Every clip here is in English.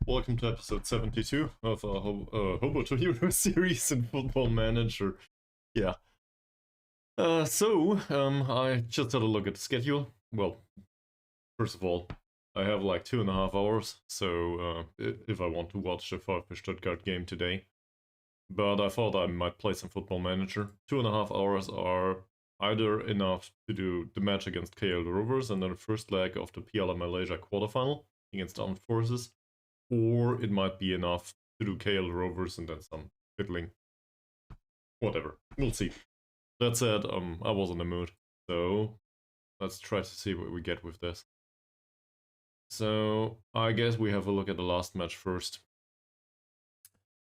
Welcome to episode 72 of our Hobo To Hero series in Football Manager. Yeah. I just had a look at the schedule. Well, first of all, I have like 2.5 hours, so if I want to watch the VfB Stuttgart game today. But I thought I might play some Football Manager. 2.5 hours are either enough to do the match against KL Rovers and then the first leg of the Piala Malaysia quarterfinal against Armed Forces, or it might be enough to do KL Rovers and then some fiddling. Whatever. We'll see. That said, I was in the mood, so let's try to see what we get with this. So, I guess we have a look at the last match first.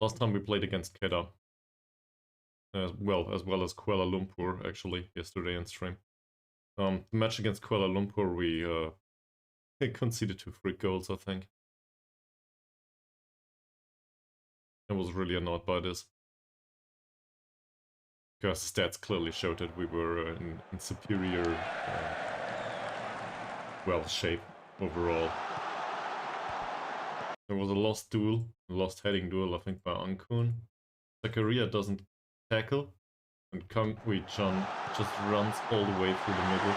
Last time we played against Kedah. As well as Kuala Lumpur, actually, yesterday in stream. The match against Kuala Lumpur, we conceded 2 free goals, I think. I was really annoyed by this. Because stats clearly showed that we were in superior, shape overall. There was a lost heading duel, I think, by Ankun. Zakaria doesn't tackle, and Kang Wei-chan just runs all the way through the middle.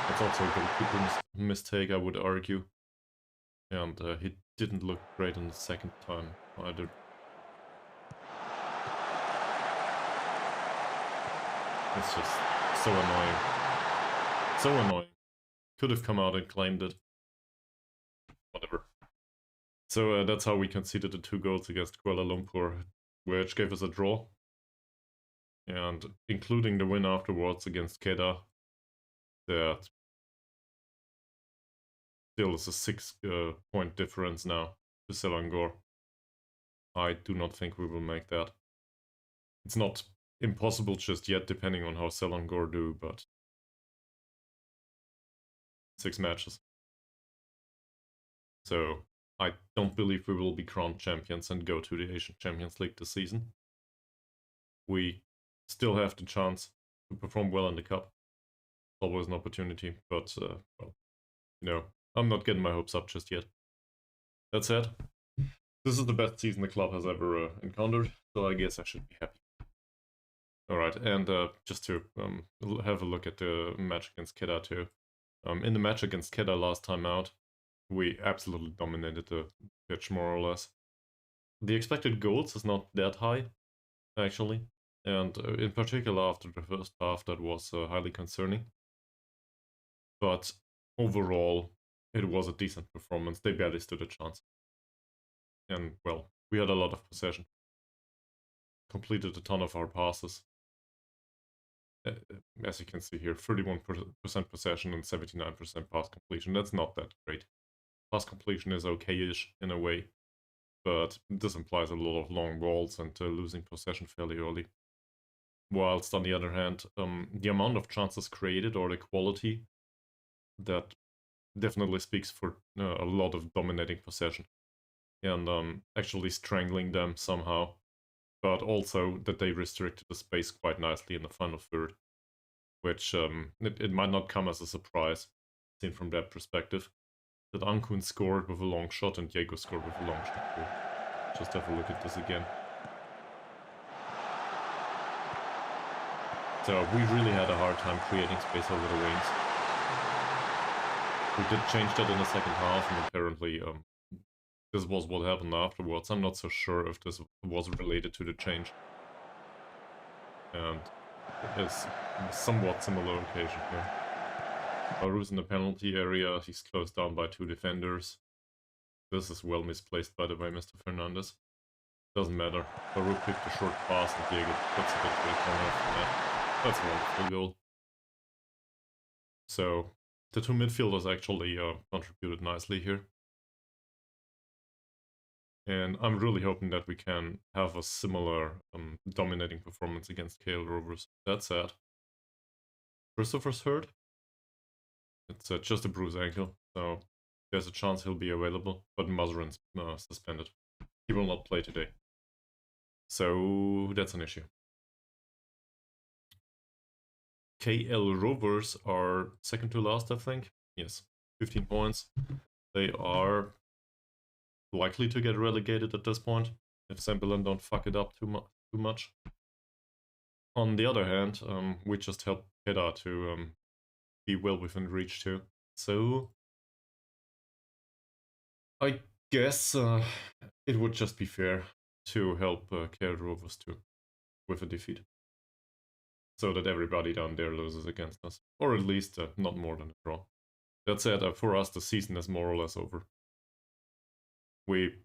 That's also a goalkeeper mistake, I would argue. And he didn't look great in the second time either. It's just so annoying. So annoying. Could have come out and claimed it. Whatever. So that's how we conceded the 2 goals against Kuala Lumpur, which gave us a draw. And including the win afterwards against Kedah, that still is a 6-point difference now to Selangor. I do not think we will make that. It's not impossible just yet, depending on how Selangor do, but 6 matches. So I don't believe we will be crowned champions and go to the Asian Champions League this season. We still have the chance to perform well in the cup. Always an opportunity, but I'm not getting my hopes up just yet. That said, this is the best season the club has ever encountered, so I guess I should be happy. Alright, and just to have a look at the match against Kedah too. In the match against Kedah last time out, we absolutely dominated the pitch, more or less. The expected goals is not that high, actually. And in particular after the first half, that was highly concerning. But overall, it was a decent performance. They barely stood a chance. And, well, we had a lot of possession. Completed a ton of our passes. As you can see here, 31% possession and 79% pass completion. That's not that great. Pass completion is okay-ish in a way, but this implies a lot of long balls and losing possession fairly early. Whilst on the other hand, the amount of chances created or the quality, that definitely speaks for a lot of dominating possession and actually strangling them somehow. But also that they restricted the space quite nicely in the final third, which it might not come as a surprise, seen from that perspective, that Ankun scored with a long shot and Diego scored with a long shot too. Just have a look at this again. So we really had a hard time creating space over the wings. We did change that in the second half, and apparently this was what happened afterwards. I'm not so sure if this was related to the change. And it's a somewhat similar occasion here. Baru's in the penalty area, he's closed down by 2 defenders. This is well misplaced, by the way, Mr. Fernandez. Doesn't matter. Baru picked a short pass and Diego puts it into the corner after that. That's a wonderful goal. So, the 2 midfielders actually contributed nicely here. And I'm really hoping that we can have a similar dominating performance against KL Rovers. That said, Christopher's hurt. It's just a bruised ankle, so there's a chance he'll be available, but Mazrin's suspended. He will not play today. So that's an issue. KL Rovers are second to last, I think. Yes, 15 points. They are likely to get relegated at this point if Sembilan don't fuck it up too much. On the other hand, we just helped Kedah to be well within reach too. So I guess it would just be fair to help Kedah Rovers too with a defeat, so that everybody down there loses against us, or at least not more than a draw. That said, for us the season is more or less over. We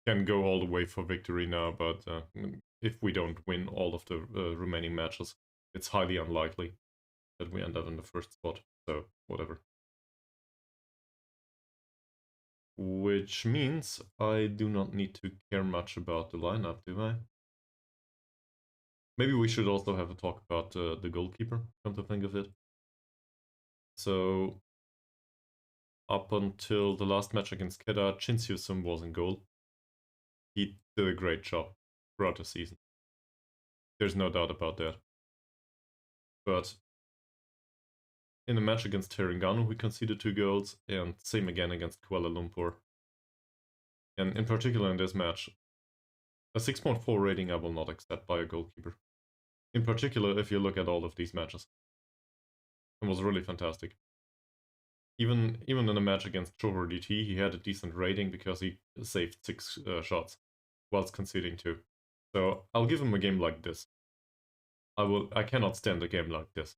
can go all the way for victory now, but if we don't win all of the remaining matches, it's highly unlikely that we end up in the first spot, so whatever. Which means I do not need to care much about the lineup, do I? Maybe we should also have a talk about the goalkeeper, come to think of it. So, up until the last match against Kedah, Chinsiusum was in goal. He did a great job throughout the season. There's no doubt about that. But in the match against Terengganu, we conceded 2 goals, and same again against Kuala Lumpur. And in particular in this match, a 6.4 rating I will not accept by a goalkeeper. In particular, if you look at all of these matches. It was really fantastic. Even in a match against Johor DT, he had a decent rating because he saved 6 shots, whilst conceding 2. So I'll give him a game like this. I cannot stand a game like this.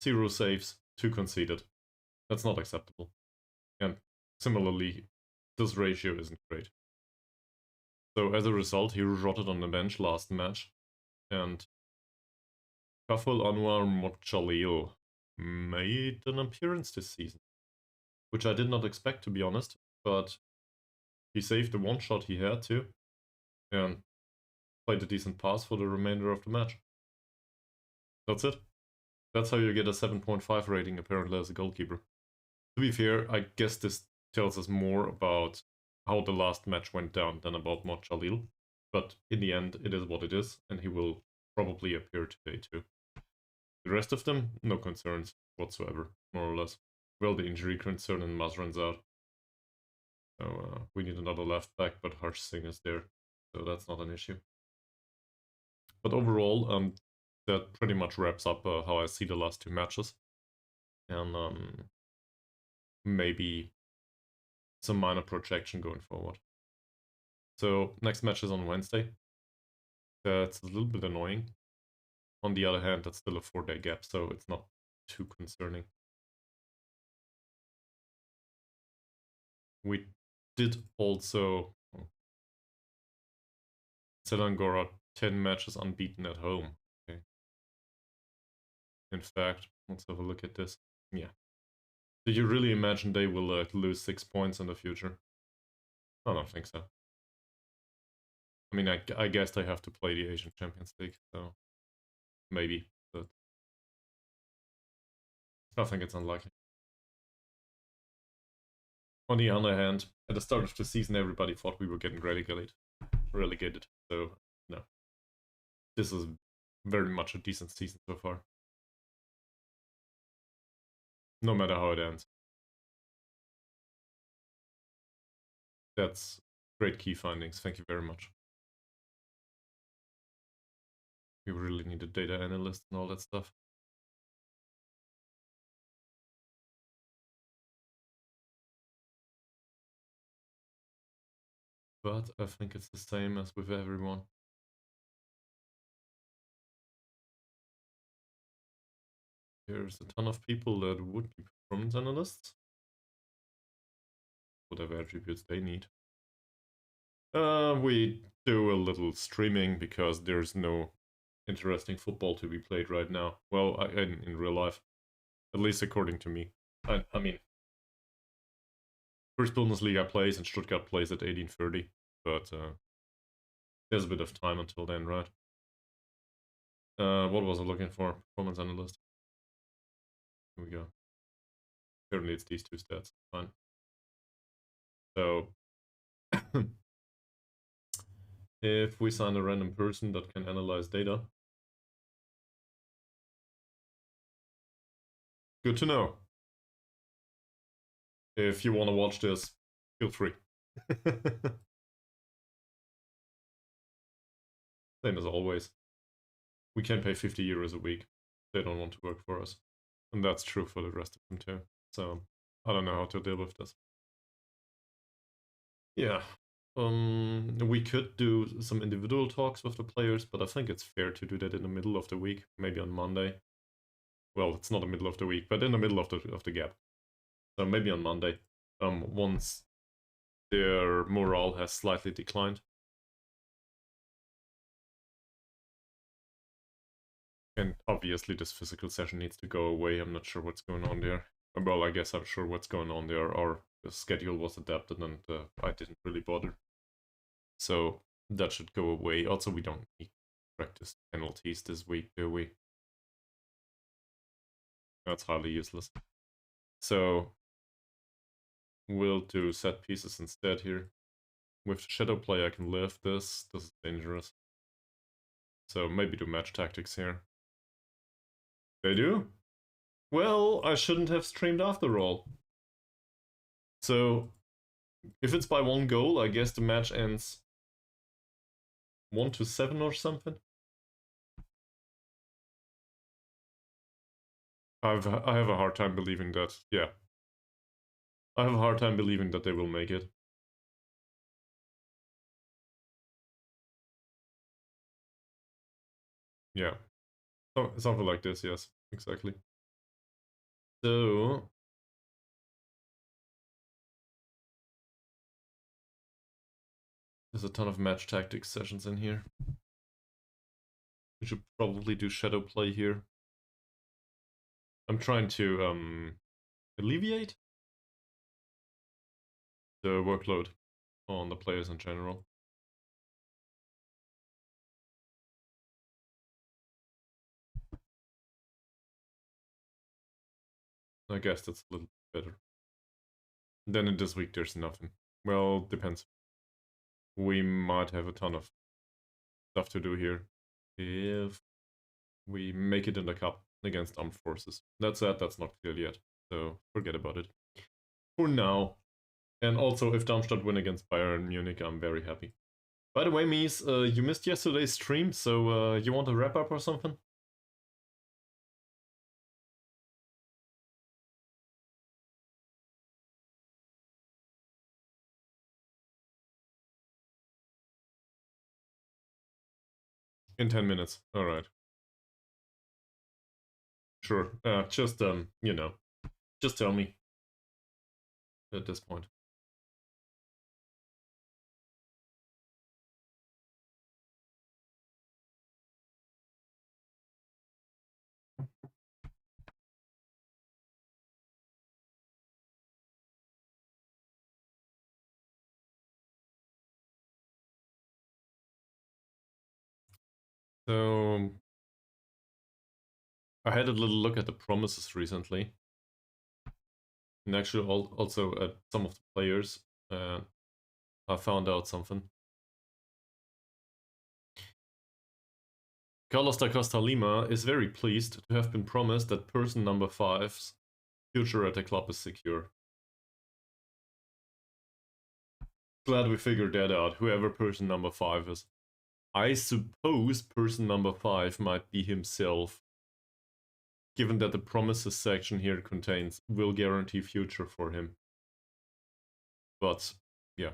0 saves, 2 conceded. That's not acceptable. And similarly, this ratio isn't great. So as a result, he rotted on the bench last match, and Kaful Anwar Mochalil made an appearance this season, which I did not expect, to be honest, but he saved the 1 shot he had to, and played a decent pass for the remainder of the match. That's it. That's how you get a 7.5 rating apparently as a goalkeeper. To be fair, I guess this tells us more about how the last match went down than about Mochalil, but in the end it is what it is, and he will probably appear today too. The rest of them, no concerns whatsoever, more or less. Well, the injury concern and Mazran's out. So we need another left back, but Harsh Singh is there, so that's not an issue. But overall, that pretty much wraps up how I see the last 2 matches. And maybe some minor projection going forward. So next match is on Wednesday. That's a little bit annoying. On the other hand, that's still a 4-day gap, so it's not too concerning. We did also Selangor 10 matches unbeaten at home. Okay. In fact, let's have a look at this. Yeah. Do you really imagine they will lose 6 points in the future? I don't think so. I mean, I guess they have to play the Asian Champions League, so maybe, but I think it's unlikely. On the other hand, at the start of the season, everybody thought we were getting relegated. So, no. This is very much a decent season so far. No matter how it ends. That's great key findings. Thank you very much. We really need a data analyst and all that stuff. But I think it's the same as with everyone. There's a ton of people that would be performance analysts. Whatever attributes they need. We do a little streaming because there's no interesting football to be played right now. Well, in real life. At least according to me. I mean, first Bundesliga plays and Stuttgart plays at 18:30, but there's a bit of time until then, right? What was I looking for? Performance analyst. Here we go. Apparently it's these 2 stats. Fine. So, if we sign a random person that can analyze data, good to know. If you want to watch this, feel free. Same as always. We can pay 50 euros a week. They don't want to work for us. And that's true for the rest of them too. So I don't know how to deal with this. Yeah. We could do some individual talks with the players, but I think it's fair to do that in the middle of the week, maybe on Monday. Well, it's not the middle of the week, but in the middle of the gap. So maybe on Monday, once their morale has slightly declined. And obviously this physical session needs to go away. I'm not sure what's going on there. Well, I guess I'm sure what's going on there. Our schedule was adapted and I didn't really bother. So that should go away. Also, we don't need practice penalties this week, do we? That's highly useless. So we'll do set pieces instead here. With shadow play I can live this. This is dangerous. So maybe do match tactics here. They do? Well, I shouldn't have streamed after all. So if it's by one goal, I guess the match ends 1-7 or something. I have a hard time believing that. Yeah. I have a hard time believing that they will make it. Yeah. Something like this, yes. Exactly. So there's a ton of match tactics sessions in here. We should probably do shadow play here. I'm trying to alleviate the workload on the players in general. I guess that's a little better. Then in this week there's nothing. Well, depends. We might have a ton of stuff to do here if we make it in the cup against armed forces. That said, that's not clear yet, so forget about it. For now. And also, if Darmstadt win against Bayern Munich, I'm very happy. By the way, Mies, you missed yesterday's stream, so you want a wrap up or something? In 10 minutes. Alright. Sure. Just, you know, just tell me at this point. So, I had a little look at the promises recently. And actually also at some of the players. I found out something. Carlos da Costa Lima is very pleased to have been promised that person number 5's future at the club is secure. Glad we figured that out, whoever person number 5 is. I suppose person number 5 might be himself, given that the promises section here contains will guarantee future for him. But, yeah.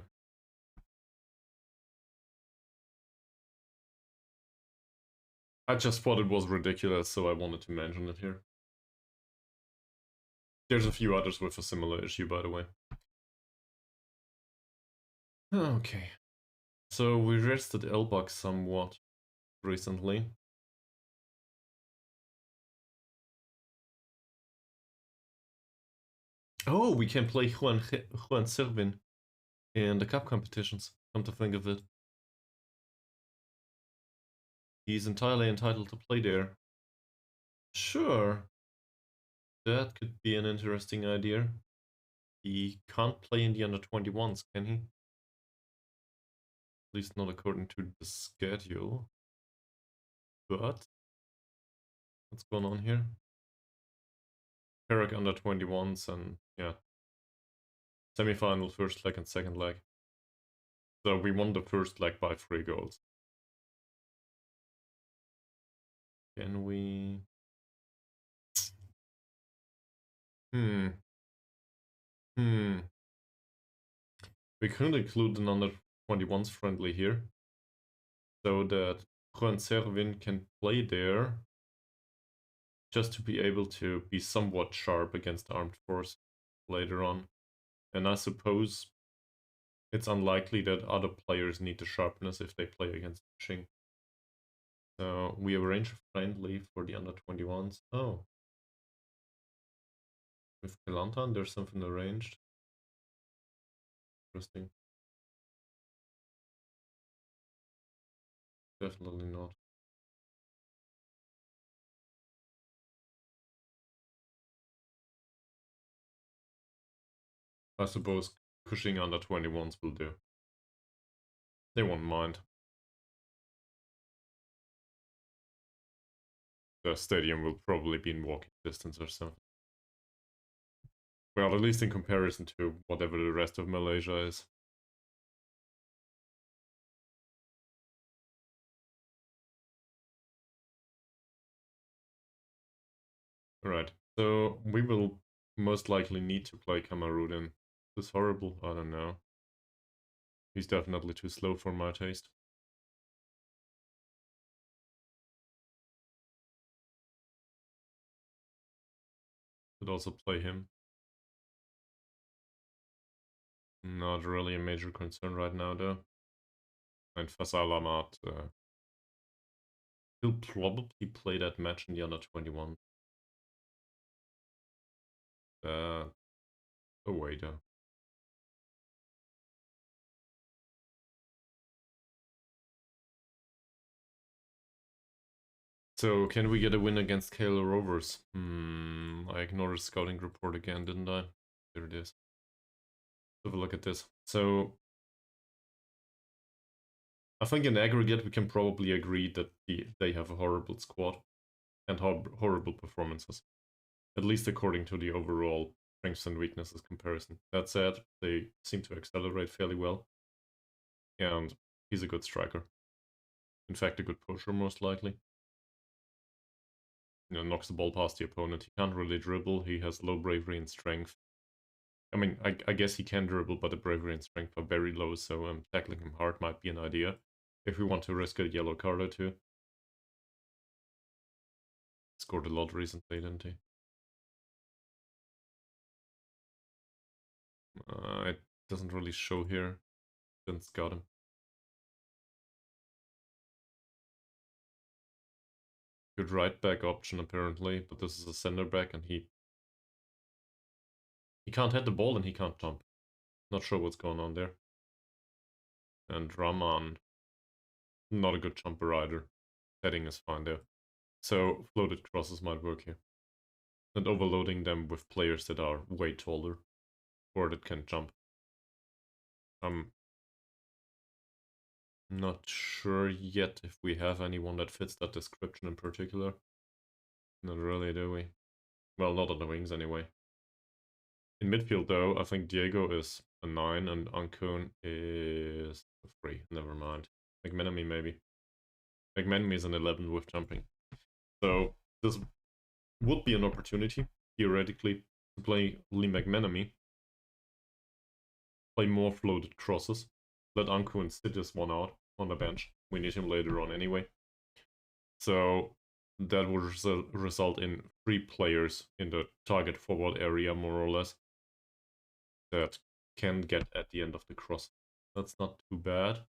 I just thought it was ridiculous, so I wanted to mention it here. There's a few others with a similar issue, by the way. Okay. So we rested Elbach somewhat recently. Oh, we can play Juan Servin in the cup competitions, come to think of it. He's entirely entitled to play there. Sure. That could be an interesting idea. He can't play in the under-21s, can he? At least not according to the schedule. But what's going on here? Perak under-21s and yeah. Semi-final, first leg and second leg. So we won the first leg by 3 goals. Can we... We could include an under 21s friendly here, so that Juan Servin can play there, just to be able to be somewhat sharp against armed force later on. And I suppose it's unlikely that other players need the sharpness if they play against Xing. So we arrange a friendly for the under 21s. Oh. With Kelantan, there's something arranged. Interesting. Definitely not. I suppose pushing under 21s will do. They won't mind. The stadium will probably be in walking distance or something. Well, at least in comparison to whatever the rest of Malaysia is. Right, so we will most likely need to play Cameroon. Is this horrible? I don't know. He's definitely too slow for my taste. Could also play him. Not really a major concern right now, though. And Faisal Ahmad, he'll probably play that match in the under 21. Away, though. So, can we get a win against Kuala Rovers? I ignored the scouting report again, didn't I? There it is. Have a look at this. So, I think in aggregate we can probably agree that they have a horrible squad and horrible performances. At least according to the overall strengths and weaknesses comparison. That said, they seem to accelerate fairly well. And he's a good striker. In fact, a good pusher, most likely. You know, knocks the ball past the opponent. He can't really dribble. He has low bravery and strength. I mean, I guess he can dribble, but the bravery and strength are very low, so tackling him hard might be an idea. If we want to risk a yellow card or two. Scored a lot recently, didn't he? It doesn't really show here. Didn't scout him. Good right back option apparently, but this is a center back and he can't hit the ball and he can't jump. Not sure what's going on there. And Rahman, not a good jumper either. Heading is fine there. So floated crosses might work here. And overloading them with players that are way taller or that can jump. I'm not sure yet if we have anyone that fits that description in particular. Not really, do we? Well, not on the wings anyway. In midfield, though, I think Diego is a 9 and Ancon is a 3. Never mind. McManamy, maybe. McManamy is an 11 with jumping. So this would be an opportunity, theoretically, to play Lee McManamy. Play more floated crosses. Let Ancon sit this one out on the bench. We need him later on anyway. So that would result in 3 players in the target forward area, more or less, that can get at the end of the cross. That's not too bad.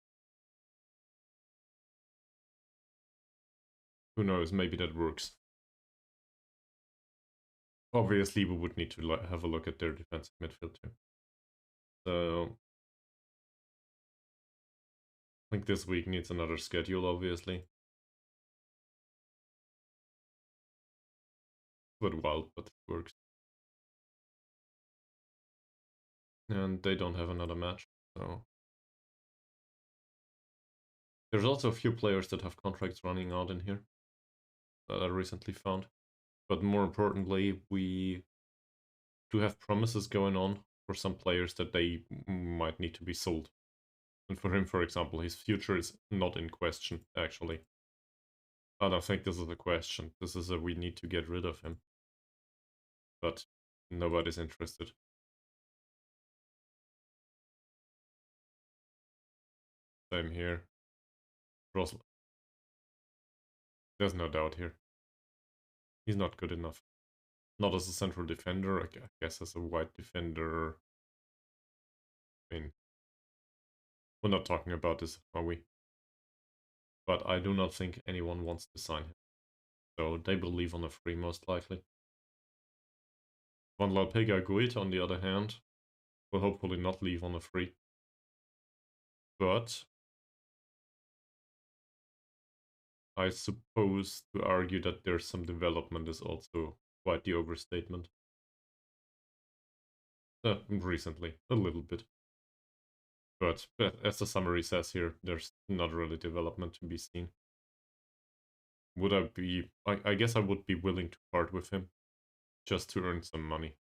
Who knows, maybe that works. Obviously, we would need to have a look at their defensive midfield too. So, I think this week needs another schedule, obviously. But wild, but it works. And they don't have another match, so... There's also a few players that have contracts running out in here that I recently found. But more importantly, we do have promises going on for some players that they might need to be sold And for him, for example, his future is not in question, actually. I don't think this is a question. This is a we need to get rid of him. But nobody's interested. Same here. Ross. There's no doubt here. He's not good enough. Not as a central defender, I guess as a wide defender. I mean, we're not talking about this, are we? But I do not think anyone wants to sign him. So they will leave on a free, most likely. Van Lalpega Guit, on the other hand, will hopefully not leave on a free. But I suppose to argue that there's some development is also quite the overstatement. Recently, a little bit. But as the summary says here, there's not really development to be seen. Would I be... I guess I would be willing to part with him, just to earn some money.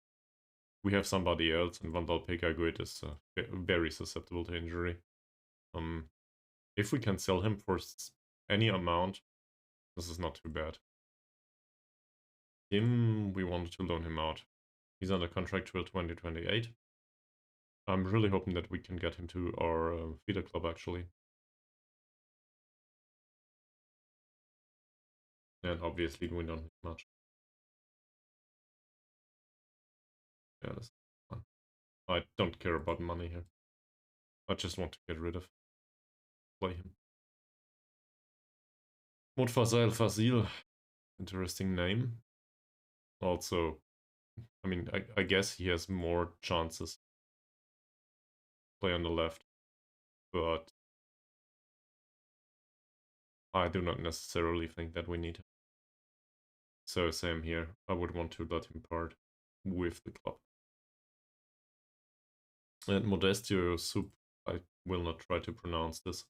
We have somebody else, and Van Lalpega Guit is very susceptible to injury. If we can sell him for any amount, this is not too bad. Him, we wanted to loan him out. He's under contract till 2028. I'm really hoping that we can get him to our feeder club, actually. And obviously we don't need much. Yeah, that's fine. I don't care about money here. I just want to get rid of. Play him. Mohd Hazazi Harsi. Interesting name. Also, I mean, I guess he has more chances. Play on the left. But I do not necessarily think that we need him. So same here. I would want to let him part with the club. And Modestio Soup, I will not try to pronounce this.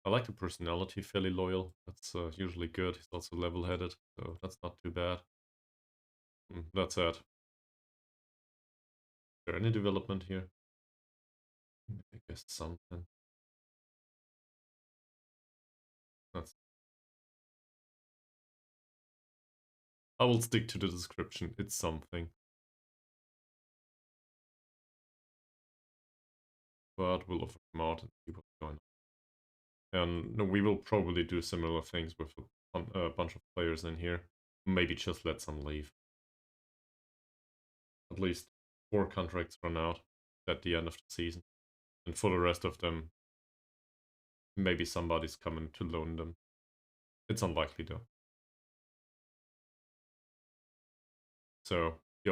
I like the personality, fairly loyal. That's usually good. He's also level-headed, so that's not too bad. That's it. Is there any development here? I guess something. That's... I will stick to the description. It's something. But we'll offer him out and see what's going on. And we will probably do similar things with a bunch of players in here. Maybe just let some leave. At least 4 contracts run out at the end of the season. And for the rest of them, maybe somebody's coming to loan them. It's unlikely though. So the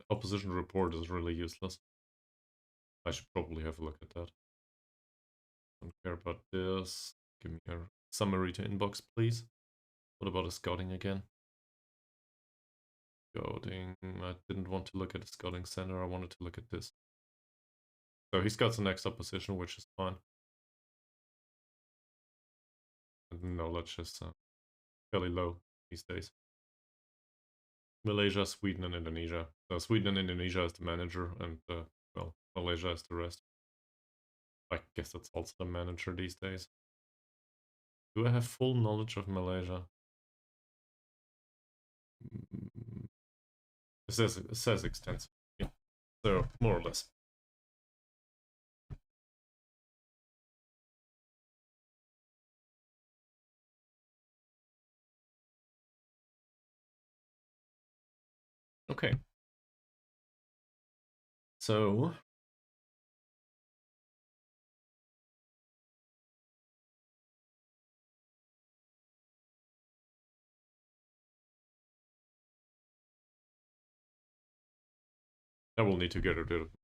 opposition report is really useless. I should probably have a look at that. Don't care about this. Give me a summary to inbox, please. What about the scouting again? Scouting. I didn't want to look at the scouting center. I wanted to look at this. So he scouts the next opposition, which is fine. And knowledge is fairly low these days. Malaysia, Sweden, and Indonesia. So Sweden and Indonesia is the manager, and well, Malaysia is the rest. I guess that's also the manager these days. Do I have full knowledge of Malaysia? It says extensive. Yeah. So, more or less. Okay. So... I will need to get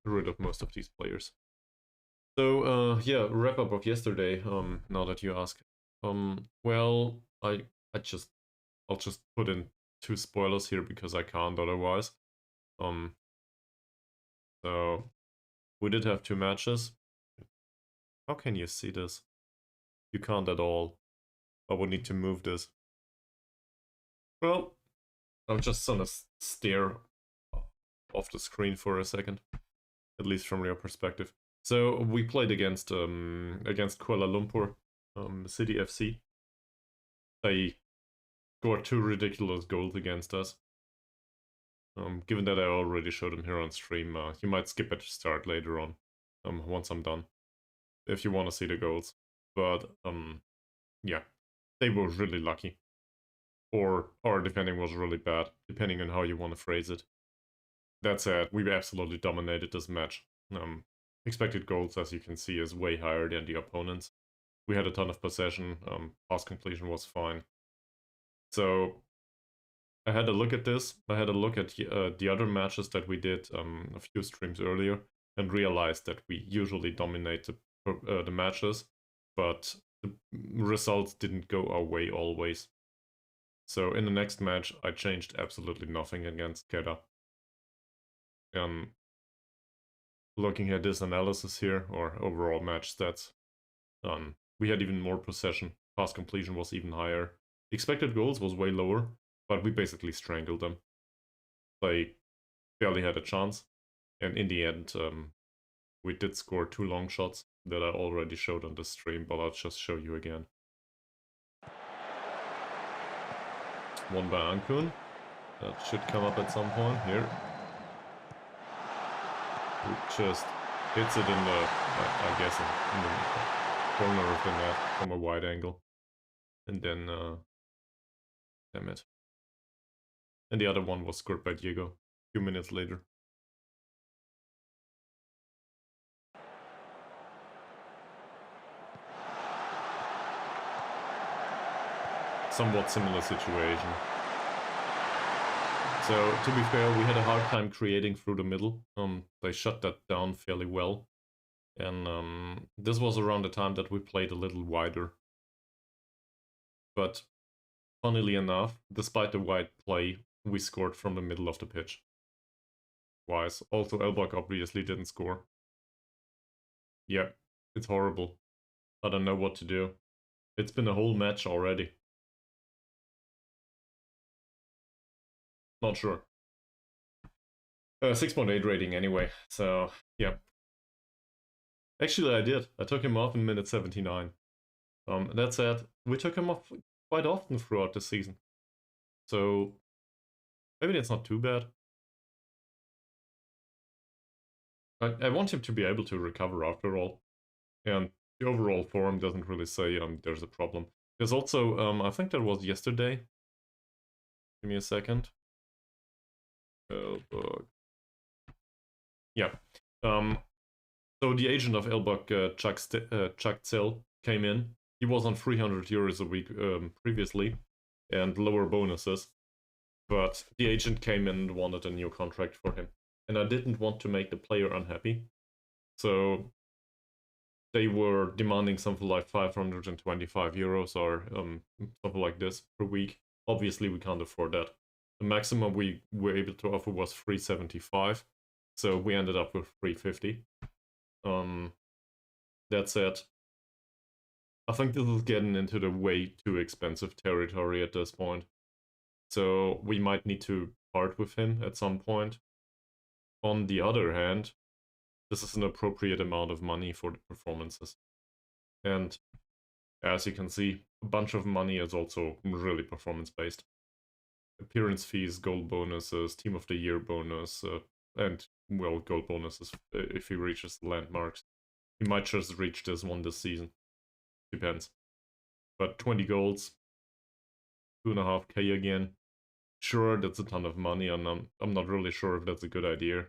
rid of most of these players. So, yeah, wrap up of yesterday, now that you ask. Well, I'll just put in 2 spoilers here because I can't otherwise. So, we did have 2 matches. How can you see this? You can't at all. I would need to move this. Well, I'm just gonna stare off the screen for a second. At least from your perspective. So we played against Kuala Lumpur City FC. They scored 2 ridiculous goals against us. Given that I already showed them here on stream, you might skip it to start later on, once I'm done, if you want to see the goals. But yeah, they were really lucky, or our defending was really bad, depending on how you want to phrase it. That said, we absolutely dominated this match. Expected goals, as you can see, is way higher than the opponents. We had a ton of possession. Pass completion was fine. So I had a look at this. I had a look at the other matches that we did a few streams earlier, and realized that we usually dominate the matches, but the results didn't go our way always. So in the next match, I changed absolutely nothing against Kedah. Looking at this analysis here, or overall match stats, we had even more possession. Pass completion was even higher. Expected goals was way lower, but we basically strangled them. They barely had a chance, and in the end, we did score 2 long shots that I already showed on the stream, but I'll just show you again. One by Ankun. That should come up at some point here. He just hits it in the, I guess, in the corner of the net from a wide angle. And then, damn it. And the other one was scored by Diego a few minutes later. Somewhat similar situation. So, to be fair, we had a hard time creating through the middle. They shut that down fairly well. And this was around the time that we played a little wider. But, funnily enough, despite the wide play, we scored from the middle of the pitch. Twice. Also, Elbak obviously didn't score. Yeah, it's horrible. I don't know what to do. It's been a whole match already. Not sure. 6.8 rating anyway, so yeah. Actually, I did. I took him off in minute 79. That said, we took him off quite often throughout the season. So maybe that's not too bad. I want him to be able to recover after all. And the overall form doesn't really say there's a problem. There's also, I think that was yesterday. Give me a second. Yeah. So the agent of Elbak, Chuck Zell, came in. He was on 300 euros a week previously, and lower bonuses. But the agent came in and wanted a new contract for him. And I didn't want to make the player unhappy. So they were demanding something like 525 euros or something like this per week. Obviously, we can't afford that. The maximum we were able to offer was 375. So we ended up with 350. That said, I think this is getting into the way too expensive territory at this point. So we might need to part with him at some point. On the other hand, this is an appropriate amount of money for the performances. And as you can see, a bunch of money is also really performance-based. Appearance fees, goal bonuses, team of the year bonus, and, well, goal bonuses if he reaches the landmarks. He might just reach this one this season. Depends. But 20 goals, 2.5k again. Sure, that's a ton of money, and I'm not really sure if that's a good idea.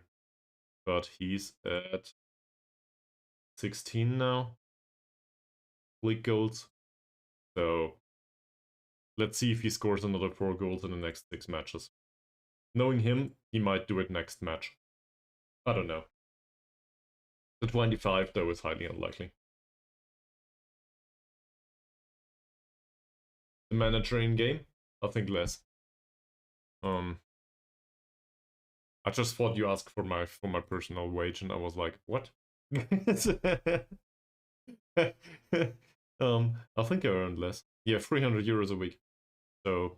But he's at 16 now. League goals. So let's see if he scores another 4 goals in the next 6 matches. Knowing him, he might do it next match. I don't know. The 25, though, is highly unlikely. The manager in game? I think less. I just thought you asked for my personal wage, and I was like, what? I think I earned less. Yeah, 300 euros a week. So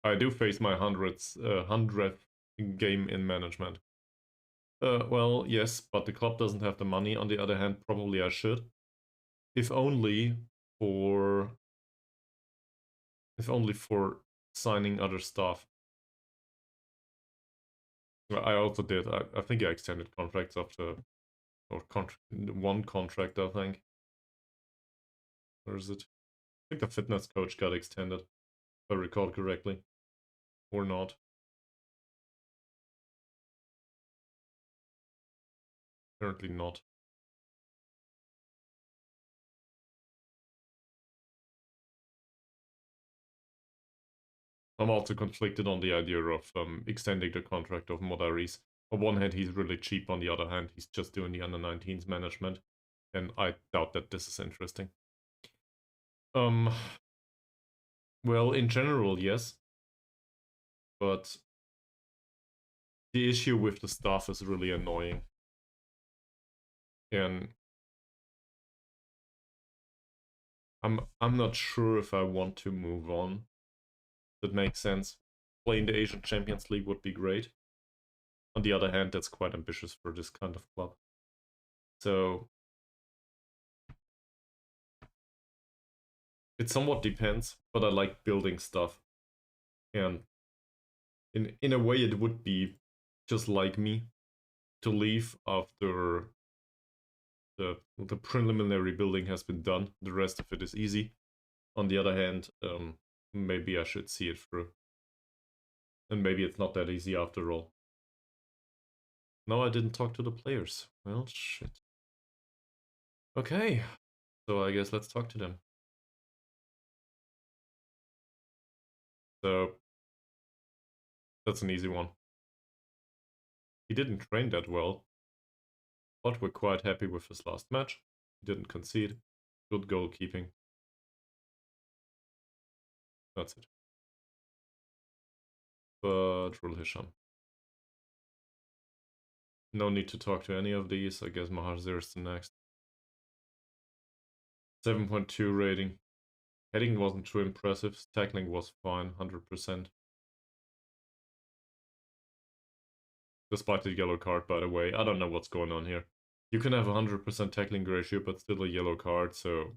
I do face my 100th game in management. Well, yes, but the club doesn't have the money. On the other hand, probably I should. If only for signing other stuff. I also did. I think I extended contracts after, or one contract, I think. Where is it? I think the fitness coach got extended, if I recall correctly. Or not. Apparently not. I'm also conflicted on the idea of extending the contract of Mohd Hazazi. On one hand, he's really cheap. On the other hand, he's just doing the under-19s management. And I doubt that this is interesting. Well, in general, yes. But the issue with the staff is really annoying. And I'm not sure if I want to move on. That makes sense. Playing the Asian Champions League would be great. On the other hand, that's quite ambitious for this kind of club. So it somewhat depends, but I like building stuff. And in a way it would be just like me to leave after the preliminary building has been done. The rest of it is easy. On the other hand, maybe I should see it through. And maybe it's not that easy after all. No, I didn't talk to the players. Well, shit. Okay, so I guess let's talk to them. So, that's an easy one. He didn't train that well, but we're quite happy with his last match. He didn't concede. Good goalkeeping. That's it. But Rul Hisham. No need to talk to any of these. I guess Mahazir is the next. 7.2 rating. Heading wasn't too impressive. Tackling was fine, 100%. Despite the yellow card, by the way. I don't know what's going on here. You can have 100% tackling ratio, but still a yellow card, so...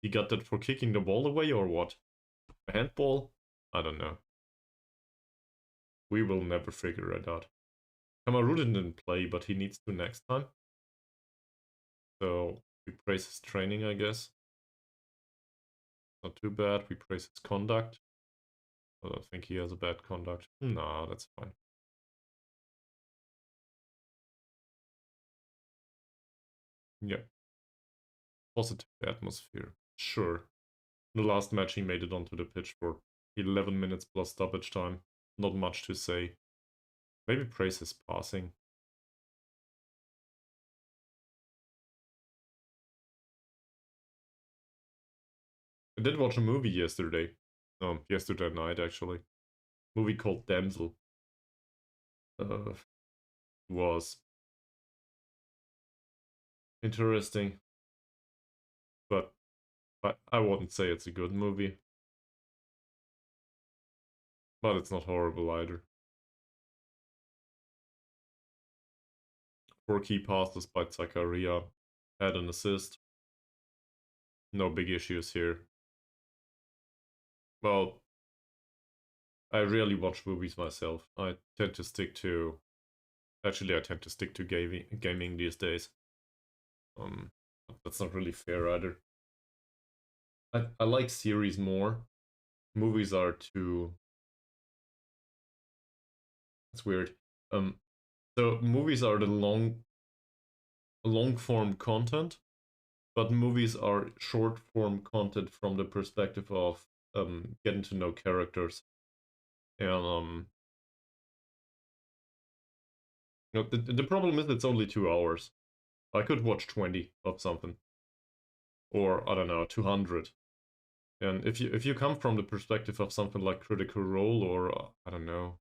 He got that for kicking the ball away, or what? A handball? I don't know. We will never figure it out. Kamarudin didn't play, but he needs to next time. So, we praise his training, I guess. Not too bad. We praise his conduct. I don't think he has a bad conduct. Nah, that's fine. Yeah. Positive atmosphere. Sure. In the last match, he made it onto the pitch for 11 minutes plus stoppage time. Not much to say. Maybe praise his passing. I did watch a movie yesterday. Yesterday night, actually. Movie called Damsel. Was interesting. But I wouldn't say it's a good movie. But it's not horrible either. 4 key passes by Zakaria. Had an assist. No big issues here. Well, I rarely watch movies myself. I tend to stick to... Actually, I tend to stick to gaming these days. That's not really fair either. I like series more. Movies are too... That's weird. So movies are the long form content, but movies are short form content from the perspective of getting to know characters. And the problem is it's only 2 hours. I could watch 20 of something, or I don't know, 200. And if you come from the perspective of something like Critical Role, or I don't know,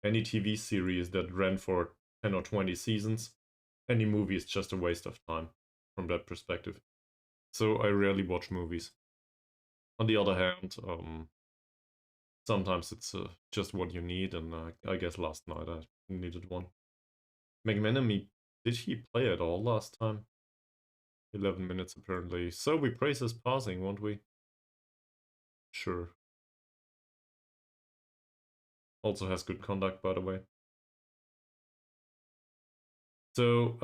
any TV series that ran for 10 or 20 seasons, any movie is just a waste of time from that perspective. So I rarely watch movies. On the other hand, sometimes it's just what you need, and I guess last night I needed one. McManamy, did he play at all last time? 11 minutes apparently. So we praise his passing, won't we? Sure. Also has good conduct, by the way. So,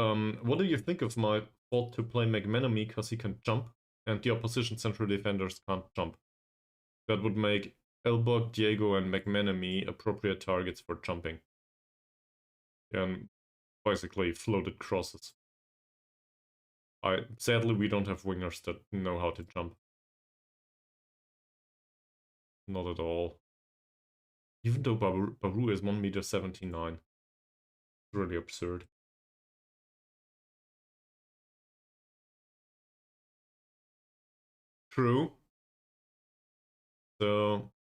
what do you think of my thought to play McManamy because he can jump and the opposition central defenders can't jump? That would make Elbog, Diego, and McManamy appropriate targets for jumping. And basically floated crosses. Sadly, we don't have wingers that know how to jump. Not at all. Even though Baru is 1.79 m. Really absurd. True. So...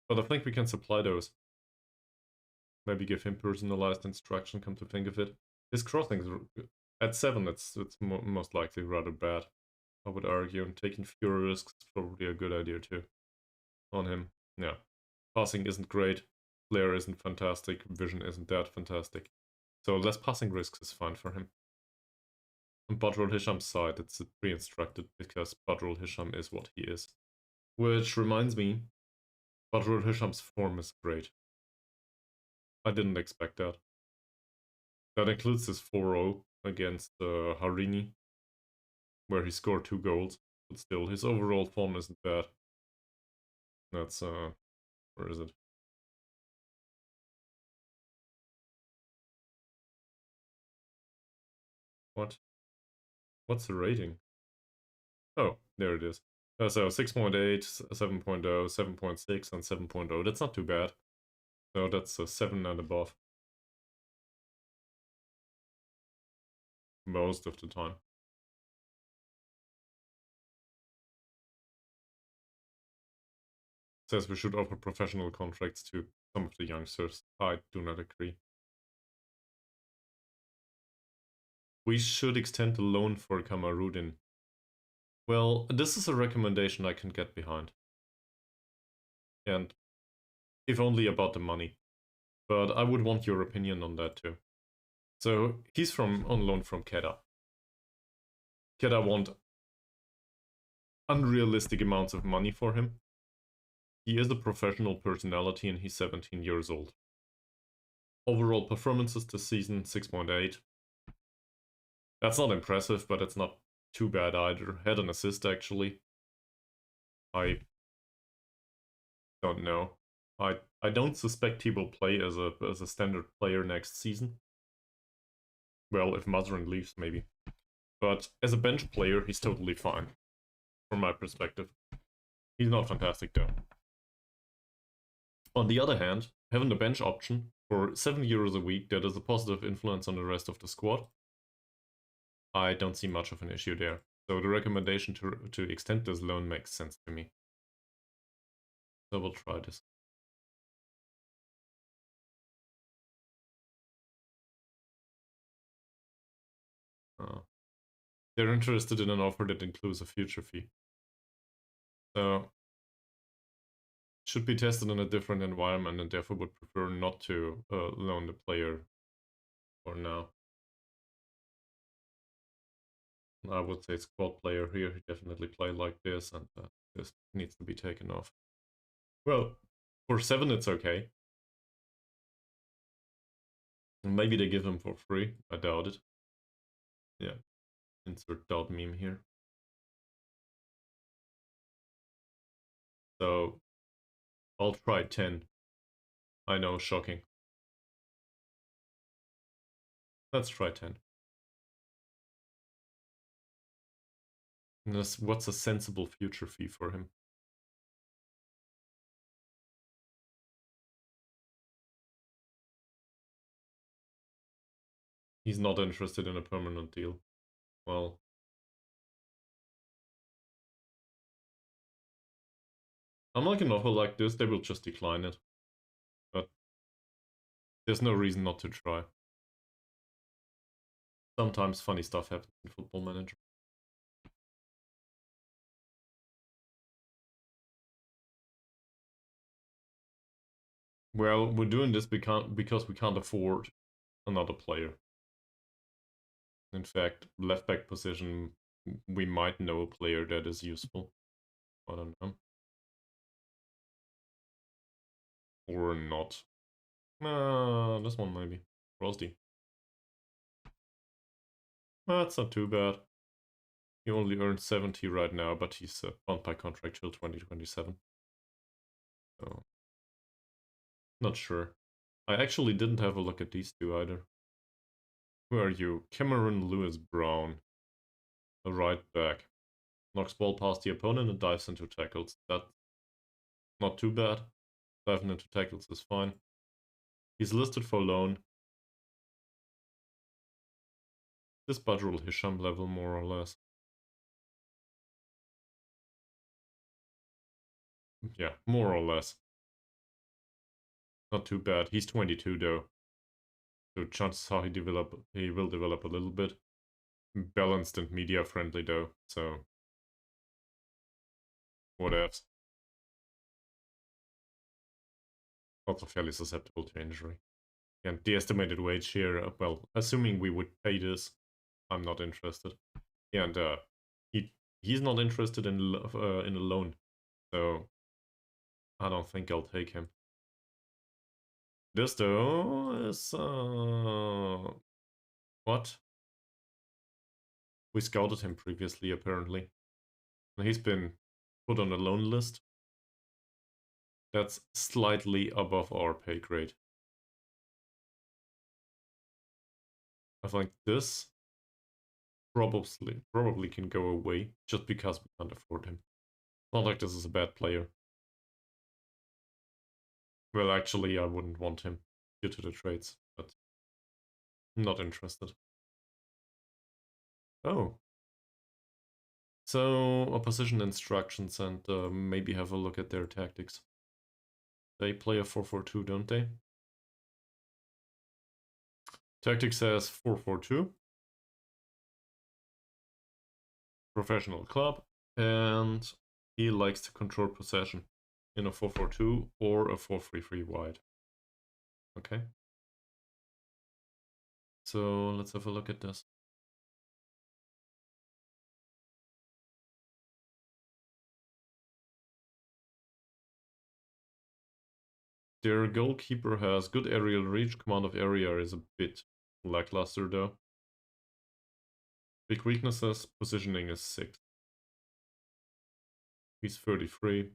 But I think we can supply those. Maybe give him personalized instruction, come to think of it. His crossings, at 7, it's most likely rather bad. I would argue, and taking fewer risks is probably a good idea too. On him, yeah. Passing isn't great, flair isn't fantastic, vision isn't that fantastic. So less passing risks is fine for him. On Badrul Hisham's side, it's pre-instructed because Badrul Hisham is what he is. Which reminds me, Badrul Hisham's form is great. I didn't expect that. That includes his 4-0 against Harini, where he scored 2 goals, but still, his overall form isn't bad. That's, where is it? What? What's the rating? Oh, there it is. So 6.8, 7.0, 7.6, and 7.0. That's not too bad. So that's a 7 and above. Most of the time. Says we should offer professional contracts to some of the youngsters. I do not agree. We should extend the loan for Kamarudin. Well, this is a recommendation I can get behind. And if only about the money. But I would want your opinion on that too. So he's on loan from Kedah. Kedah want unrealistic amounts of money for him. He is a professional personality and he's 17 years old. Overall performances this season, 6.8. That's not impressive, but it's not too bad either. Had an assist actually. I don't know. I don't suspect he will play as a standard player next season. Well, if Mazrin leaves, maybe. But as a bench player, he's totally fine. From my perspective. He's not fantastic though. On the other hand, having the bench option for €7 a week that is a positive influence on the rest of the squad, I don't see much of an issue there. So the recommendation to extend this loan makes sense to me. So we'll try this. They're interested in an offer that includes a future fee. So should be tested in a different environment and therefore would prefer not to loan the player for now. I would say squad player here, he definitely play like this, and this needs to be taken off. Well, for 7 it's okay. Maybe they give him for free, I doubt it. Yeah, insert doubt meme here. So, I'll try 10. I know, shocking. Let's try 10. What's a sensible future fee for him? He's not interested in a permanent deal. Well, unlike an offer like this, they will just decline it. But there's no reason not to try. Sometimes funny stuff happens in Football Manager. Well, we're doing this because we can't afford another player. In fact, left back position, we might know a player that is useful. I don't know. Or not. This one maybe. Rosdi. That's not too bad. He only earns 70 right now, but he's bound by contract till 2027. So, not sure. I actually didn't have a look at these two either. Who are you? Cameron Lewis Brown. A right back. Knocks ball past the opponent and dives into tackles. That's not too bad. Diving into tackles is fine. He's listed for loan. This Badrul Hisham level, more or less. Yeah, more or less. Not too bad. He's 22 though. So chances are he will develop a little bit. Balanced and media friendly though, so whatevs. Also fairly susceptible to injury. And the estimated wage here, well, assuming we would pay this, I'm not interested. Yeah, and he's not interested in a loan, so I don't think I'll take him. This though is what? We scouted him previously apparently. He's been put on a loan list. That's slightly above our pay grade. I think this probably can go away just because we can't afford him. Not like this is a bad player. Well, actually, I wouldn't want him due to the trades, but I'm not interested. Oh. So, opposition instructions and maybe have a look at their tactics. They play a 4-4-2, don't they? Tactics says 4-4-2. Professional club. And he likes to control possession in a 4-4-2 or a 4-3-3 wide. Okay. So let's have a look at this. Their goalkeeper has good aerial reach, command of area is a bit lackluster though. Big weaknesses, positioning is 6. He's 33.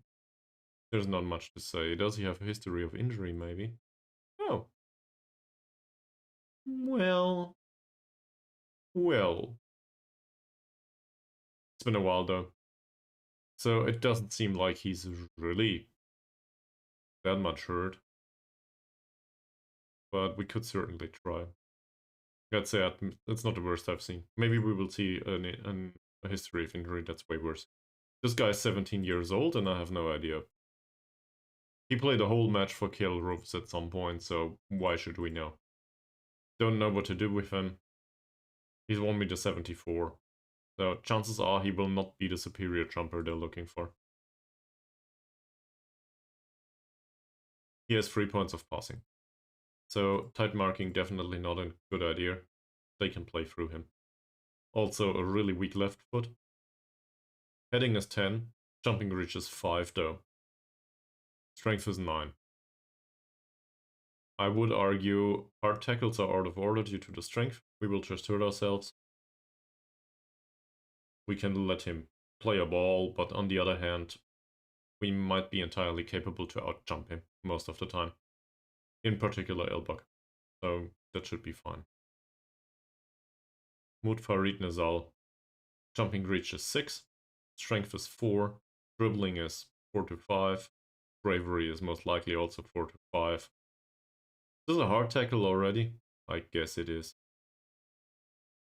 There's not much to say. Does he have a history of injury maybe? Oh. Well. It's been a while though. So it doesn't seem like he's really that much hurt. But we could certainly try. I'd say it's not the worst I've seen. Maybe we will see a history of injury that's way worse. This guy's 17 years old and I have no idea. He played a whole match for Kuala Rovers at some point, so why should we know? Don't know what to do with him. He's 1m74. So chances are he will not be the superior jumper they're looking for. He has 3 points of passing. So tight marking definitely not a good idea. They can play through him. Also a really weak left foot. Heading is 10. Jumping reach is 5 though. Strength is 9. I would argue hard tackles are out of order due to the strength. We will just hurt ourselves. We can let him play a ball, but on the other hand, we might be entirely capable to outjump him most of the time. In particular, Elbak. So that should be fine. Mohd Farid Nazal. Jumping reach is 6. Strength is 4. Dribbling is 4 to 5. Bravery is most likely also 4 to 5. This is a hard tackle already? I guess it is.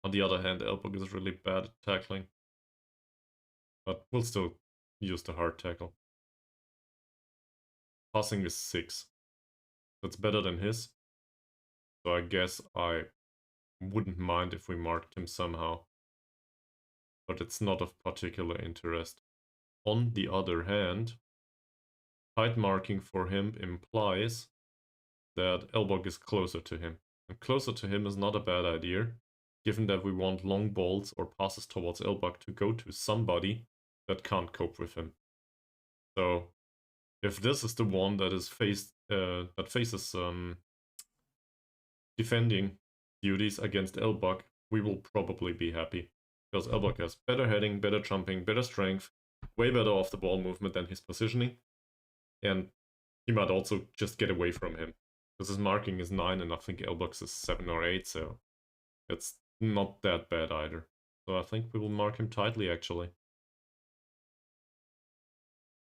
On the other hand, Elbak is really bad at tackling. But we'll still use the hard tackle. Passing is 6. That's better than his. So I guess I wouldn't mind if we marked him somehow. But it's not of particular interest. On the other hand, tight marking for him implies that Elbog is closer to him. And closer to him is not a bad idea, given that we want long balls or passes towards Elbog to go to somebody that can't cope with him. So if this is the one that is faces defending duties against Elbog, we will probably be happy. Because Elbog has better heading, better jumping, better strength, way better off the ball movement than his positioning. And he might also just get away from him. Because his marking is 9 and I think Elbog's is 7 or 8, so it's not that bad either. So I think we will mark him tightly actually.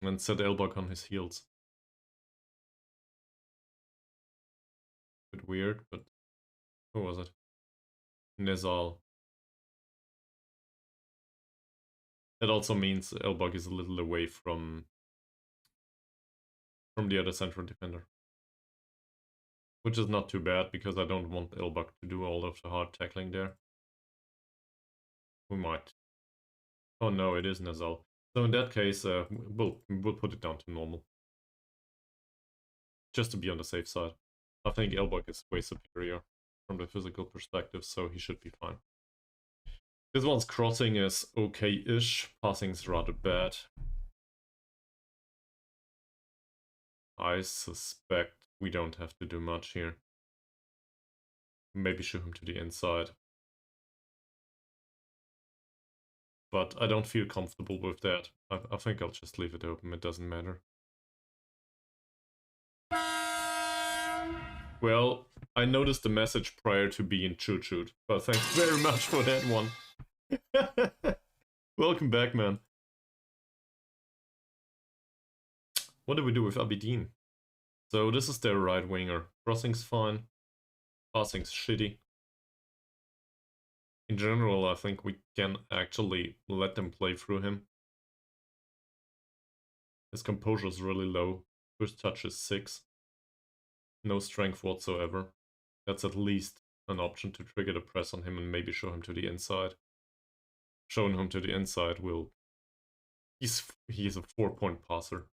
And set Elbog on his heels. Bit weird, but who was it? Nezal. That also means Elbog is a little away from the other central defender. Which is not too bad, because I don't want Elbog to do all of the hard tackling there. We might. Oh no, it is Nezal. So in that case, we'll put it down to normal. Just to be on the safe side. I think Elbog is way superior from the physical perspective, so he should be fine. This one's crossing is okay-ish, passing's rather bad. I suspect we don't have to do much here. Maybe shoot him to the inside. But I don't feel comfortable with that. I think I'll just leave it open, it doesn't matter. Well, I noticed the message prior to being choo-chooed, but thanks very much for that one. Welcome back, man. What do we do with Abidine? So this is their right winger. Crossing's fine. Passing's shitty. In general, I think we can actually let them play through him. His composure is really low. First touch is 6. No strength whatsoever. That's at least an option to trigger the press on him and maybe show him to the inside. Showing him to the inside will... He's a 4-point passer.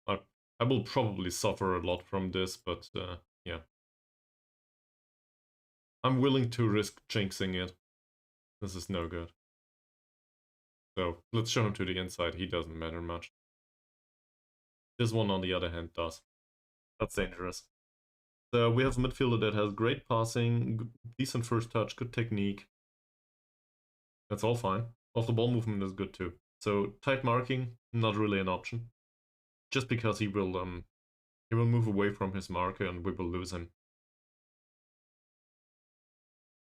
I will probably suffer a lot from this, but yeah. I'm willing to risk jinxing it. This is no good. So let's show him to the inside. He doesn't matter much. This one, on the other hand, does. That's dangerous. So we have a midfielder that has great passing, decent first touch, good technique. That's all fine. Off the ball movement is good too. So tight marking, not really an option. Just because he will move away from his marker and we will lose him.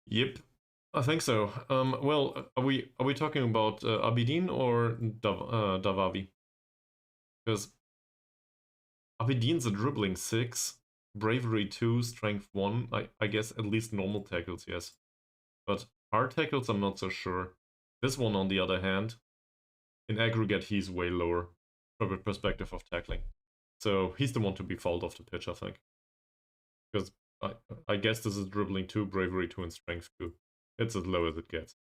Yep, I think so. Well, are we talking about Abidine or Davavi? Because Abidine's a dribbling 6, bravery 2, strength 1. I guess at least normal tackles, yes. But hard tackles, I'm not so sure. This one, on the other hand, in aggregate, he's way lower from the perspective of tackling. So he's the one to be fouled off the pitch, I think. Because I guess this is dribbling 2, bravery 2, and strength 2. It's as low as it gets.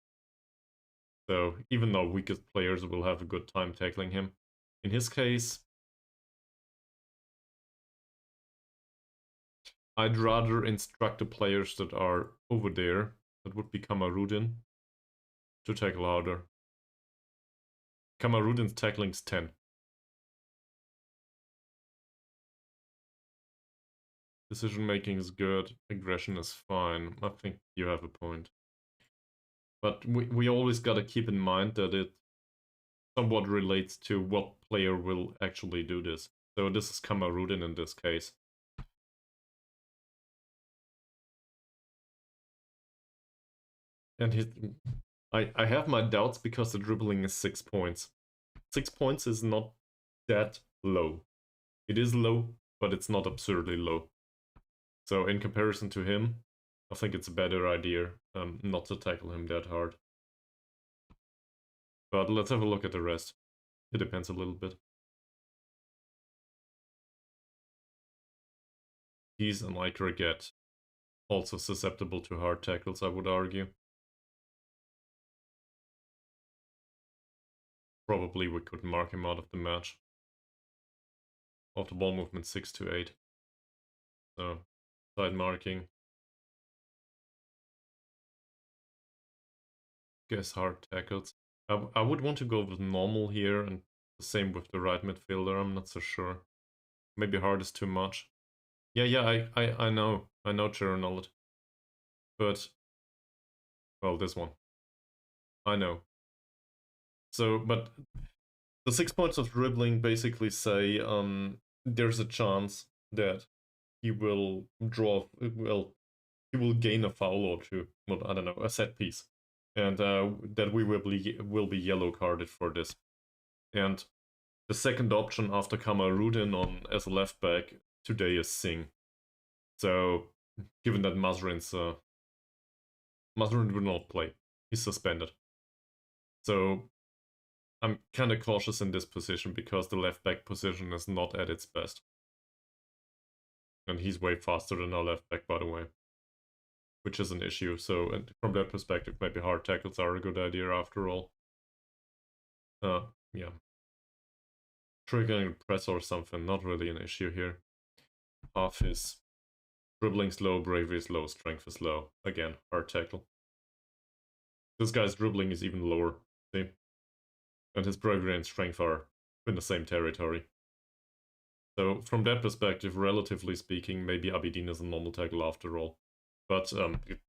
So even though weakest players will have a good time tackling him, in his case, I'd rather instruct the players that are over there, that would be Kamarudin, to tackle harder. Kamarudin's tackling's 10. Decision making is good, aggression is fine. I think you have a point. But we always gotta keep in mind that it somewhat relates to what player will actually do this. So this is Kamarudin in this case. And I have my doubts because the dribbling is 6 points. 6 points is not that low. It is low, but it's not absurdly low. So in comparison to him, I think it's a better idea not to tackle him that hard. But let's have a look at the rest. It depends a little bit. He's an aggregate, also susceptible to hard tackles, I would argue. Probably we could mark him out of the match. Off the ball movement 6 to 8. So, side marking. Guess hard tackles. I would want to go with normal here, and the same with the right midfielder. I'm not so sure. Maybe hard is too much. Yeah, I know. I know Chironolid. But, well, this one. I know. So, but the 6 points of dribbling basically say there's a chance that he will draw, well, he will gain a foul or two. Well, I don't know, a set piece. And that we will be yellow carded for this. And the second option after Kamarudin on as a left back today is Singh. So, given that Mazrin will not play, he's suspended. So, I'm kind of cautious in this position because the left back position is not at its best. And he's way faster than our left back, by the way. Which is an issue, so and from that perspective, maybe hard tackles are a good idea after all. Yeah. Triggering press or something, not really an issue here. Half his dribbling's low, bravery is low, strength is low. Again, hard tackle. This guy's dribbling is even lower, see? And his bravery and strength are in the same territory. So from that perspective, relatively speaking, maybe Abidin is a normal tackle after all. But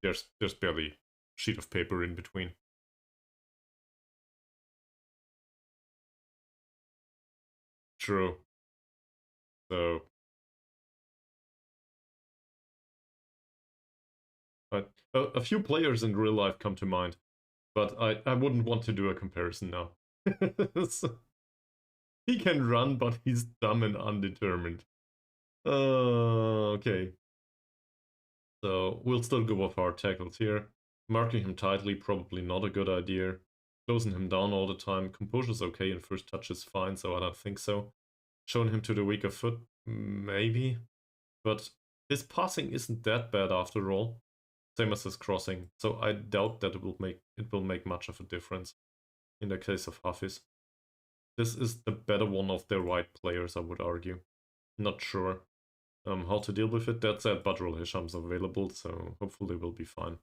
there's barely a sheet of paper in between. True. So, but a few players in real life come to mind, but I wouldn't want to do a comparison now. So, he can run, but he's dumb and undetermined. Okay. So we'll still go with hard tackles here. Marking him tightly, probably not a good idea. Closing him down all the time. Composure's okay and first touch is fine, so I don't think so. Showing him to the weaker foot, maybe. But his passing isn't that bad after all. Same as his crossing, so I doubt that it will make much of a difference in the case of Hafiz. This is the better one of their right players, I would argue. Not sure how to deal with it. That said, Badrul Hisham's available, so hopefully we'll be fine.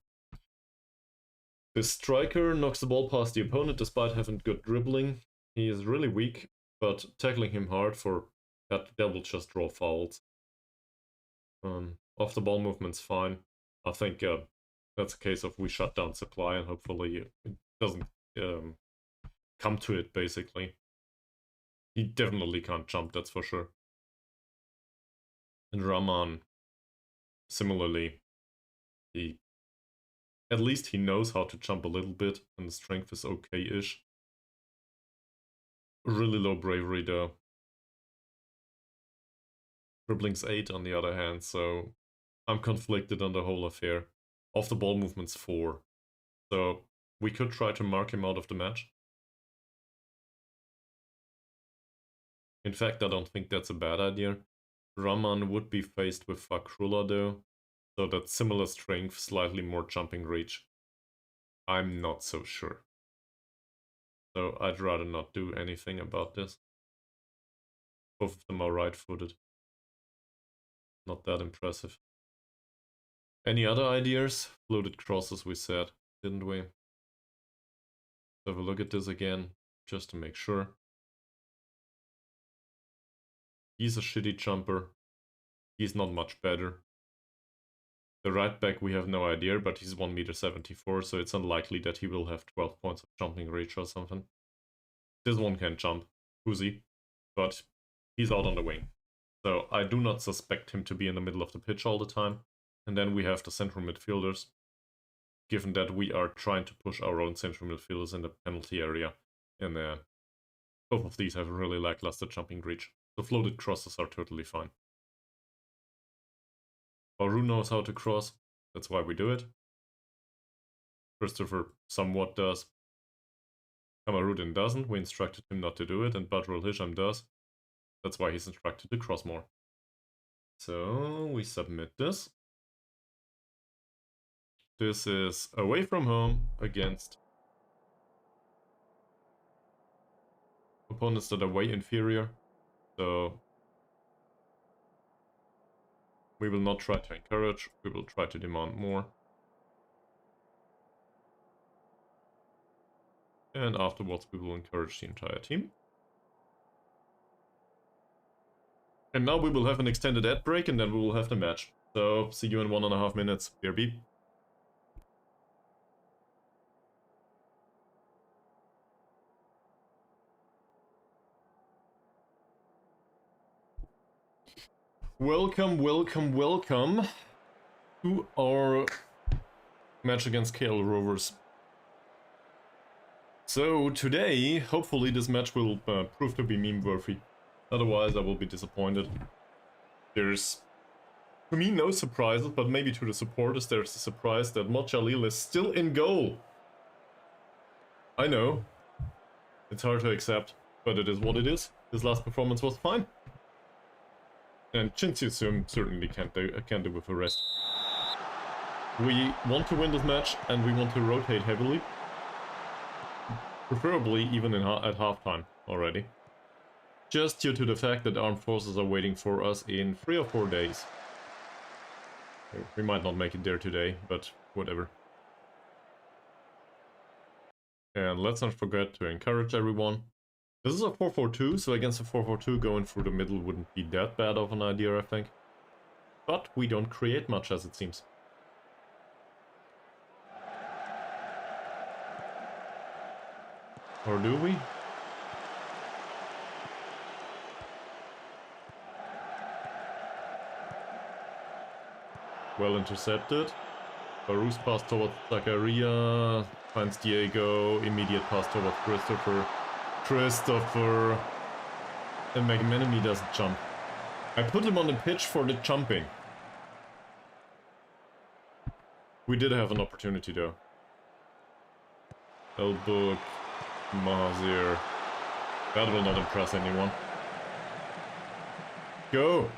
The striker knocks the ball past the opponent despite having good dribbling. He is really weak, but tackling him hard for that will just draw fouls. Off the ball movement's fine. I think that's a case of we shut down supply and hopefully it doesn't come to it, basically. He definitely can't jump, that's for sure. And Rahman, similarly, at least he knows how to jump a little bit, and the strength is okay-ish. Really low bravery though. Dribbling's 8 on the other hand, so I'm conflicted on the whole affair. Off the ball movement's 4. So we could try to mark him out of the match. In fact, I don't think that's a bad idea. Rahman would be faced with Fakrullah though, so that's similar strength, slightly more jumping reach. I'm not so sure. So I'd rather not do anything about this. Both of them are right-footed. Not that impressive. Any other ideas? Floated crosses we said, didn't we? Have a look at this again, just to make sure. He's a shitty jumper. He's not much better. The right back we have no idea, but he's 1m74, so it's unlikely that he will have 12 points of jumping reach or something. This one can jump, Uzi, but he's out on the wing. So I do not suspect him to be in the middle of the pitch all the time. And then we have the central midfielders, given that we are trying to push our own central midfielders in the penalty area. And both of these have a really lackluster jumping reach. The floated crosses are totally fine. Baru knows how to cross, that's why we do it. Christopher somewhat does. Kamarudin doesn't, we instructed him not to do it, and Badrul Hisham does. That's why he's instructed to cross more. So we submit this. This is away from home against opponents that are way inferior. So We will not try to encourage, we will try to demand more. And afterwards we will encourage the entire team. And now we will have an extended ad break and then we will have the match. So, see you in 1.5 minutes. BRB. Welcome, welcome, welcome to our match against KL Rovers. So today, hopefully this match will prove to be meme-worthy. Otherwise I will be disappointed. There's, for me, no surprises, but maybe to the supporters there's a surprise that Mohd Jalil is still in goal. I know, it's hard to accept, but it is what it is. His last performance was fine. And Chin-Soo certainly can't do with the rest. We want to win this match, and we want to rotate heavily. Preferably even at halftime already. Just due to the fact that armed forces are waiting for us in 3 or 4 days. We might not make it there today, but whatever. And let's not forget to encourage everyone. This is a 4-4-2, so against a 4-4-2 going through the middle wouldn't be that bad of an idea, I think. But we don't create much, as it seems. Or do we? Well intercepted. Baru's pass towards Zakaria. Finds Diego. Immediate pass towards Christopher. And McManamy doesn't jump. I put him on the pitch for the jumping. We did have an opportunity though. Elbook. Mahazir. That will not impress anyone. Go!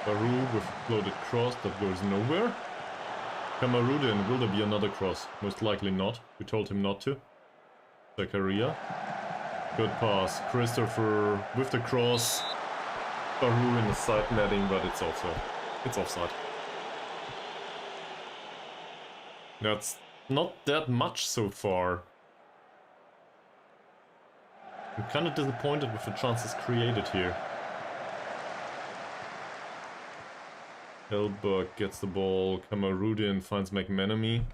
Baru with a floated cross that goes nowhere. Kamarudin, will there be another cross? Most likely not. We told him not to. Zakaria. Good pass. Christopher with the cross. Baru in the side netting, but it's offside. That's not that much so far. I'm kind of disappointed with the chances created here. Elbug gets the ball. Kamarudin finds McManamy.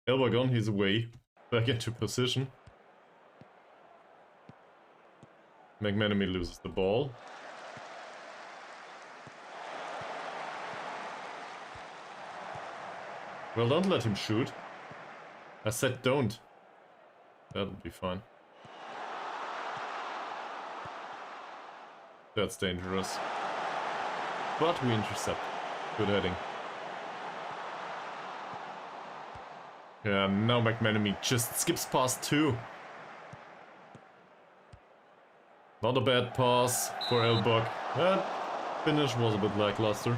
Elbug on his way back into position. McManamy loses the ball. Well, don't let him shoot. I said don't. That'll be fine. That's dangerous. But we intercept. Good heading. Yeah, now McManamy just skips past 2. Not a bad pass for Elbog. That finish was a bit lackluster.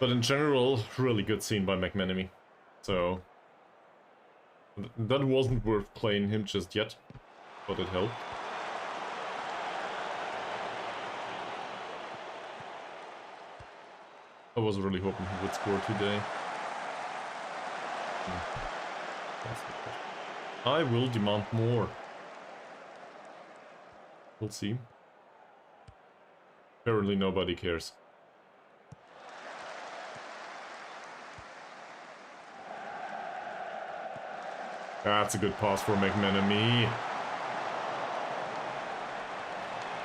But in general, really good scene by McManamy. So that wasn't worth playing him just yet, but it helped. I was really hoping he would score today. I will demand more. We'll see. Apparently nobody cares. That's a good pass for McManamy.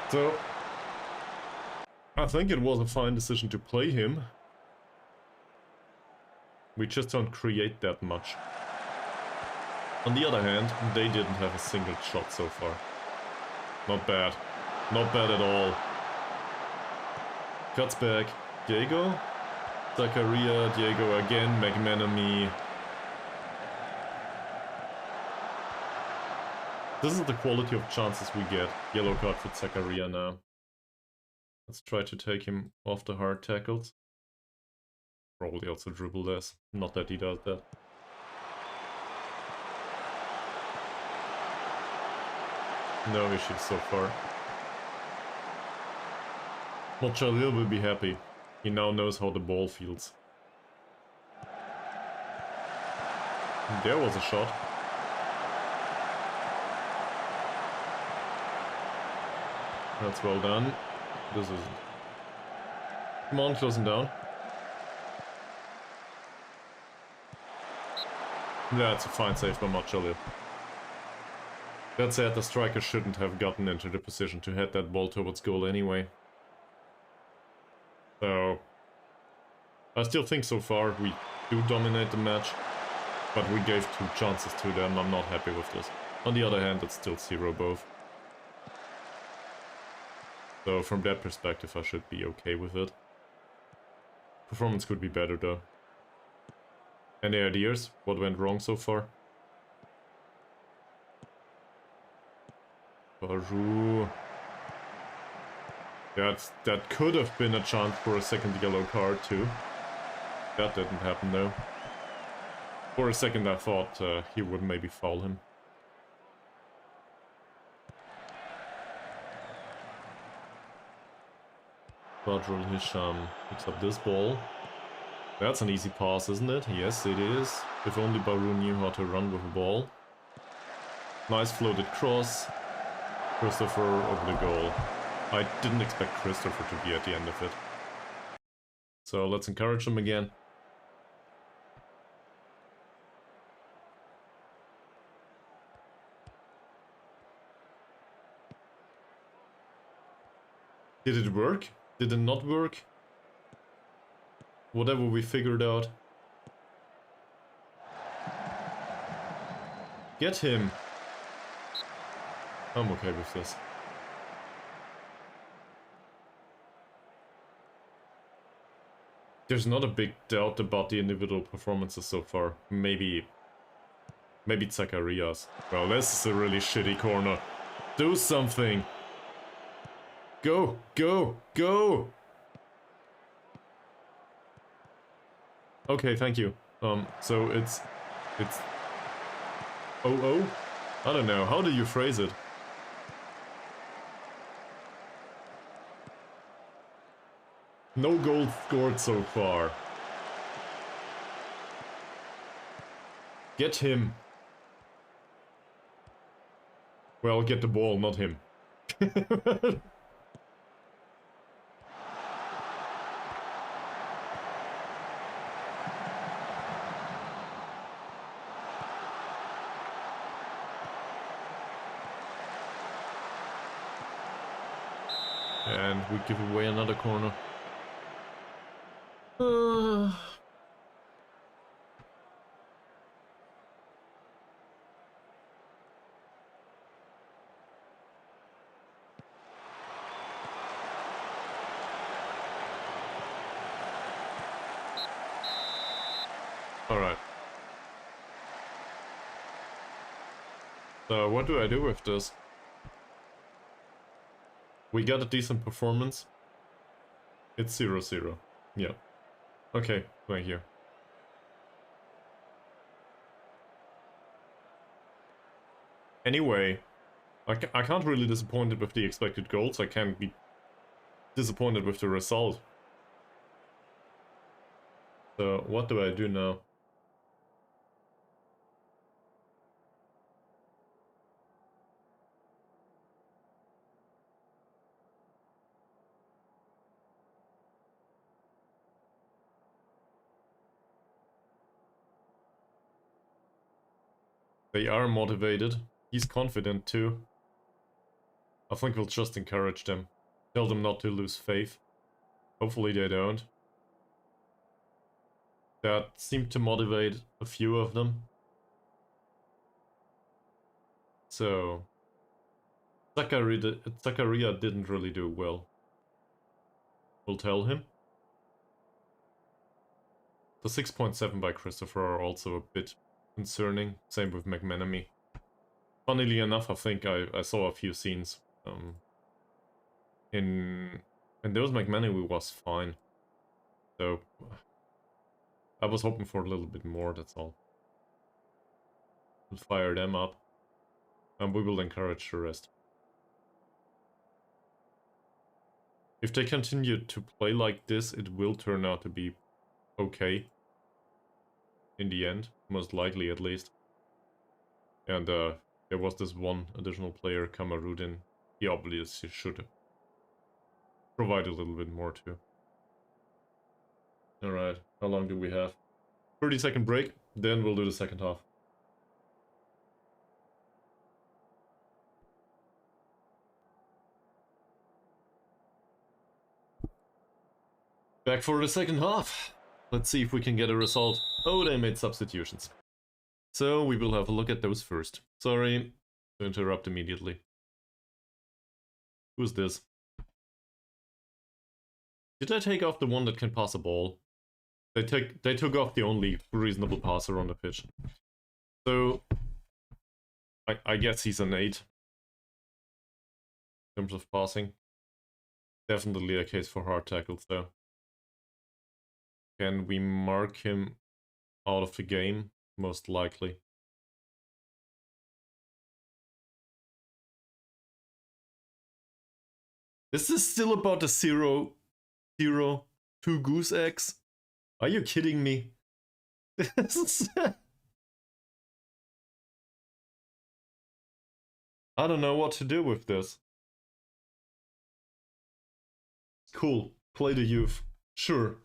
So I think it was a fine decision to play him. We just don't create that much. On the other hand, they didn't have a single shot so far. Not bad. Not bad at all. Cuts back. Diego. Zakaria. Diego again. McManamy. This is the quality of chances we get. Yellow card for Zakaria now. Let's try to take him off the hard tackles. Probably also dribble less. Not that he does that. No issues so far. Mohd Hazazi will be happy. He now knows how the ball feels. There was a shot. That's well done. This isn't. Come on, close him down. That's a fine save by Mohd Hazazi. That said, the striker shouldn't have gotten into the position to head that ball towards goal anyway. So, I still think so far we do dominate the match, but we gave 2 chances to them. I'm not happy with this. On the other hand, it's still 0 both. So from that perspective, I should be okay with it. Performance could be better though. Any ideas? What went wrong so far? Baru. That could have been a chance for a second yellow card too. That didn't happen though. For a second I thought he would maybe foul him. Badrul Hisham picks up this ball. That's an easy pass, isn't it? Yes, it is. If only Baru knew how to run with the ball. Nice floated cross. Christopher over the goal. I didn't expect Christopher to be at the end of it. So let's encourage him again. Did it work? Did it not work? Whatever we figured out. Get him! I'm okay with this. There's not a big doubt about the individual performances so far. Maybe Zacharias. Well, this is a really shitty corner. Do something! Go! Go! Go! Okay, thank you. So it's... Oh? I don't know, how do you phrase it? No goal scored so far. Get him. Well, get the ball, not him. And we give away another corner. Alright. So what do I do with this? We got a decent performance. It's 0-0. Yeah. Okay, thank you. Anyway, I can't really be disappointed with the expected goals. I can't be disappointed with the result. So, what do I do now? They are motivated. He's confident too. I think we'll just encourage them. Tell them not to lose faith. Hopefully they don't. That seemed to motivate a few of them. So... Zakaria didn't really do well. We'll tell him. The 6.7 by Christopher are also a bit concerning. Same with McManamy. Funnily enough, I think I saw a few scenes. In those McManamy was fine. So I was hoping for a little bit more, that's all. We'll fire them up. And we will encourage the rest. If they continue to play like this, it will turn out to be okay. In the end, most likely at least. And there was this one additional player, Kamarudin. He obviously should provide a little bit more too. Alright, how long do we have? 30-second break, then we'll do the second half. Back for the second half. Let's see if we can get a result. Oh, they made substitutions. So we will have a look at those first. Sorry to interrupt immediately. Who's this? Did I take off the one that can pass a ball? They took off the only reasonable passer on the pitch. So I guess he's an 8 in terms of passing. Definitely a case for hard tackles though. Can we mark him out of the game? Most likely. Is this still about the 0-0-2 goose eggs? Are you kidding me? I don't know what to do with this. Cool. Play the youth. Sure.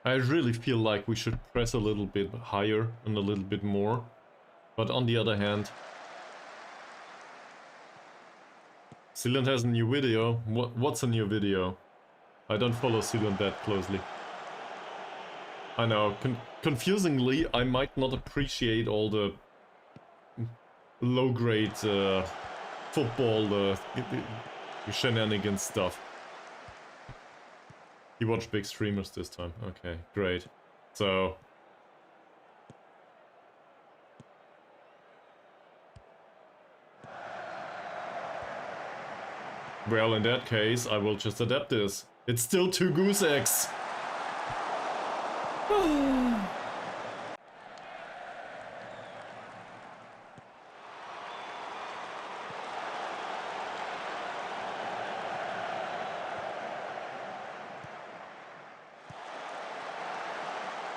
I really feel like we should press a little bit higher and a little bit more. But on the other hand, Sealant has a new video. What's a new video? I don't follow Sealant that closely. I know, confusingly, I might not appreciate all the low-grade football shenanigans stuff. You watch big streamers this time. Okay, great. So... well, in that case, I will just adapt this. It's still 2 goose eggs.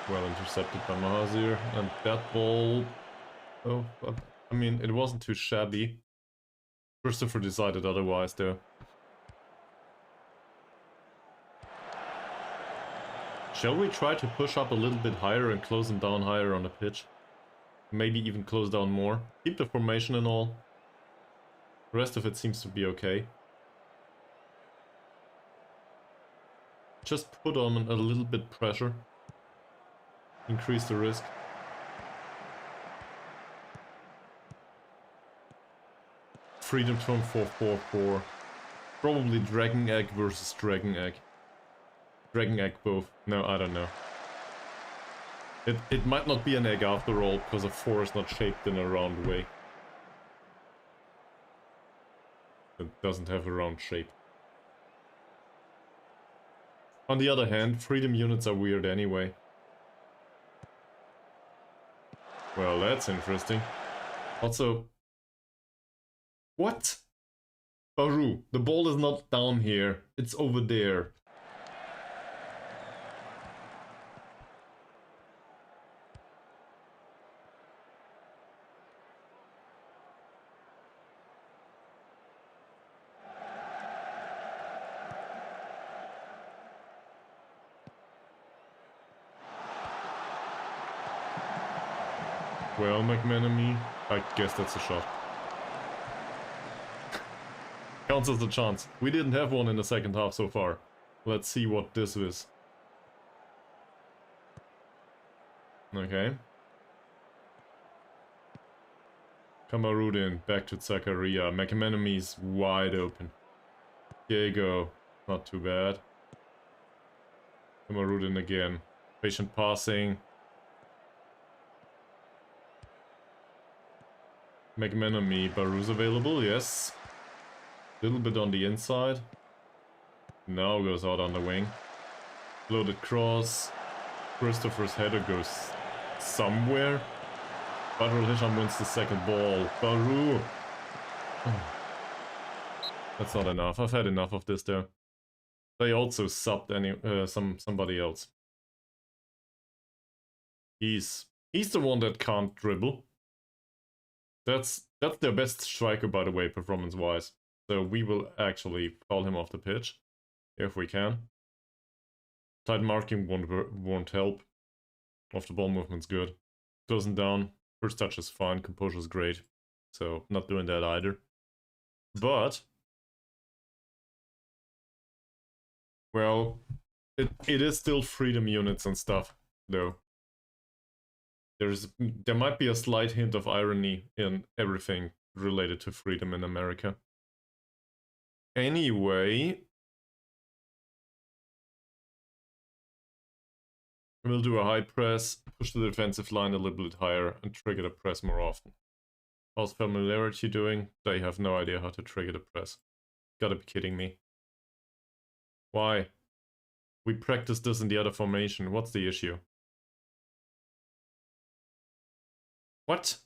Well intercepted by Mahazir, and that ball... oh, I mean, it wasn't too shabby. Christopher decided otherwise, though. Shall we try to push up a little bit higher and close them down higher on the pitch? Maybe even close down more. Keep the formation and all. The rest of it seems to be okay. Just put on a little bit pressure. Increase the risk. Freedom from 4-4-4. Probably Dragon Egg versus Dragon Egg. Dragon Egg both. No, I don't know. It might not be an egg after all, because a 4 is not shaped in a round way. It doesn't have a round shape. On the other hand, freedom units are weird anyway. Well, that's interesting. Also... what? Baru, the ball is not down here. It's over there. Well, McManamy, I guess that's a shot. Counts as a chance. We didn't have one in the second half so far. Let's see what this is. Okay. Kamarudin, back to Zakaria. McManamy's wide open. Diego, not too bad. Kamarudin again. Patient passing. McManamy, Baru's available, yes. Little bit on the inside. Now goes out on the wing. Loaded cross. Christopher's header goes somewhere. Badrul Hisham wins the second ball. Baru! That's not enough. I've had enough of this there. They also subbed somebody else. He's the one that can't dribble. That's their best striker, by the way, performance-wise. So we will actually call him off the pitch, if we can. Tight marking won't help. Off the ball movement's good. Closing down. First touch is fine. Composure's great. So not doing that either. But well, it is still freedom units and stuff, though. There might be a slight hint of irony in everything related to freedom in America. Anyway, we'll do a high press, push the defensive line a little bit higher, and trigger the press more often. How's Familiarity doing? They have no idea how to trigger the press. Gotta be kidding me. Why? We practiced this in the other formation. What's the issue? What?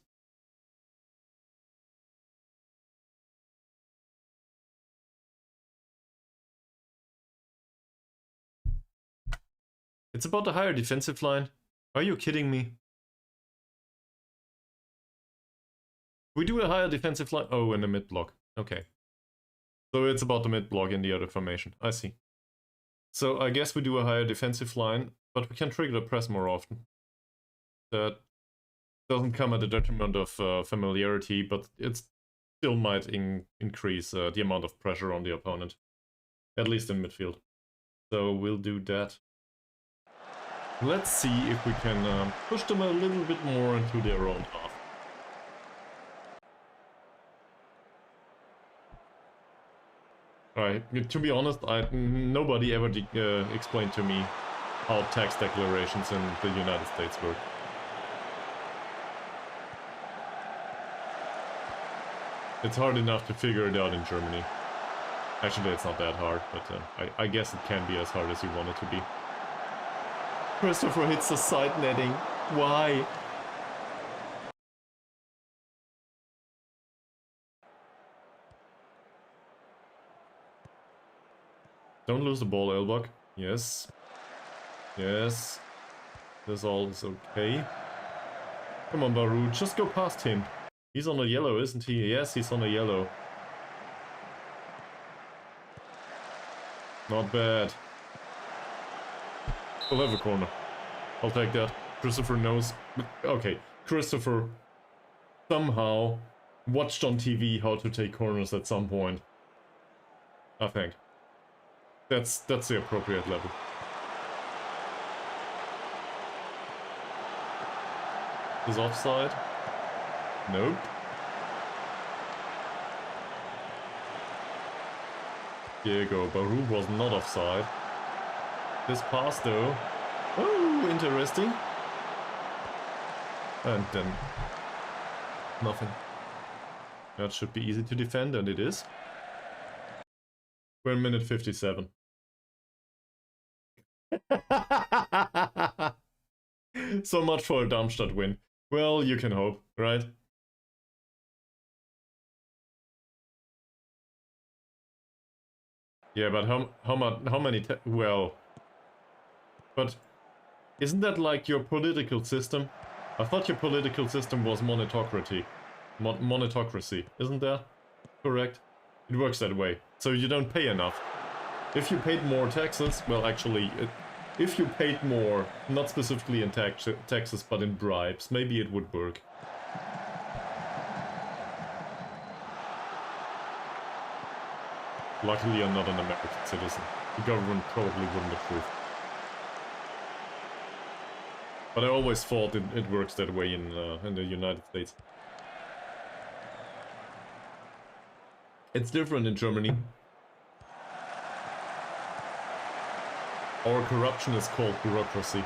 It's about the higher defensive line. Are you kidding me? We do a higher defensive line. Oh, in the mid block. Okay. So it's about the mid block in the other formation. I see. So I guess we do a higher defensive line, but we can trigger the press more often. That doesn't come at the detriment of familiarity, but it still might increase the amount of pressure on the opponent. At least in midfield. So we'll do that. Let's see if we can push them a little bit more into their own half. Alright, to be honest, nobody ever explained to me how tax declarations in the United States work. It's hard enough to figure it out in Germany. Actually, it's not that hard, but I guess it can be as hard as you want it to be. Christopher hits the side netting. Why? Don't lose the ball, Elbach. Yes. Yes. This all is okay. Come on, Baru. Just go past him. He's on a yellow, isn't he? Yes, he's on a yellow. Not bad. We'll have a corner. I'll take that. Christopher knows. Okay, Christopher somehow watched on TV how to take corners at some point. I think. That's the appropriate level. Is offside? Nope. Diego Baru was not offside. This pass though. Oh, interesting. And then nothing. That should be easy to defend, and it is. We're in minute 57. So much for a Darmstadt win. Well, you can hope, right? Yeah, but how many well, but isn't that like your political system? I thought your political system was monetocracy. Monetocracy, isn't that correct? It works that way. So you don't pay enough. If you paid more taxes, well, actually, if you paid more, not specifically in taxes, but in bribes, maybe it would work. Luckily, I'm not an American citizen. The government probably wouldn't approve. But I always thought it works that way in the United States. It's different in Germany. Our corruption is called bureaucracy.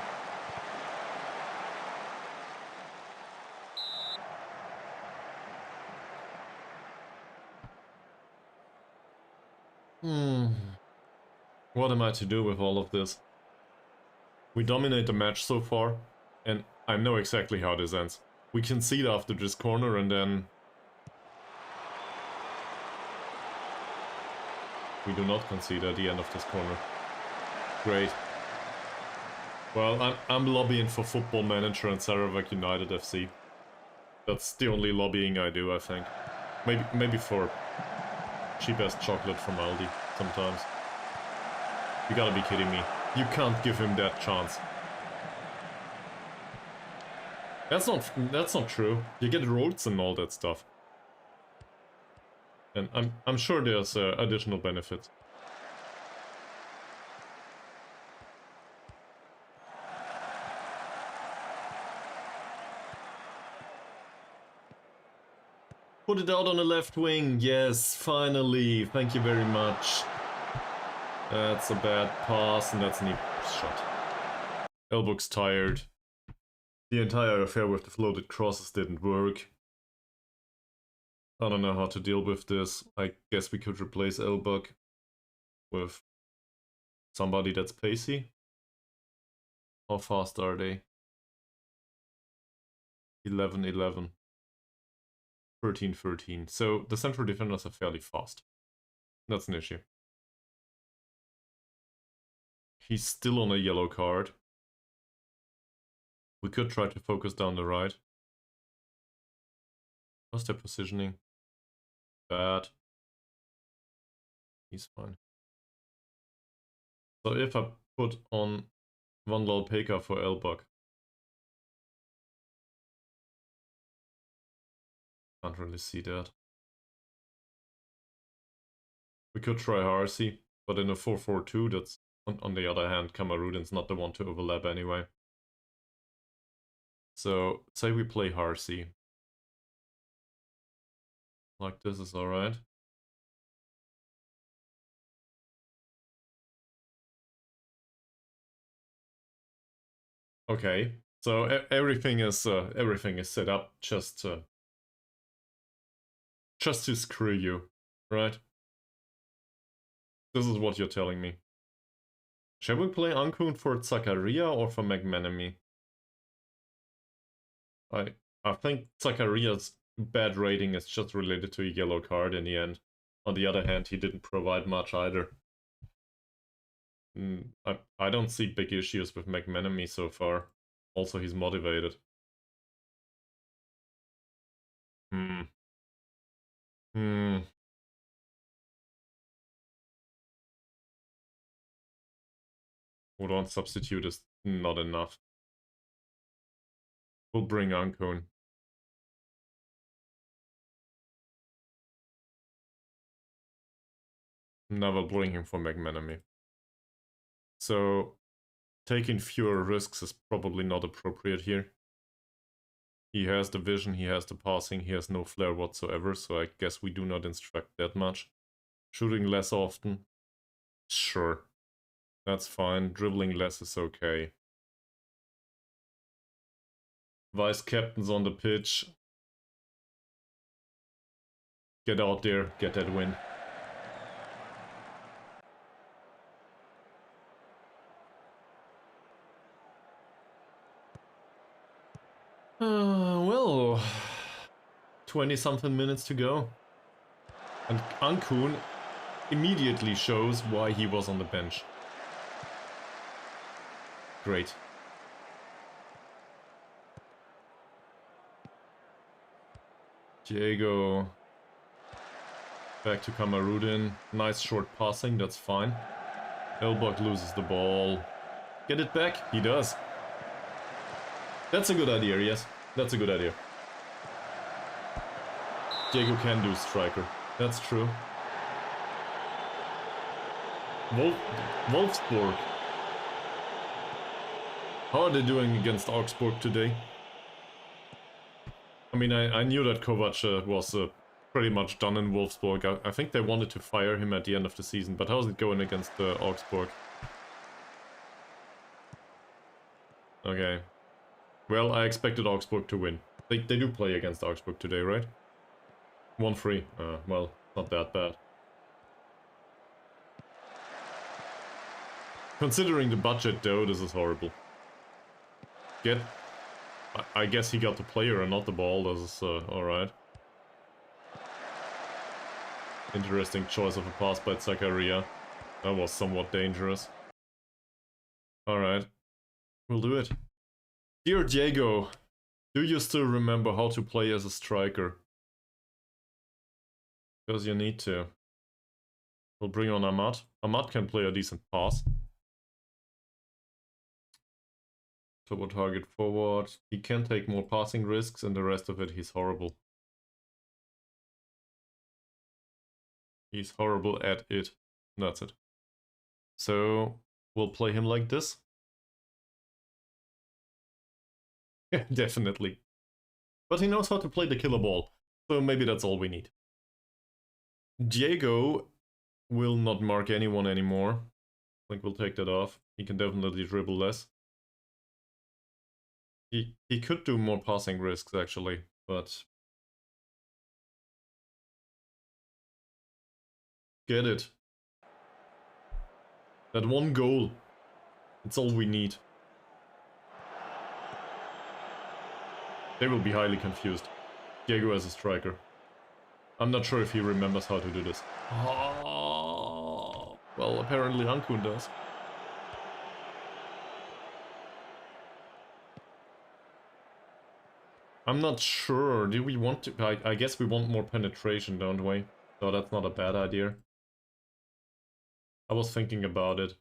What am I to do with all of this? We dominate the match so far, and I know exactly how this ends. We concede after this corner and then... we do not concede at the end of this corner. Great. Well, I'm lobbying for Football Manager and Sarawak United FC. That's the only lobbying I do, I think. Maybe for cheap-ass chocolate from Aldi sometimes. You gotta be kidding me. You can't give him that chance. That's not true. You get roads and all that stuff. And I'm sure there's additional benefits. Put it out on the left wing. Yes, finally. Thank you very much. That's a bad pass, and that's an shot. Elbook's tired. The entire affair with the floated crosses didn't work. I don't know how to deal with this. I guess we could replace Elbook with somebody that's pacey. How fast are they? 11-11. 13-13. So the central defenders are fairly fast. That's an issue. He's still on a yellow card. We could try to focus down the right. How's their positioning? Bad. He's fine. So if I put on Van Lalpeka for Elbok. Can't really see that. We could try Harsi, but in a 4-4-2, that's on the other hand, Kamarudin's not the one to overlap anyway. So say we play Harsi. Like this is alright. Okay, so everything is set up just to screw you, right? This is what you're telling me. Shall we play Ankun for Zakaria or for McManamy? I think Zakaria's bad rating is just related to a yellow card in the end. On the other hand, he didn't provide much either. I don't see big issues with McManamy so far. Also, he's motivated. Hold on, substitute is not enough. We'll bring Ankun. Now we'll bring him for McManamy. So, taking fewer risks is probably not appropriate here. He has the vision, he has the passing, he has no flair whatsoever, so I guess we do not instruct that much. Shooting less often? Sure. That's fine. Dribbling less is okay. Vice captain's on the pitch. Get out there, get that win. Well, 20-something minutes to go. And Ankun immediately shows why he was on the bench. Great. Diego. Back to Kamarudin. Nice short passing, that's fine. Elbok loses the ball. Get it back? He does. That's a good idea, yes. That's a good idea. Diego can do striker. That's true. Wolfsburg. How are they doing against Augsburg today? I mean, I knew that Kovac was pretty much done in Wolfsburg. I think they wanted to fire him at the end of the season, but how's it going against Augsburg? Okay. Well, I expected Augsburg to win. They do play against Augsburg today, right? 1-3. Well, not that bad. Considering the budget, though, this is horrible. I guess he got the player and not the ball. This is alright. Interesting choice of a pass by Zakaria. That was somewhat dangerous. Alright. We'll do it. Dear Diego, do you still remember how to play as a striker? Because you need to. We'll bring on Ahmad. Ahmad can play a decent pass. Turbo target forward. He can take more passing risks, and the rest of it, he's horrible. He's horrible at it. That's it. So, we'll play him like this. Yeah, definitely. But he knows how to play the killer ball, so maybe that's all we need. Diego will not mark anyone anymore. I think we'll take that off. He can definitely dribble less. He could do more passing risks, actually, but... Get it. That one goal. It's all we need. They will be highly confused. Diego as a striker. I'm not sure if he remembers how to do this. Oh, well, apparently Ankun does. I'm not sure. Do we want to... I guess we want more penetration, don't we? So that's not a bad idea. I was thinking about it.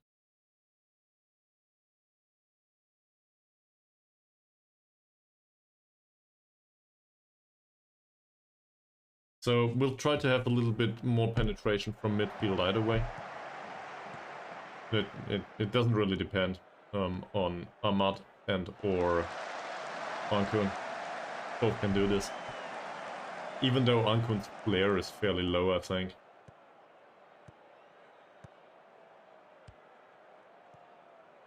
So we'll try to have a little bit more penetration from midfield either way. It doesn't really depend on Ahmad and or Ankun. Both can do this. Even though Ankun's flair is fairly low, I think.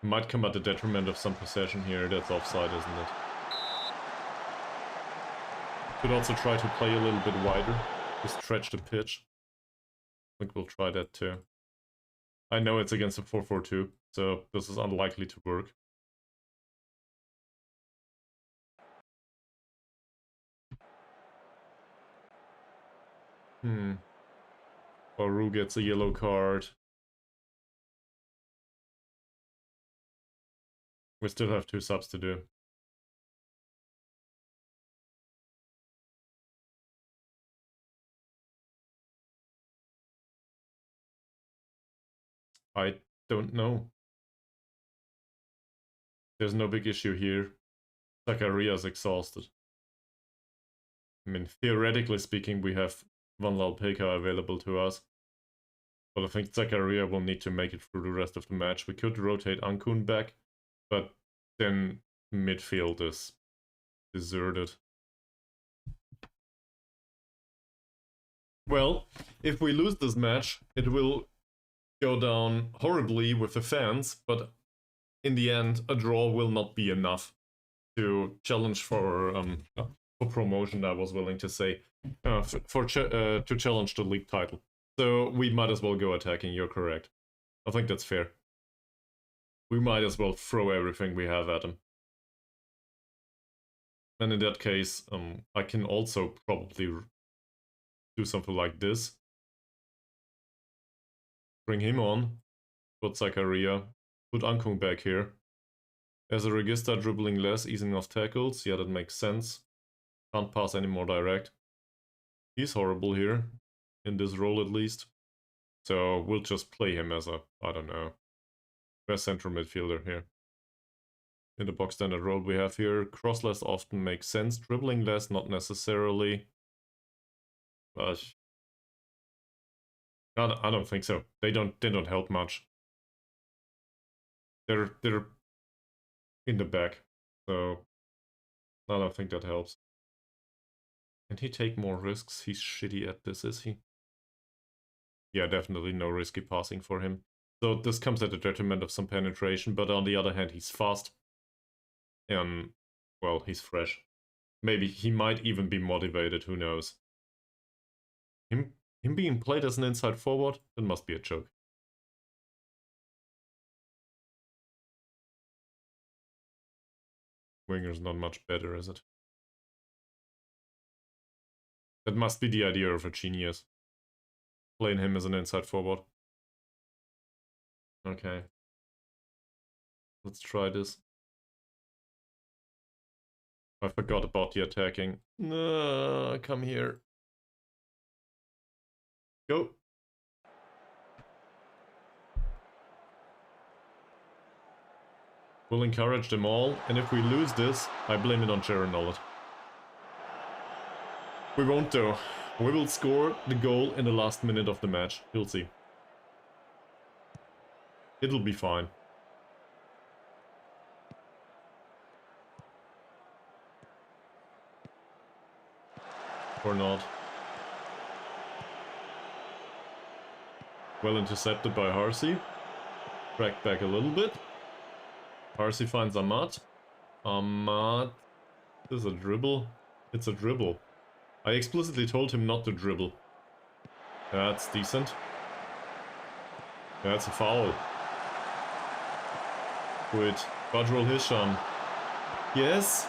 Might come at the detriment of some possession here. That's offside, isn't it? Could also try to play a little bit wider to stretch the pitch. I think we'll try that too. I know it's against a 4-4-2, so this is unlikely to work. Baru gets a yellow card. We still have 2 subs to do. I don't know. There's no big issue here. Zacharia's exhausted. I mean, theoretically speaking, we have Van Lalpeka available to us. But I think Zakaria will need to make it through the rest of the match. We could rotate Ankun back, but then midfield is deserted. Well, if we lose this match, it will go down horribly with the fans, but in the end, a draw will not be enough to challenge for promotion, I was willing to say, to challenge the league title. So we might as well go attacking, you're correct. I think that's fair. We might as well throw everything we have at them. And in that case, I can also probably do something like this. Bring him on, put Zakaria, put Ankung back here. As a register, dribbling less, easing off tackles, yeah, that makes sense. Can't pass any more direct. He's horrible here, in this role at least. So we'll just play him as a, I don't know, best central midfielder here. In the box standard role we have here, cross less often makes sense, dribbling less not necessarily. But I don't think so. They don't help much. They're in the back, so I don't think that helps. Can he take more risks? He's shitty at this, is he? Yeah, definitely no risky passing for him. So this comes at the detriment of some penetration, but on the other hand, he's fast. Well, he's fresh. Maybe he might even be motivated, who knows. Him being played as an inside forward? That must be a joke. Winger's not much better, is it? That must be the idea of a genius. Playing him as an inside forward. Okay. Let's try this. I forgot about the attacking. No, come here. Go. We'll encourage them all, and if we lose this, I blame it on Jaron Nollett. We won't though. We will score the goal in the last minute of the match. You'll see. It'll be fine. Or not. Well intercepted by Harsi. Dragged back a little bit. Harsi finds Ahmad. Ahmad... This is a dribble. It's a dribble. I explicitly told him not to dribble. That's decent. That's a foul. Good. Badrul Hisham. Yes.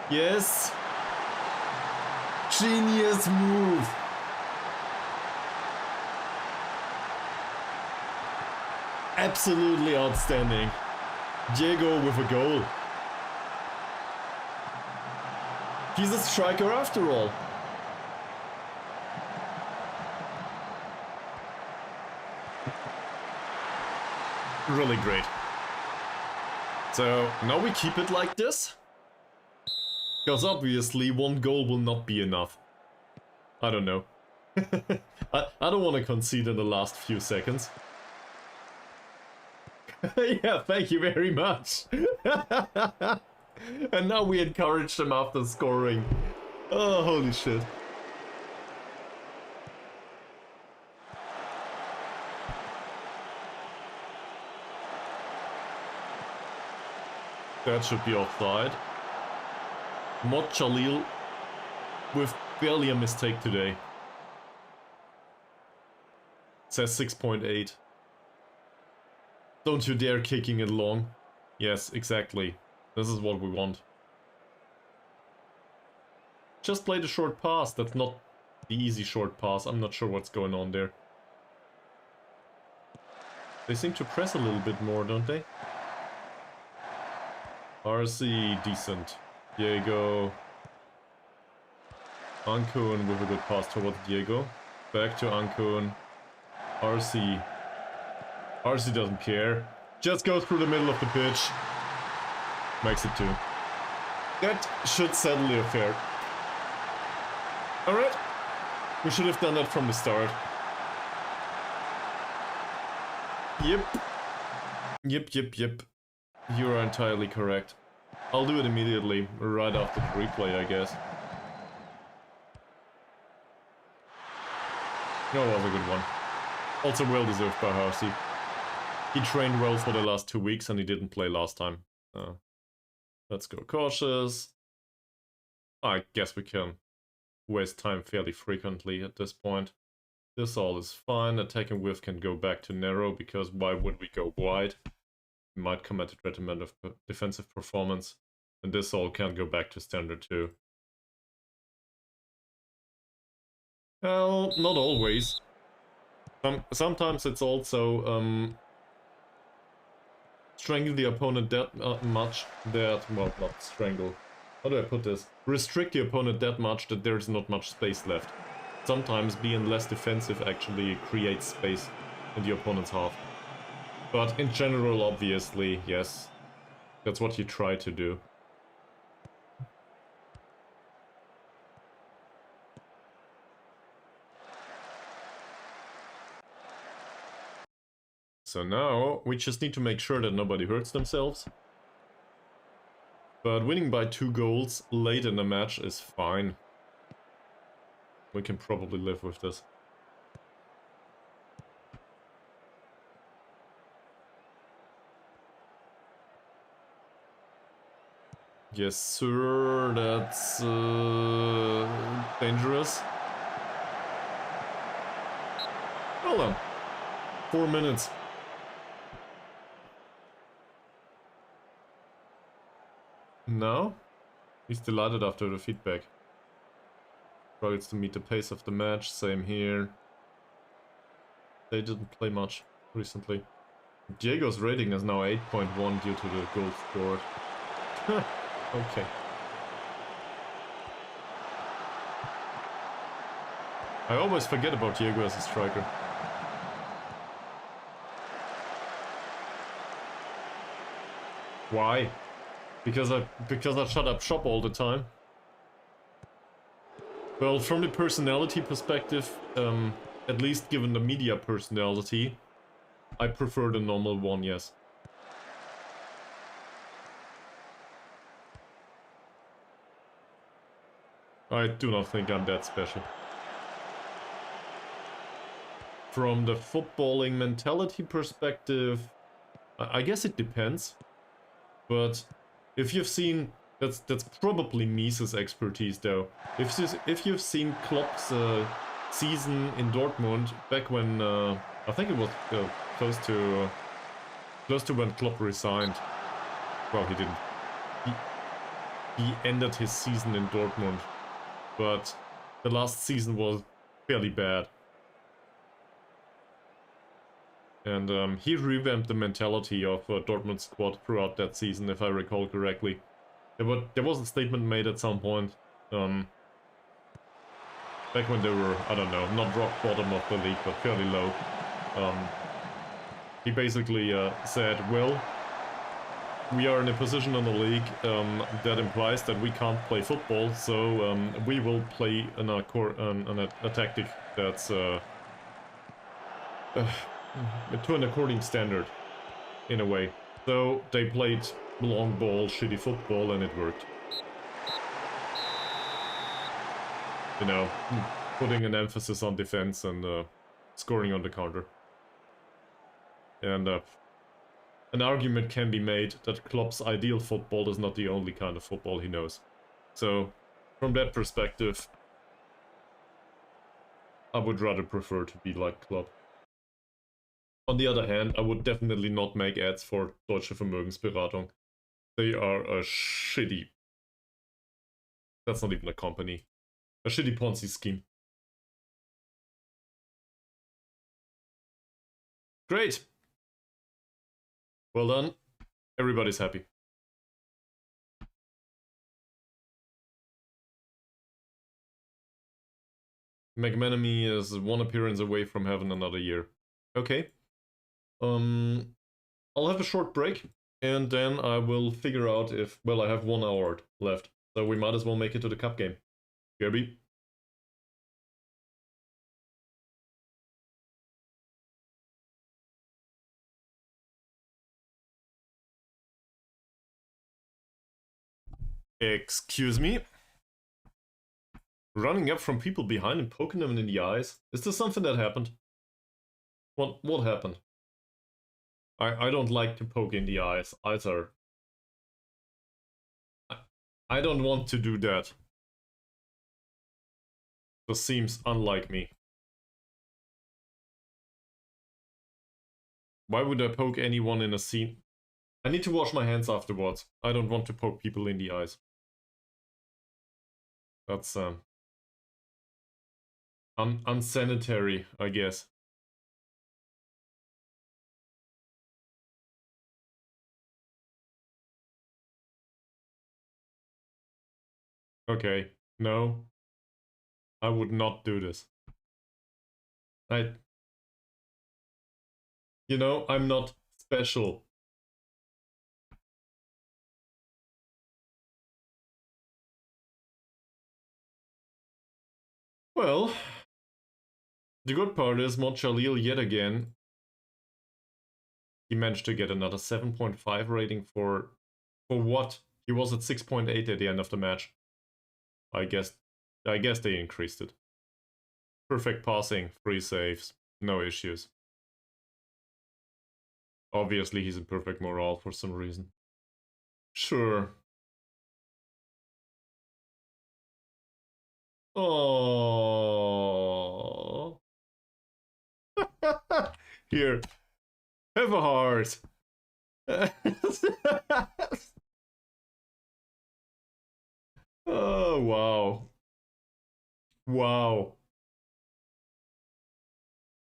Yes. Genius move. Absolutely outstanding. Diego with a goal. He's a striker after all. Really great. So now we keep it like this. Because obviously one goal will not be enough. I don't know. I don't want to concede in the last few seconds. Yeah, thank you very much. And now we encourage them after scoring. Oh, holy shit. That should be offside. Mohd Jalil with barely a mistake today. It says 6.8. Don't you dare kicking it long. Yes, exactly. This is what we want. Just play the short pass. That's not the easy short pass. I'm not sure what's going on there. They seem to press a little bit more, don't they? RC, decent. Diego. Ankun with a good pass towards Diego. Back to Ankun. RC. RC doesn't care. Just goes through the middle of the pitch. Makes it 2. That should settle the affair. Alright. We should have done that from the start. Yep. You are entirely correct. I'll do it immediately, right after the replay, I guess. That was a good one. Also well deserved by Harsi. He trained well for the last 2 weeks and he didn't play last time. Let's go cautious. I guess we can waste time fairly frequently at this point. This all is fine. Attacking width can go back to narrow because why would we go wide? We might come at the detriment of defensive performance. And this all can go back to standard too. Well, not always. Sometimes it's also strangle the opponent that much that, well, not strangle. How do I put this? Restrict the opponent that much that there's not much space left. Sometimes being less defensive actually creates space in the opponent's half. But in general, obviously, yes, that's what you try to do. So now, we just need to make sure that nobody hurts themselves. But winning by 2 goals late in the match is fine. We can probably live with this. Yes, sir. That's dangerous. Well then, 4 minutes. No? He's delighted after the feedback. Struggles to meet the pace of the match. Same here. They didn't play much recently. Diego's rating is now 8.1 due to the goal scored. Okay. I always forget about Diego as a striker. Why? Because I shut up shop all the time. Well, from the personality perspective, at least given the media personality, I prefer the normal one, yes. I do not think I'm that special. From the footballing mentality perspective, I guess it depends. But if you've seen, that's probably Mises' expertise though. If you've seen Klopp's season in Dortmund back when I think it was close to when Klopp resigned. Well, he didn't. He ended his season in Dortmund, but the last season was fairly bad. And he revamped the mentality of Dortmund's squad throughout that season, if I recall correctly. There was a statement made at some point, back when they were, I don't know, not rock bottom of the league, but fairly low. He basically said, well, we are in a position in the league that implies that we can't play football, so we will play a tactic that's to an according standard, in a way. So they played long ball, shitty football, and it worked. You know, putting an emphasis on defense and scoring on the counter. And an argument can be made that Klopp's ideal football is not the only kind of football he knows. So, from that perspective, I would rather prefer to be like Klopp. On the other hand, I would definitely not make ads for Deutsche Vermögensberatung. They are a shitty... That's not even a company. A shitty Ponzi scheme. Great! Well done. Everybody's happy. McManamy is one appearance away from having another year. Okay. I'll have a short break, and then I will figure out if... Well, I have 1 hour left, so we might as well make it to the cup game. Kirby? Excuse me? Running up from people behind and poking them in the eyes? Is this something that happened? What happened? I don't like to poke in the eyes. Eyes are... I don't want to do that. This seems unlike me. Why would I poke anyone in a scene? I need to wash my hands afterwards. I don't want to poke people in the eyes. That's unsanitary, I guess. Okay, no. I would not do this. You know, I'm not special. Well, the good part is Mohd Jalil yet again. He managed to get another 7.5 rating for what? He was at 6.8 at the end of the match. I guess they increased it. Perfect passing, 3 saves, no issues. Obviously he's in perfect morale for some reason. Sure. Oh. Here, have a heart. Oh, wow. Wow.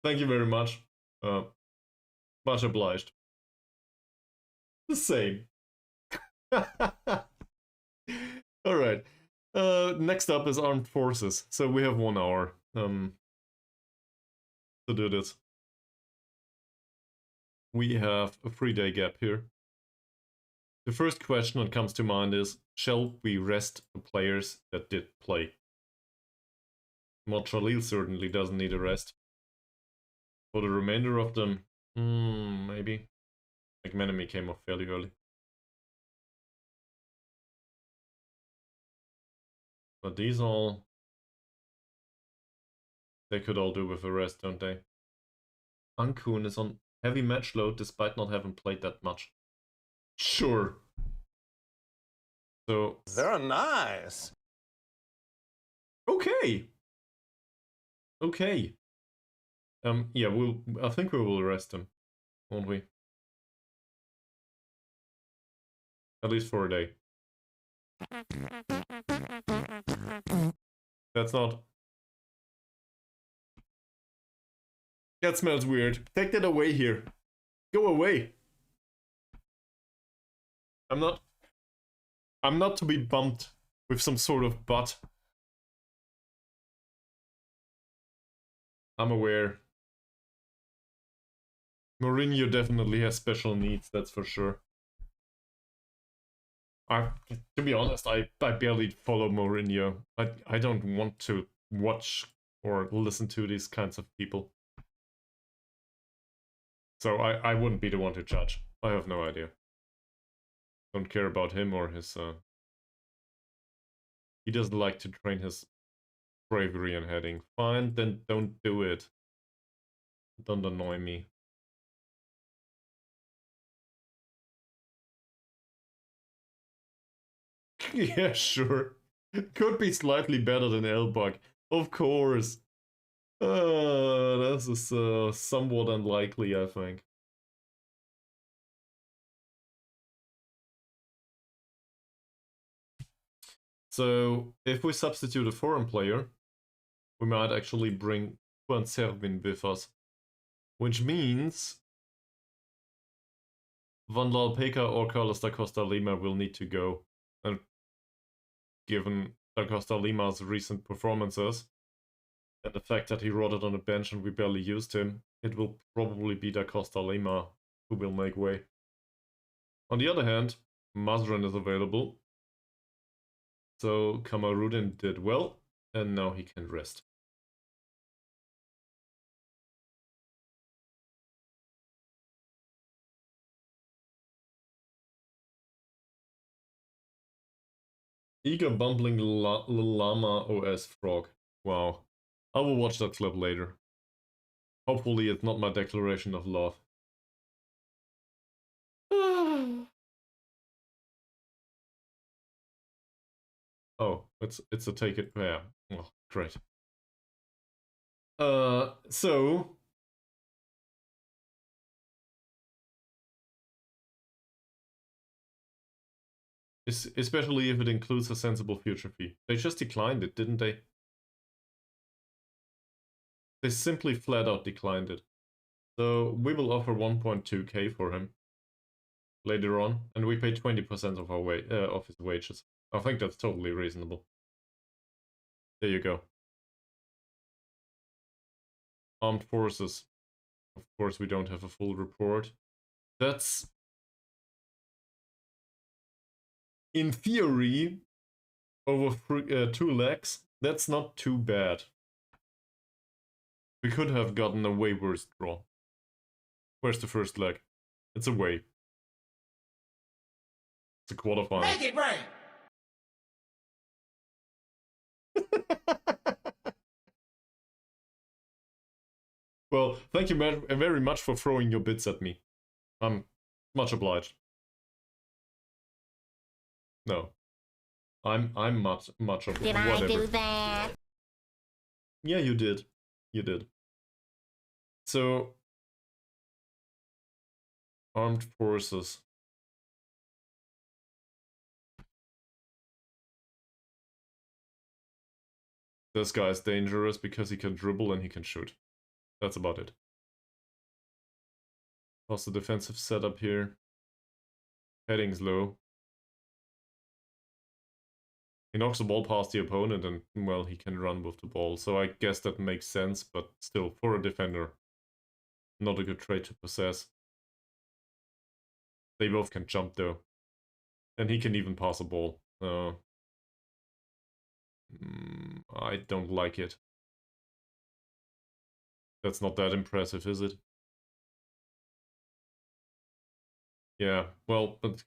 Thank you very much. Much obliged. The same. Alright. Next up is Armed Forces. So we have 1 hour to do this. We have a 3-day gap here. The first question that comes to mind is, shall we rest the players that did play? Mohd Khalil certainly doesn't need a rest. For the remainder of them, maybe. McManamy came off fairly early. But these all... they could all do with a rest, don't they? Ankun is on heavy match load despite not having played that much. Sure. So... Very nice. Okay. Okay. Yeah, I think we will rest him, won't we? At least for a day. That's not... that smells weird. Take that away here. Go away. I'm not to be bumped with some sort of butt. I'm aware. Mourinho definitely has special needs, that's for sure. To be honest, I barely follow Mourinho. I don't want to watch or listen to these kinds of people. So I wouldn't be the one to judge. I have no idea. Don't care about him or his... he doesn't like to train his bravery and heading. Fine, then don't do it. Don't annoy me. Yeah, sure. Could be slightly better than Elbug. Of course. This is somewhat unlikely, I think. So, if we substitute a foreign player, we might actually bring Juan Servin with us. Which means Van Lalpeka or Carlos da Costa Lima will need to go. And given da Costa Lima's recent performances, and the fact that he rotted on the bench and we barely used him, it will probably be da Costa Lima who will make way. On the other hand, Mazran is available. So Kamarudin did well, and now he can rest. Eager bumbling little llama OS frog. Wow. I will watch that clip later. Hopefully it's not my declaration of love. Oh, it's a take it. Yeah. Oh, great. So especially if it includes a sensible future fee. They just declined it, didn't they? They simply flat out declined it. So we will offer 1.2k for him later on, and we pay 20% of our of his wages. I think that's totally reasonable. There you go. Armed Forces. Of course, we don't have a full report. That's... in theory, over 2 legs, that's not too bad. We could have gotten a way worse draw. Where's the first leg? It's away. It's a quarterfinal. Make it right! Well, thank you very much for throwing your bits at me. I'm much obliged. No. I'm much obliged. Did I do that? Yeah, you did. You did. So, armed forces. This guy's dangerous because he can dribble and he can shoot. That's about it. How's the defensive setup here? Heading's low. He knocks the ball past the opponent and, well, he can run with the ball. So I guess that makes sense, but still, for a defender, not a good trait to possess. They both can jump though. And he can even pass a ball. I don't like it. That's not that impressive, is it? Yeah, well, but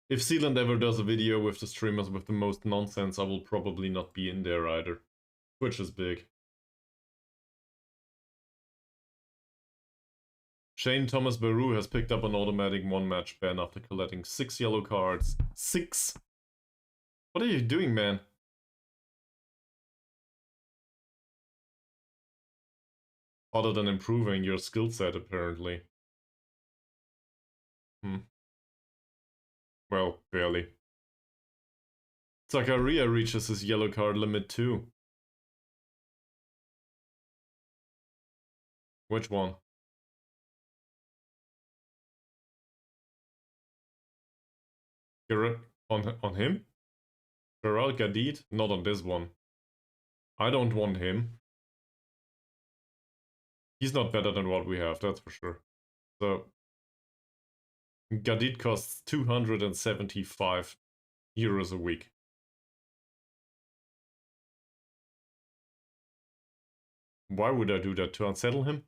if Zealand ever does a video with the streamers with the most nonsense, I will probably not be in there either. Which is big. Shane Thomas Baru has picked up an automatic one-match ban after collecting 6 yellow cards. 6? What are you doing, man? Other than improving your skill set, apparently. Well, barely. Zakaria reaches his yellow card limit too. Which one? On him? Farrell Gadid? Not on this one. I don't want him. He's not better than what we have, that's for sure. So, Gadid costs 275 euros a week. Why would I do that? To unsettle him?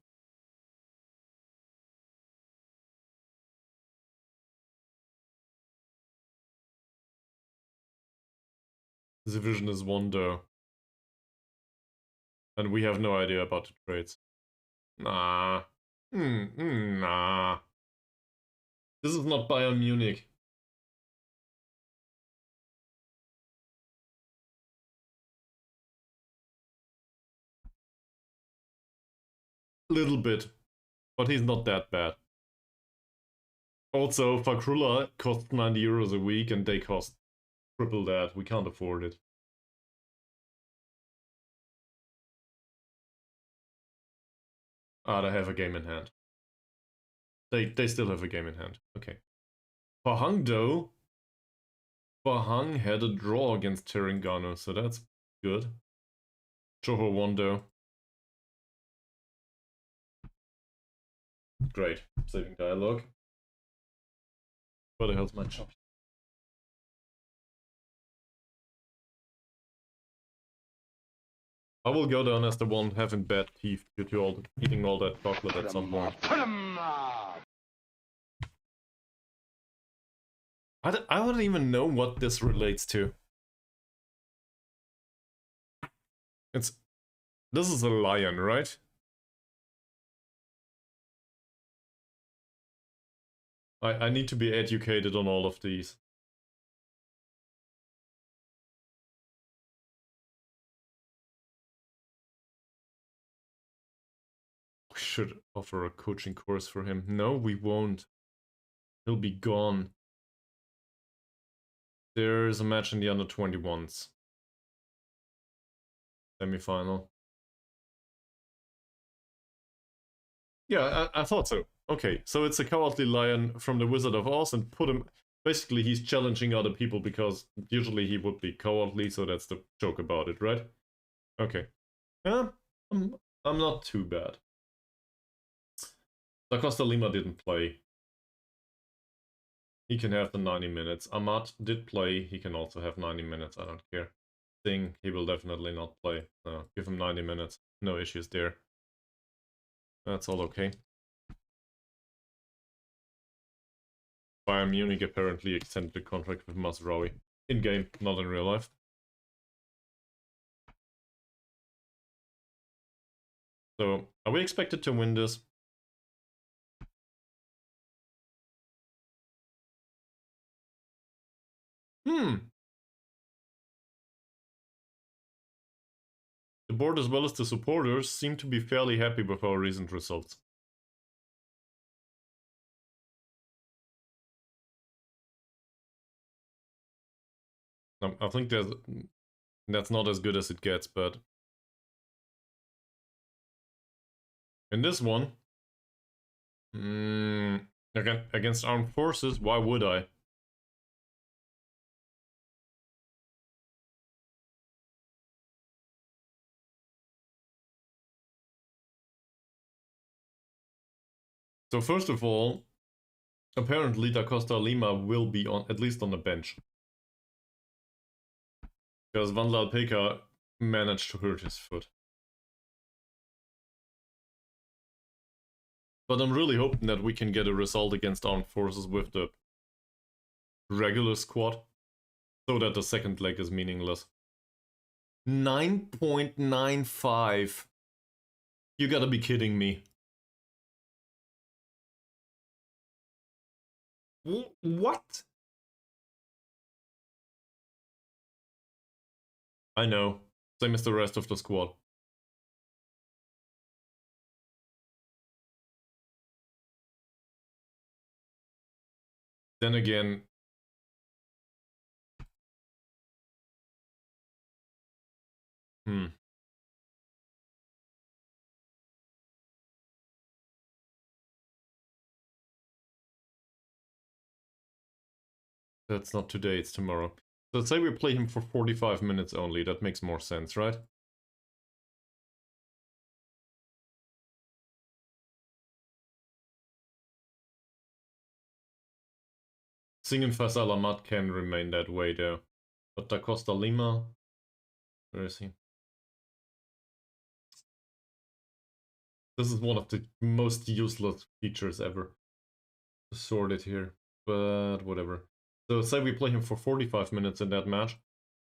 The division is 1 though. And we have no idea about the trades. Nah. Nah. This is not Bayern Munich. Little bit. But he's not that bad. Also, Fakrula costs 90 euros a week and they cost triple that. We can't afford it. Ah, they have a game in hand. They still have a game in hand. Okay. Pahang though. Pahang had a draw against Terengganu, so that's good. Johor won though. Great. Saving dialogue. Where the hell's my chop? I will go down as the one having bad teeth due to eating all that chocolate at some point. I don't even know what this relates to. This is a lion, right? I need to be educated on all of these. We should offer a coaching course for him. No, we won't. He'll be gone. There's a match in the under-21s. Semi-final. Yeah, I thought so. Okay, so it's a cowardly lion from the Wizard of Oz and put him... Basically, he's challenging other people because usually he would be cowardly, so that's the joke about it, right? Okay. Yeah, I'm not too bad. Da Costa Lima didn't play. He can have the 90 minutes. Ahmad did play. He can also have 90 minutes. I don't care. Thing, he will definitely not play. Give him 90 minutes. No issues there. That's all okay. Bayern Munich apparently extended the contract with Mazraoui. In-game, not in real life. So, are we expected to win this? The board as well as the supporters seem to be fairly happy with our recent results. I think that's not as good as it gets, but in this one, against armed forces, why would I? So first of all, apparently Da Costa Lima will be on at least on the bench. Because Van Lalpeka managed to hurt his foot. But I'm really hoping that we can get a result against armed forces with the regular squad, so that the second leg is meaningless. 9.95. You gotta be kidding me. What? I know. Same as the rest of the squad. Then again, That's not today, it's tomorrow. So let's say we play him for 45 minutes only. That makes more sense, right? Singh and Faisal Ahmad can remain that way though. But Da Costa Lima, where is he? This is one of the most useless features ever. Sorted here, but whatever. So say we play him for 45 minutes in that match.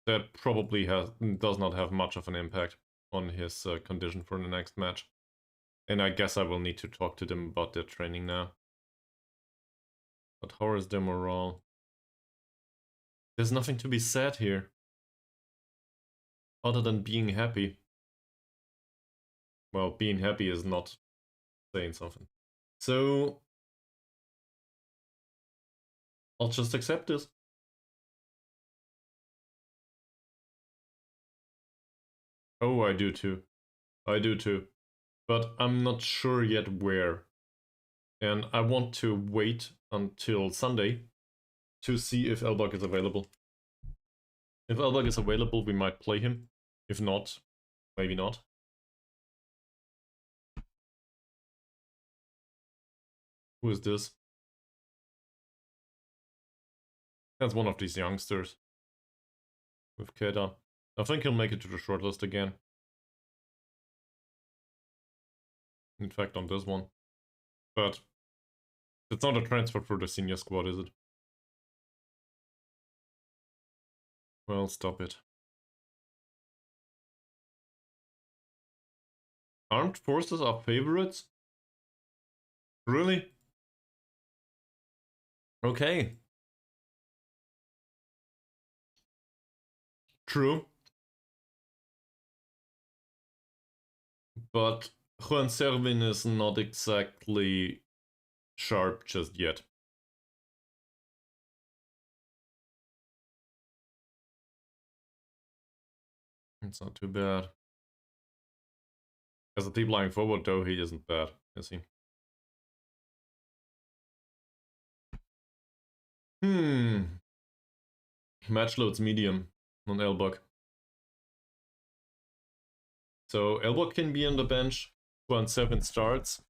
That probably does not have much of an impact on his condition for the next match. And I guess I will need to talk to them about their training now. But how is their morale? There's nothing to be said here. Other than being happy. Well, being happy is not saying something. So I'll just accept this. Oh, I do too. I do too. But I'm not sure yet where. And I want to wait until Sunday to see if Elbak is available. If Elbak is available, we might play him. If not, maybe not. Who is this? That's one of these youngsters. With Keda. I think he'll make it to the shortlist again. In fact, on this one. But it's not a transfer for the senior squad, is it? Well, stop it. Armed forces are favorites? Really? Okay. True. But Juan Servin is not exactly sharp just yet. It's not too bad. As a deep lying forward though, he isn't bad, is he? Match loads medium on Elbak. So Elbak can be on the bench when 7 starts.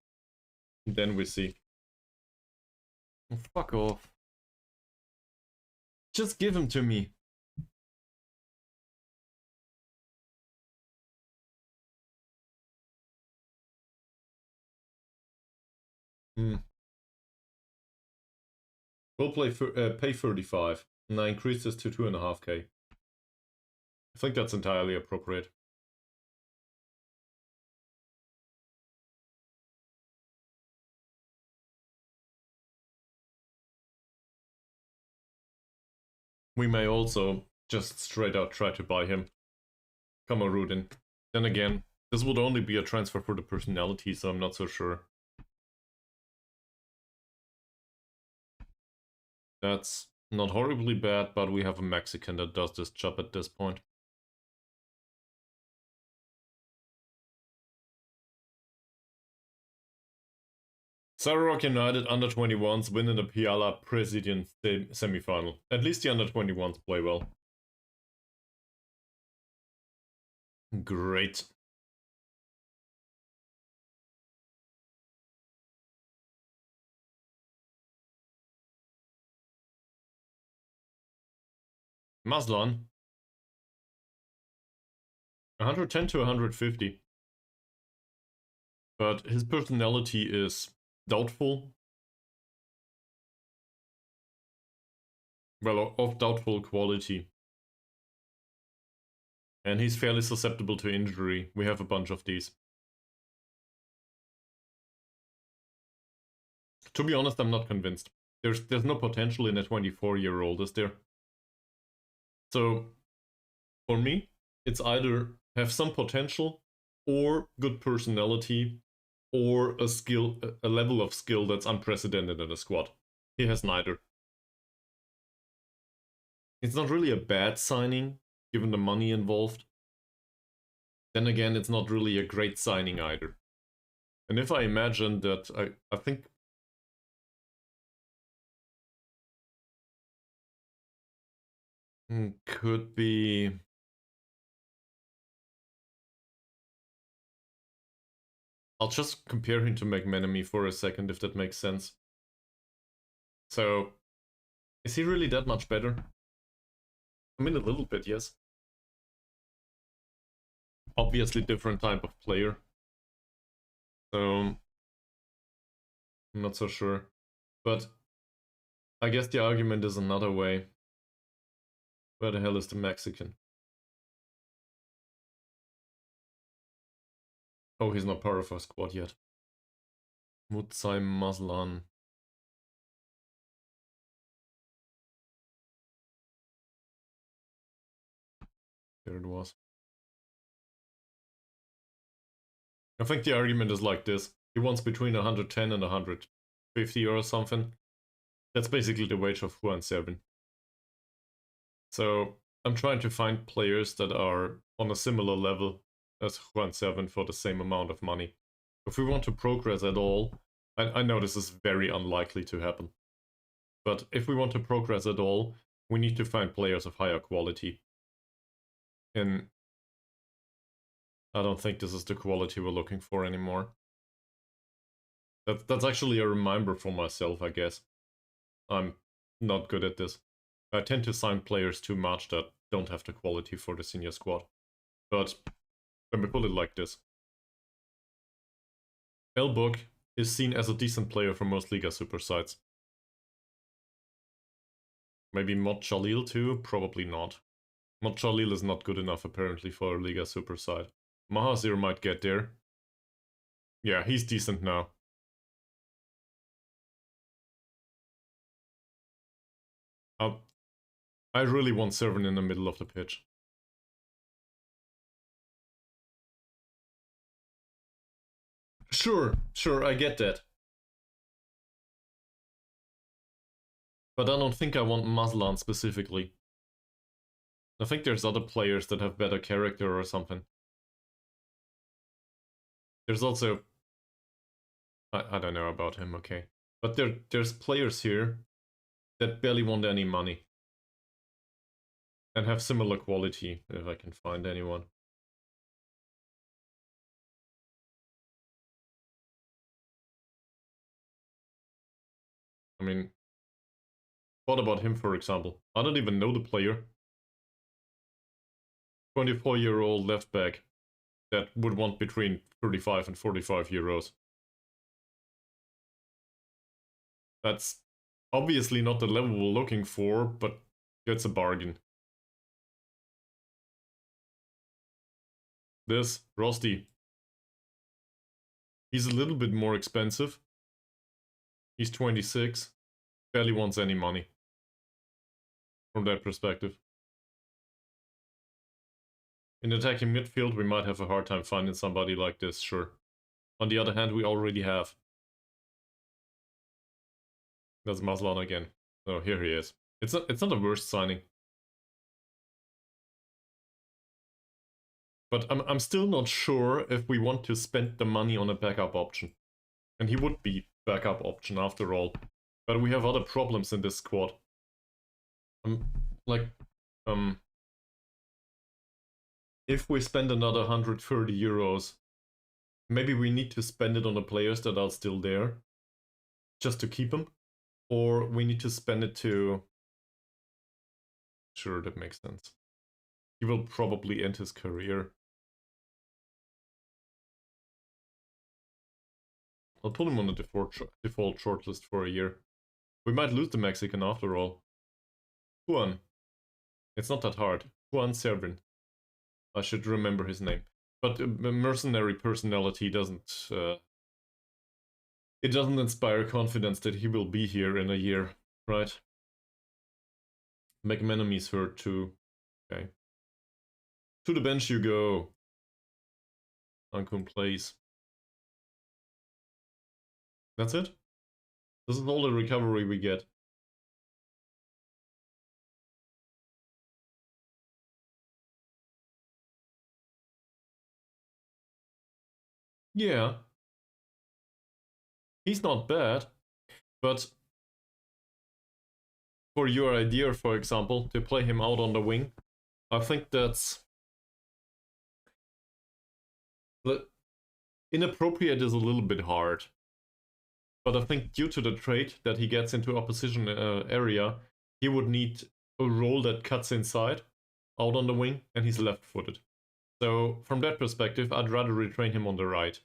Then we see. Oh, fuck off. Just give him to me. We'll pay 35. And I increase this to 2.5k. I think that's entirely appropriate. We may also just straight out try to buy him. Kamarudin. Then again, this would only be a transfer for the personality, so I'm not so sure. That's not horribly bad, but we have a Mexican that does this job at this point. Sarawak United under-21s win in the Piala President semi-final. At least the under-21s play well. Great. Maslan. 110 to 150. But his personality is doubtful. Well, of doubtful quality. And he's fairly susceptible to injury. We have a bunch of these. To be honest, I'm not convinced. There's no potential in a 24-year-old, is there? So, for me, it's either have some potential, or good personality, or a level of skill that's unprecedented in a squad. He has neither. It's not really a bad signing, given the money involved. Then again, it's not really a great signing either. And if I imagine that, I think could be... I'll just compare him to McManamy for a second, if that makes sense. So, is he really that much better? I mean, a little bit, yes. Obviously different type of player. So, I'm not so sure. But I guess the argument is another way. Where the hell is the Mexican? Oh, he's not part of our squad yet. Mutsai Maslan. There it was. I think the argument is like this. He wants between 110 and 150 or something. That's basically the wage of Juan 7. So I'm trying to find players that are on a similar level as Juan 7 for the same amount of money. If we want to progress at all, I know this is very unlikely to happen. But if we want to progress at all, we need to find players of higher quality. And I don't think this is the quality we're looking for anymore. That's actually a reminder for myself, I guess. I'm not good at this. I tend to sign players too much that don't have the quality for the senior squad. But let me put it like this. Elbuk is seen as a decent player for most Liga Super sides. Maybe Mohd Jalil too? Probably not. Mohd Jalil is not good enough apparently for a Liga Super side. Mahazir might get there. Yeah, he's decent now. I really want Servant in the middle of the pitch. Sure, I get that. But I don't think I want Maslan specifically. I think there's other players that have better character or something. There's also... I don't know about him, okay. But there's players here that barely want any money. And have similar quality, if I can find anyone. I mean, what about him, for example? I don't even know the player. 24-year-old left back that would want between 35 and 45 euros. That's obviously not the level we're looking for, but it's a bargain. This, Rosti. He's a little bit more expensive. He's 26. Barely wants any money. From that perspective. In attacking midfield, we might have a hard time finding somebody like this, sure. On the other hand, we already have. That's Maslan again. Oh, here he is. It's not a worst signing. But I'm still not sure if we want to spend the money on a backup option. And he would be backup option after all. But we have other problems in this squad. If we spend another 130 euros, maybe we need to spend it on the players that are still there, just to keep them. Or we need to spend it to... Sure, that makes sense. He will probably end his career. I'll put him on the default shortlist for a year. We might lose the Mexican after all. Juan. It's not that hard. Juan Servin. I should remember his name. But mercenary personality doesn't... it doesn't inspire confidence that he will be here in a year, right? McManaman's hurt too. Okay. To the bench you go. Ankun plays. That's it? This is all the recovery we get. Yeah. He's not bad, but for your idea, for example, to play him out on the wing, I think that's... Inappropriate is a little bit hard. But I think due to the trait that he gets into opposition area, he would need a role that cuts inside, out on the wing, and he's left-footed. So from that perspective, I'd rather retrain him on the right.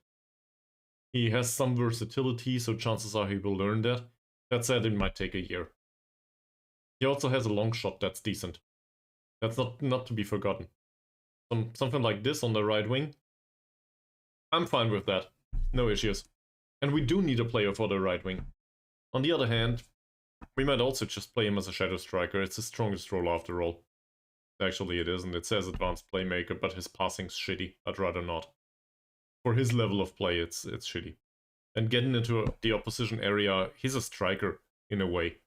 He has some versatility, so chances are he will learn that. That said, it might take a year. He also has a long shot that's decent. That's not to be forgotten. Something like this on the right wing. I'm fine with that. No issues. And we do need a player for the right wing. On the other hand, we might also just play him as a shadow striker. It's his strongest role after all. Actually it isn't. It says advanced playmaker, but his passing's shitty. I'd rather not. For his level of play, it's shitty. And getting into the opposition area, he's a striker, in a way.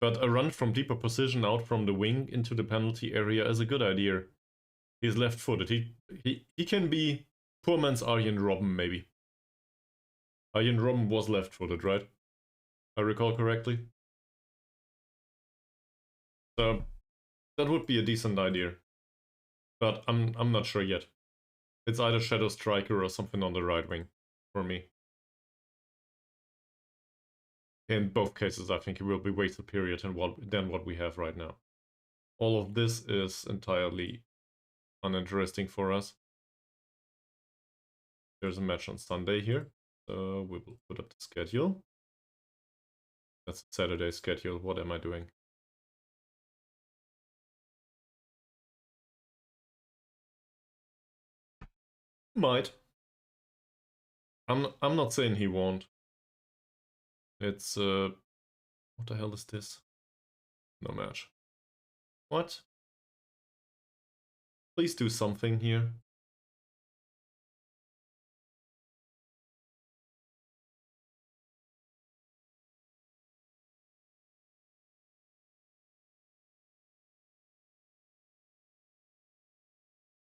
But a run from deeper position out from the wing into the penalty area is a good idea. He's left-footed. He can be poor man's Arjen Robben, maybe. Arjen Robben was left-footed, right? I recall correctly. So that would be a decent idea. But I'm not sure yet. It's either shadow striker or something on the right wing for me. In both cases, I think it will be way superior than what we have right now. All of this is entirely uninteresting for us. There's a match on Sunday here, so we will put up the schedule. That's Saturday schedule. What am I doing? Might. I'm not saying he won't. It's what the hell is this? No match. What? Please do something here.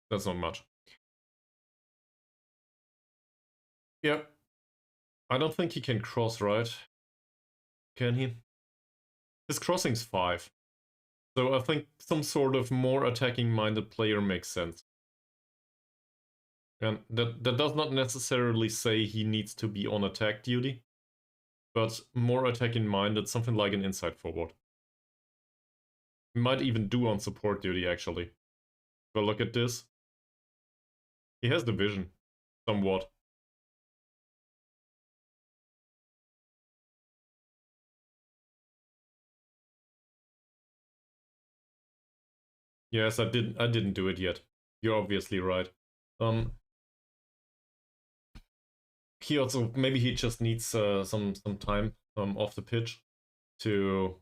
That's not much. Yeah. I don't think he can cross, right? Can he? His crossing's 5. So I think some sort of more attacking-minded player makes sense. And that does not necessarily say he needs to be on attack duty, but more attacking-minded, something like an inside forward. He might even do on support duty, actually. But look at this. He has the vision, somewhat. Yes, I didn't do it yet. You're obviously right. He also, maybe he just needs some time off the pitch to,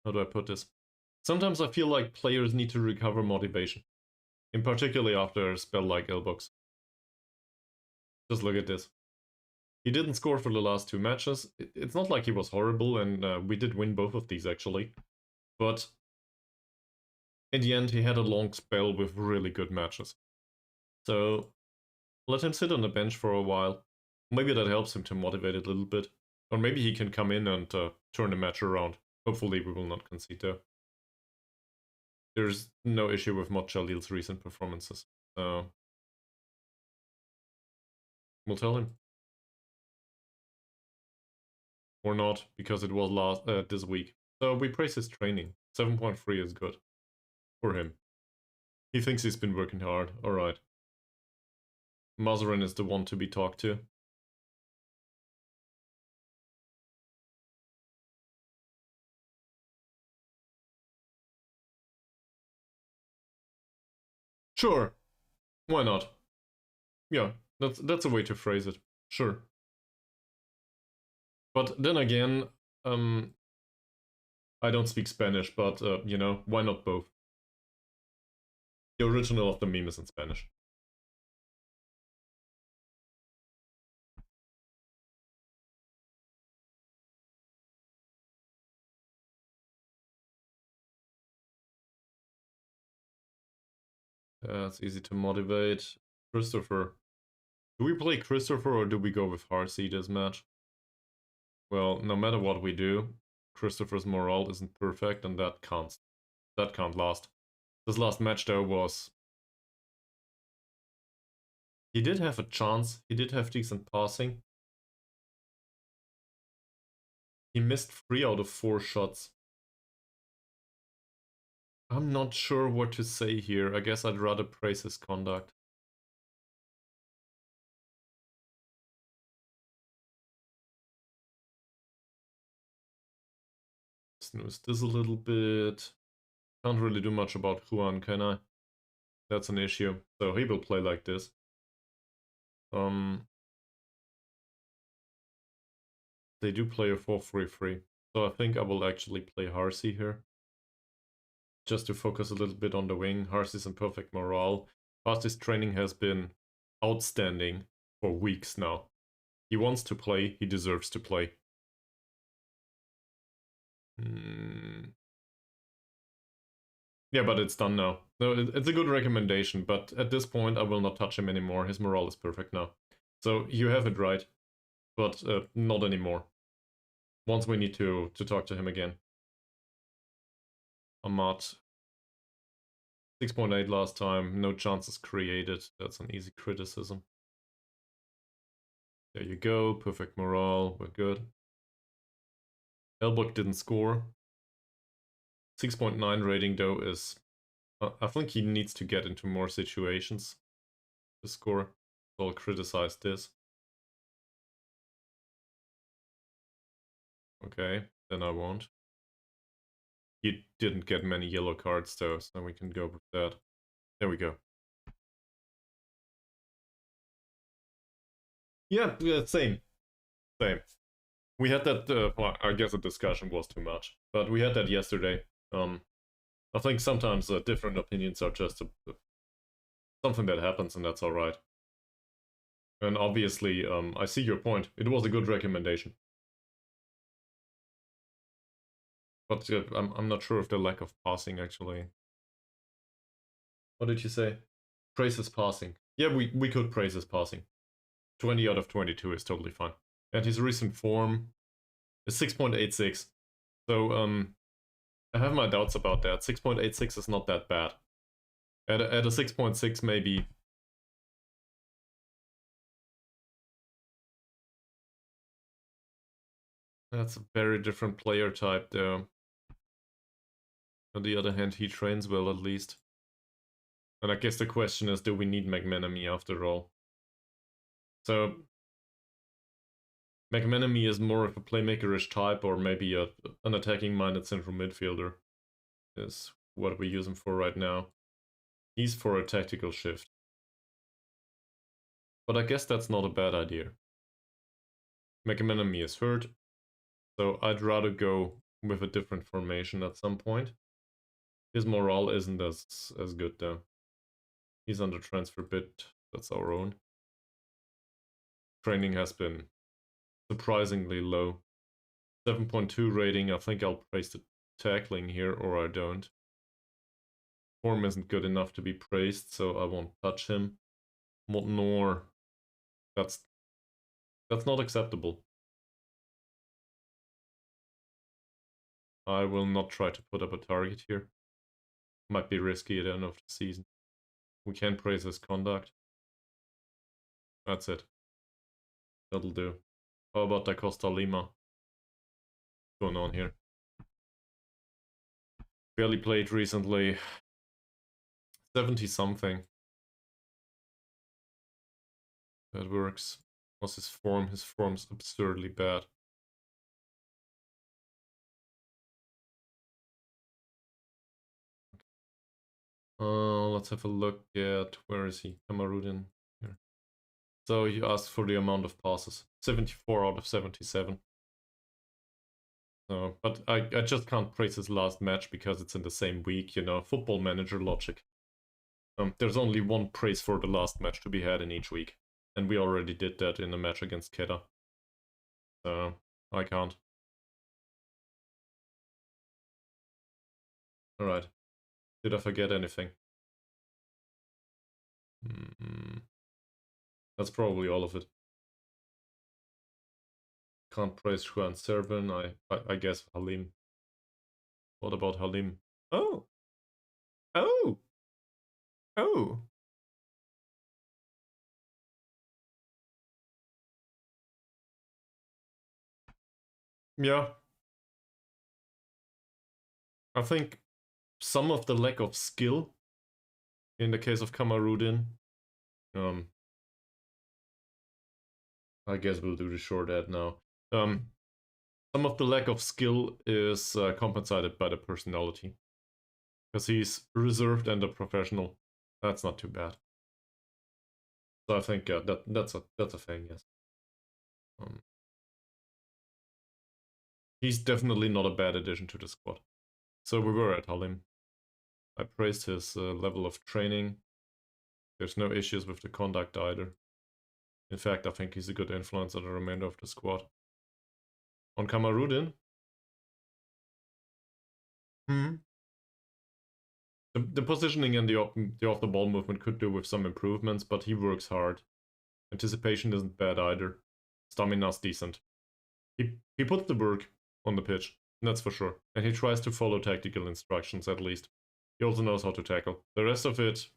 how do I put this? Sometimes I feel like players need to recover motivation, in particular after a spell like Elbox. Just look at this. He didn't score for the last 2 matches. It's not like he was horrible, and we did win both of these actually. But in the end, he had a long spell with really good matches. So let him sit on the bench for a while. Maybe that helps him to motivate a little bit. Or maybe he can come in and turn the match around. Hopefully we will not concede though. There's no issue with Mohd Jalil's recent performances. So we'll tell him. Or not, because it was this week. So we praise his training. 7.3 is good. For him. He thinks he's been working hard. Alright. Mazarin is the one to be talked to. Sure. Why not? Yeah, that's a way to phrase it. Sure. But then again, I don't speak Spanish, but, you know, why not both? The original of the meme is in Spanish. It's easy to motivate. Christopher. Do we play Christopher or do we go with Harsey this match? Well, no matter what we do, Christopher's morale isn't perfect and that can't last. This last match though was... He did have a chance, he did have decent passing. He missed 3 out of 4 shots. I'm not sure what to say here. I guess I'd rather praise his conduct. Snooze this a little bit. Can't really do much about Juan, can I? That's an issue. So he will play like this. They do play a 4-3-3. So I think I will actually play Harsey here. Just to focus a little bit on the wing. Harsey's in perfect morale. Harsey's training has been outstanding for weeks now. He wants to play, he deserves to play. Yeah, but it's done now. No, it's a good recommendation, but at this point I will not touch him anymore. His morale is perfect now. So you have it right, but not anymore. Once we need to talk to him again. Ahmad. 6.8 last time, no chances created. That's an easy criticism. There you go, perfect morale, we're good. Elbrook didn't score. 6.9 rating though is... I think he needs to get into more situations to score. So I'll criticize this. Okay, then I won't. He didn't get many yellow cards though, so we can go with that. There we go. Yeah, same. Same. We had that, well, I guess the discussion was too much, but we had that yesterday. I think sometimes different opinions are just something that happens and that's alright. And obviously, I see your point. It was a good recommendation. But I'm not sure if the lack of passing actually... What did you say? Praise his passing. Yeah, we could praise his passing. 20 out of 22 is totally fine. And his recent form is 6.86. So, I have my doubts about that. 6.86 is not that bad. At a 6.6 maybe... That's a very different player type though. On the other hand, he trains well at least. And I guess the question is, do we need McManamy after all? So, McManamy is more of a playmakerish type, or maybe an attacking-minded central midfielder is what we use him for right now. He's for a tactical shift. But I guess that's not a bad idea. McManamy is hurt, so I'd rather go with a different formation at some point. His morale isn't as good though. He's on the transfer bid. That's our own. Training has been surprisingly low. 7.2 rating. I think I'll praise the tackling here, or I don't. Form isn't good enough to be praised, so I won't touch him. Nor. That's not acceptable. I will not try to put up a target here. Might be risky at the end of the season. We can praise his conduct. That's it. That'll do. How about Da Costa Lima? What's going on here? Barely played recently. 70 something. That works. What's his form? His form's absurdly bad. Let's have a look at, where is he? Cameroonian here. So you asked for the amount of passes. 74 out of 77. But I just can't praise his last match because it's in the same week, you know, football manager logic. There's only one praise for the last match to be had in each week. And we already did that in the match against Kedah. So I can't. Alright. Did I forget anything? That's probably all of it. Can't praise Juan Serban. I guess Halim. What about Halim? Oh! Oh! Oh! Yeah. I think some of the lack of skill in the case of Kamarudin. I guess we'll do the short ad now. Some of the lack of skill is compensated by the personality. Because he's reserved and a professional. That's not too bad. So I think that's a thing, yes. He's definitely not a bad addition to the squad. So we were at Halim. I praised his level of training. There's no issues with the conduct either. In fact, I think he's a good influence on the remainder of the squad. On Kamarudin, the positioning and the off-the-ball movement could do with some improvements, but he works hard. Anticipation isn't bad either. Stamina's decent. He puts the work on the pitch, that's for sure. And he tries to follow tactical instructions at least. He also knows how to tackle. The rest of it...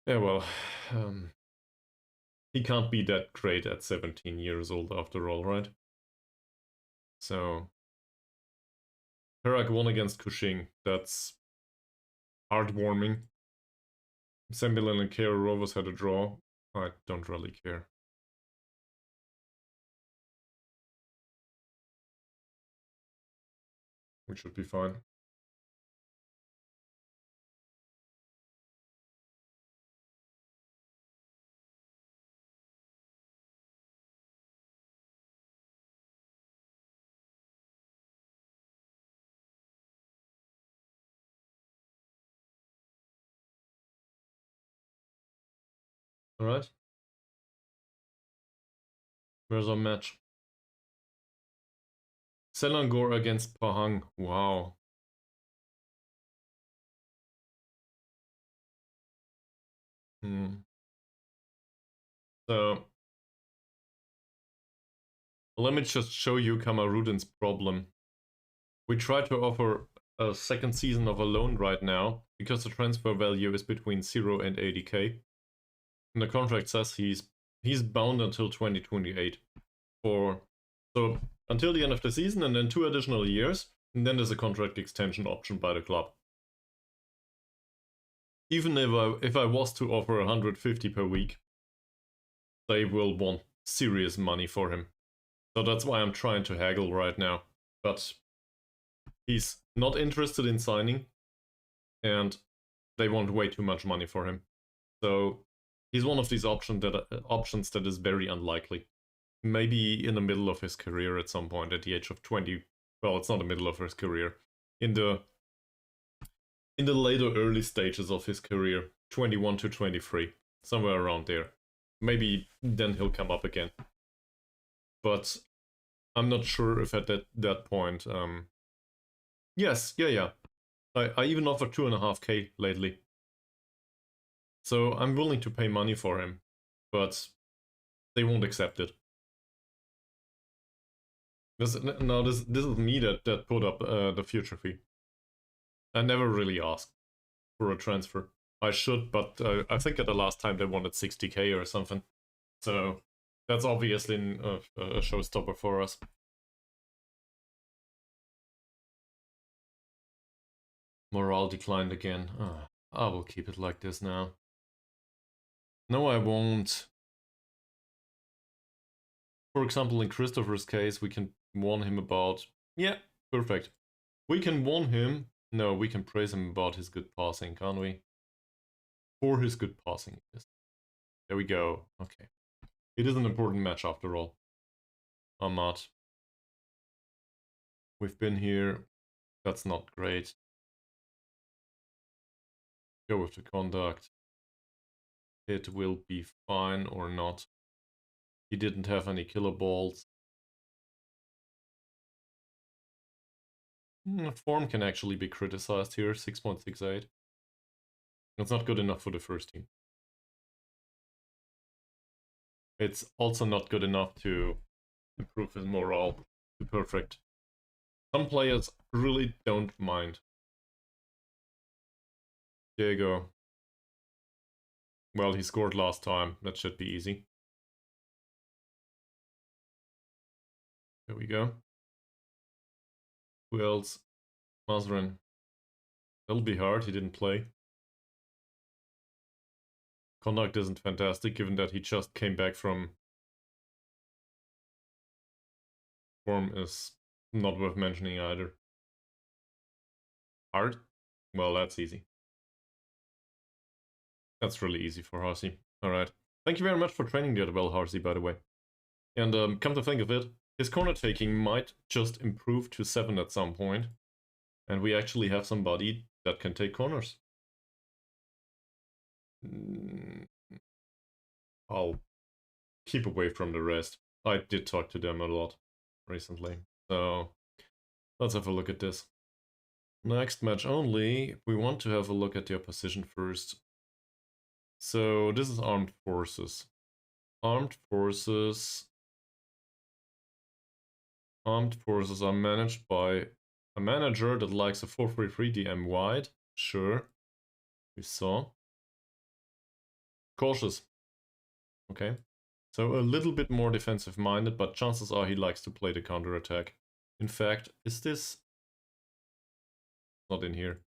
Yeah, well... he can't be that great at 17 years old after all, right? So... Perak won against Kuching. That's... heartwarming. Sembilan and Kuala Rovers had a draw. I don't really care. We should be fine. Alright. Where's our match? Selangor against Pahang. Wow. So, let me just show you Kamarudin's problem. We try to offer a second season of a loan right now, because the transfer value is between 0 and 80k. And the contract says he's bound until 2028. So until the end of the season and then 2 additional years, and then there's a contract extension option by the club. Even if I was to offer 150 per week, they will want serious money for him. So that's why I'm trying to haggle right now. But he's not interested in signing, and they want way too much money for him. So he's one of these options that is very unlikely. Maybe in the middle of his career at some point, at the age of 20. Well, it's not the middle of his career. in the later early stages of his career, 21 to 23, somewhere around there. Maybe then he'll come up again. But I'm not sure if at that point. Yes, yeah. I even offered 2.5K lately. So I'm willing to pay money for him, but they won't accept it. This is me that put up the future fee. I never really asked for a transfer. I should, but I think at the last time they wanted 60K or something. So that's obviously a showstopper for us. Morale declined again. I will keep it like this now. No, I won't. For example, in Christopher's case, we can warn him about... Yeah, perfect. We can warn him... No, we can praise him about his good passing, can't we? For his good passing. Yes. There we go. Okay. It is an important match after all. Ahmad. We've been here. That's not great. Go with the conduct. It will be fine or not. He didn't have any killer balls. Form can actually be criticized here, 6.68. That's not good enough for the first team. It's also not good enough to improve his morale to perfect. Some players really don't mind. Diego. Well, he scored last time. That should be easy. There we go. Who else? Mazrin. That'll be hard. He didn't play. Conduct isn't fantastic, given that he just came back from... Form is not worth mentioning either. Hard? Well, that's easy. That's really easy for Harsi. Alright. Thank you very much for training that well, Harsi, by the way. And come to think of it, his corner taking might just improve to 7 at some point. And we actually have somebody that can take corners. I'll keep away from the rest. I did talk to them a lot recently. So let's have a look at this. Next match only. We want to have a look at the opposition first. So this is Armed Forces. Armed Forces are managed by a manager that likes a 4-3-3 DM wide. Sure. We saw. Cautious. Okay. So a little bit more defensive minded, but chances are he likes to play the counter attack. In fact, is this not in here?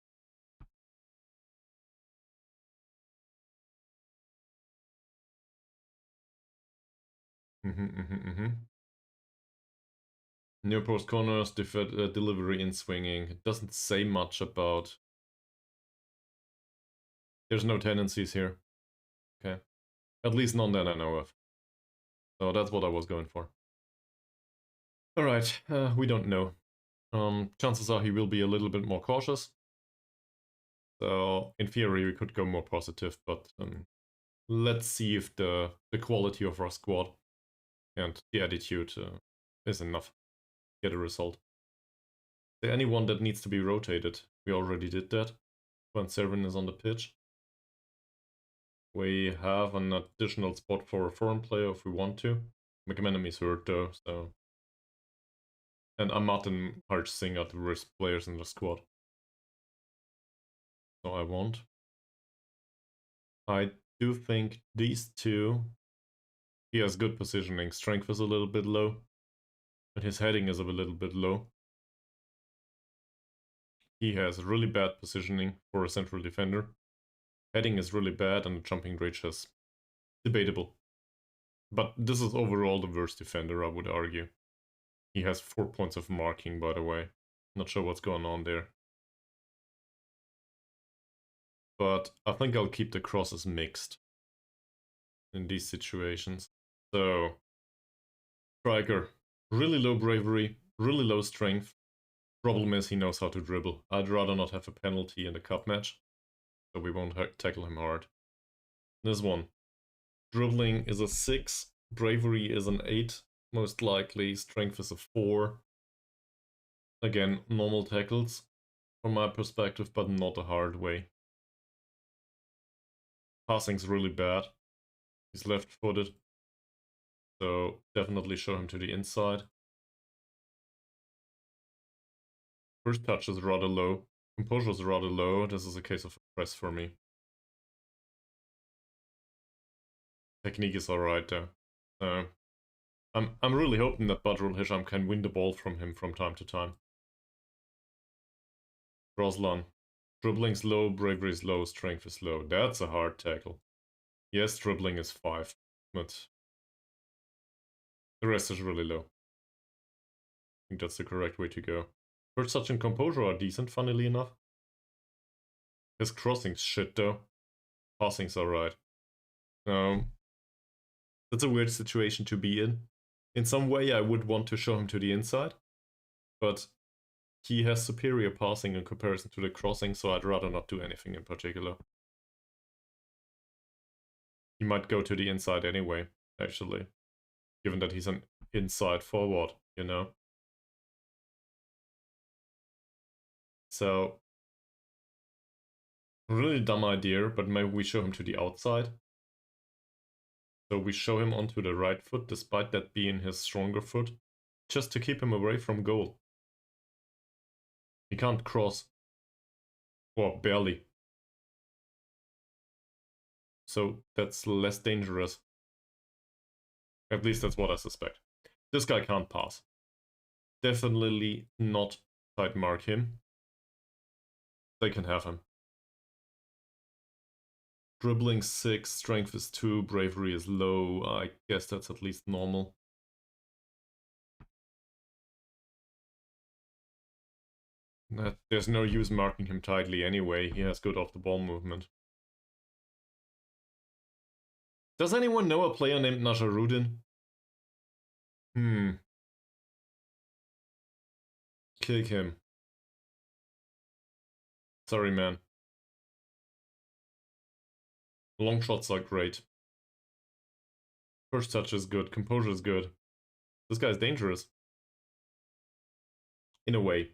Near post corners, delivery in swinging. It doesn't say much about... There's no tendencies here. Okay. At least none that I know of. So that's what I was going for. Alright, we don't know. Chances are he will be a little bit more cautious. So in theory we could go more positive, but let's see if the quality of our squad and the attitude is enough to get a result. Is there anyone that needs to be rotated? We already did that when Servin is on the pitch. We have an additional spot for a foreign player if we want to. McManaman is hurt though, so... And Amat and Harsh Singh are the worst players in the squad. So I won't. I do think these two... He has good positioning. Strength is a little bit low. And his heading is a little bit low. He has really bad positioning for a central defender. Heading is really bad and the jumping range is debatable. But this is overall the worst defender, I would argue. He has 4 points of marking, by the way. Not sure what's going on there. But I think I'll keep the crosses mixed in these situations. So, striker, really low bravery, really low strength. Problem is he knows how to dribble. I'd rather not have a penalty in the cup match, so we won't tackle him hard. This one. Dribbling is a 6, bravery is an 8, most likely, strength is a 4. Again, normal tackles from my perspective, but not a hard way. Passing's really bad. He's left-footed, so definitely show him to the inside. First touch is rather low. Composure is rather low. This is a case of press for me. Technique is alright though. I'm really hoping that Badrul Hisham can win the ball from him from time to time. Roslan. Dribbling's low, bravery is low, strength is low. That's a hard tackle. Yes, dribbling is 5, but the rest is really low. I think that's the correct way to go. First touch and composure are decent, funnily enough. His crossing's shit though. Passing's alright. That's a weird situation to be in. In some way I would want to show him to the inside, but he has superior passing in comparison to the crossing, so I'd rather not do anything in particular. He might go to the inside anyway, actually, given that he's an inside forward, you know? So, really dumb idea, but maybe we show him to the outside. So we show him onto the right foot, despite that being his stronger foot, just to keep him away from goal. He can't cross. Or barely. So that's less dangerous. At least that's what I suspect. This guy can't pass. Definitely not side mark him. They can have him. Dribbling 6, strength is 2, bravery is low. I guess that's at least normal. There's no use marking him tightly anyway. He has good off-the-ball movement. Does anyone know a player named Najarudin? Kick him. Sorry, man. Long shots are great. First touch is good. Composure is good. This guy's dangerous. In a way.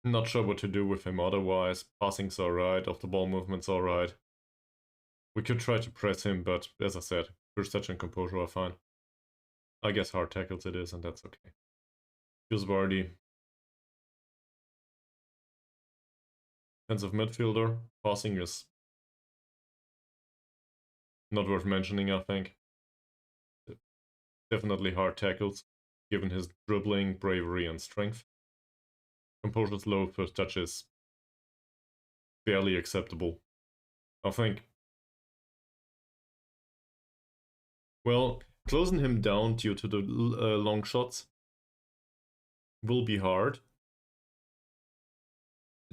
Not sure what to do with him otherwise. Passing's alright, off-the-ball movement's alright. We could try to press him, but as I said, first touch and composure are fine. I guess hard tackles it is, and that's okay. Yusvardi. Defensive midfielder. Passing is not worth mentioning, I think. Definitely hard tackles, given his dribbling, bravery, and strength. Composure's low, first touch is barely acceptable, I think. Well, closing him down due to the long shots will be hard.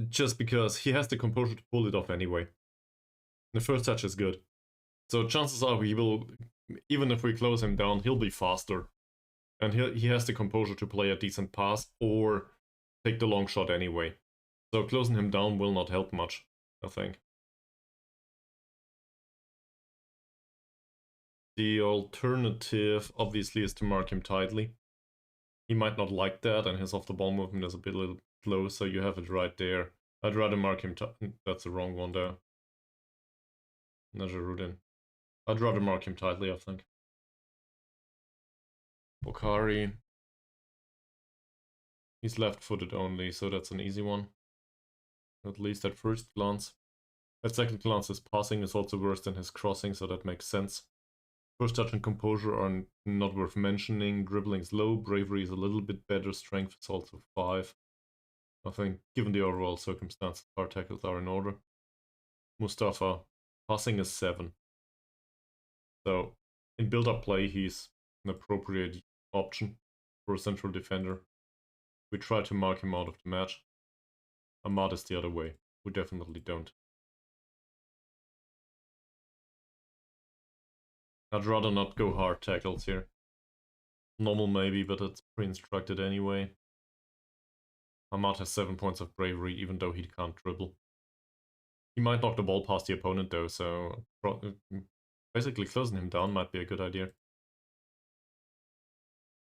Just because he has the composure to pull it off anyway. The first touch is good. So chances are he will, even if we close him down, he'll be faster. And he has the composure to play a decent pass or take the long shot anyway. So closing him down will not help much, I think. The alternative, obviously, is to mark him tightly. He might not like that, and his off-the-ball movement is a bit little low, so you have it right there. I'd rather mark him that's the wrong one there. Najarudin. I'd rather mark him tightly, I think. Bokhari. He's left-footed only, so that's an easy one. At least at first glance. At second glance, his passing is also worse than his crossing, so that makes sense. First touch and composure are not worth mentioning. Dribbling's low, bravery is a little bit better, strength is also 5. I think, given the overall circumstances, hard tackles are in order. Mustafa, passing is 7. So, in build-up play, he's an appropriate option for a central defender. We try to mark him out of the match. Ahmad is the other way. We definitely don't. I'd rather not go hard tackles here. Normal maybe, but it's pre-instructed anyway. Ahmad has 7 points of bravery, even though he can't dribble. He might knock the ball past the opponent though, so basically closing him down might be a good idea.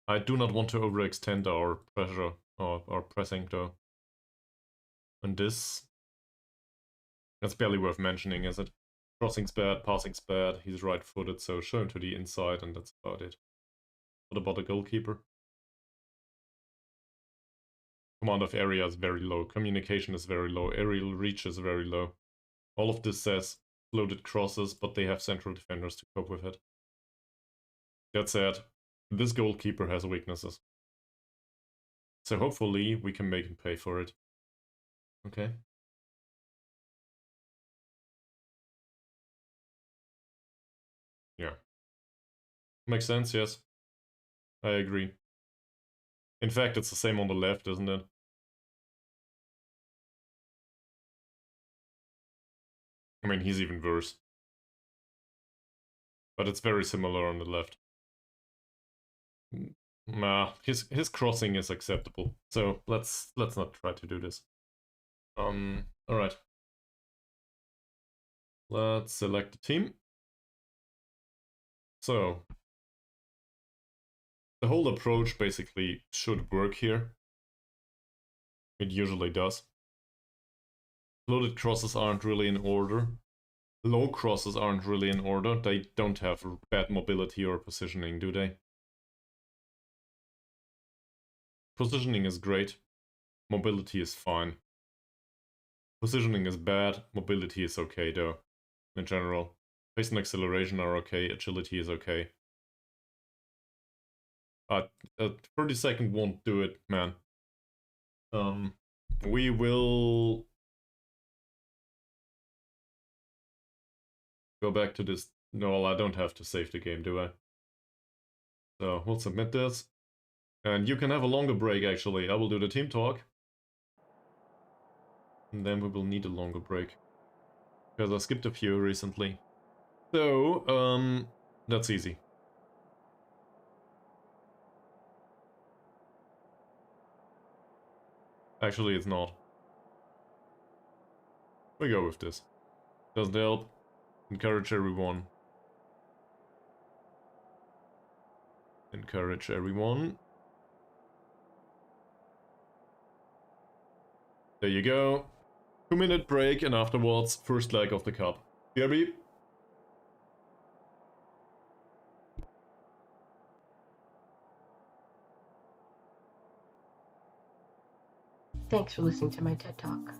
I do not want to overextend our pressure or our pressing though. And this... That's barely worth mentioning, is it? Crossing's bad, passing's bad, he's right-footed, so show him to the inside and that's about it. What about the goalkeeper? Command of area is very low, communication is very low, aerial reach is very low. All of this says floated crosses, but they have central defenders to cope with it. That said, this goalkeeper has weaknesses. So hopefully we can make him pay for it. Okay. Yeah. Makes sense, yes. I agree. In fact, it's the same on the left, isn't it? I mean, he's even worse. But it's very similar on the left. Nah, his crossing is acceptable. So let's not try to do this. Alright. Let's select the team. So the whole approach basically should work here. It usually does. Loaded crosses aren't really in order. Low crosses aren't really in order. They don't have bad mobility or positioning, do they? Positioning is great. Mobility is fine. Positioning is bad. Mobility is okay though, in general. Pace and acceleration are okay. Agility is okay. 30 second won't do it, man. We will go back to this. No, I don't have to save the game, do I? So we'll submit this. And you can have a longer break, actually. I will do the team talk. And then we will need a longer break. Because I skipped a few recently. So, that's easy. Actually, it's not. We go with this. Doesn't help. Encourage everyone. Encourage everyone. There you go. 2-minute break and afterwards, first leg of the cup. BRB. Thanks for listening to my TED Talk.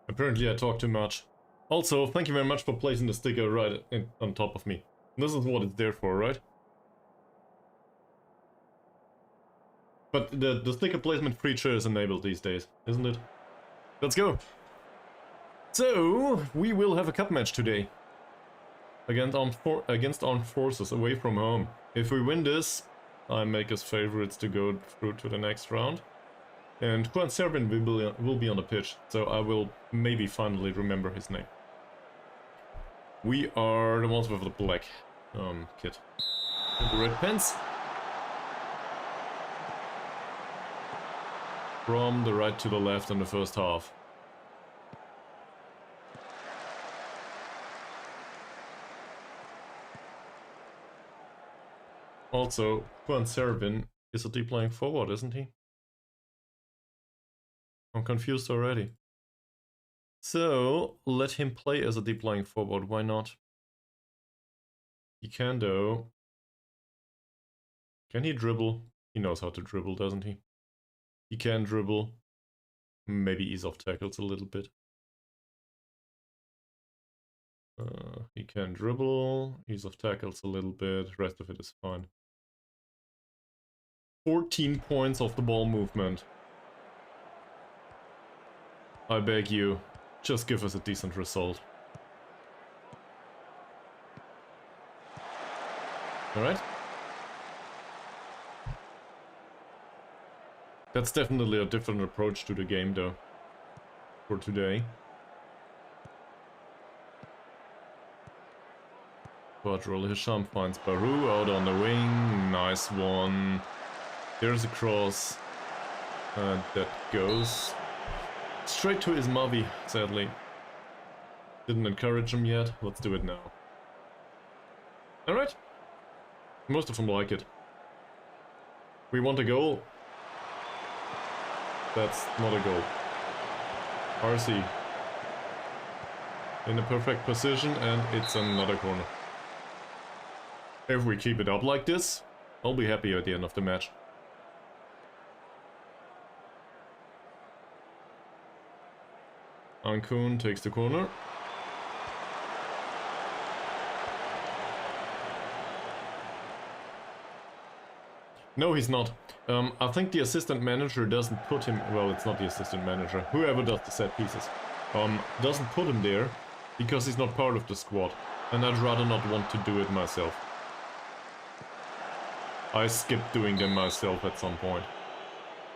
Apparently I talk too much. Also, thank you very much for placing the sticker right on top of me. This is what it's there for, right? But the sticker placement feature is enabled these days, isn't it? Let's go! So, we will have a cup match today. Against armed forces away from home. If we win this, I make us favorites to go through to the next round. And Juan Servin will be on the pitch, so I will maybe finally remember his name. We are the ones with the black kit. And the red pants. From the right to the left in the first half. Also, Juan Servin is a deep lying forward, isn't he? I'm confused already. So, let him play as a deep lying forward, why not? He can though. Can he dribble? He knows how to dribble, doesn't he? He can dribble. Maybe ease off tackles a little bit. He can dribble, ease off tackles a little bit, rest of it is fine. 14 points of the ball movement. I beg you, just give us a decent result. Alright? That's definitely a different approach to the game though. for today. Quadril Hisham finds Baru out on the wing. Nice one. There's a cross. That goes straight to Ismavi, sadly. Didn't encourage him yet. Let's do it now. Alright. Most of them like it. We want a goal. That's not a goal. Harsi in a perfect position, and it's another corner. If we keep it up like this, I'll be happy at the end of the match. Ankun takes the corner. No, he's not. I think the assistant manager doesn't put him... Well, it's not the assistant manager. Whoever does the set pieces. Doesn't put him there because he's not part of the squad. And I'd rather not want to do it myself. I skipped doing them myself at some point.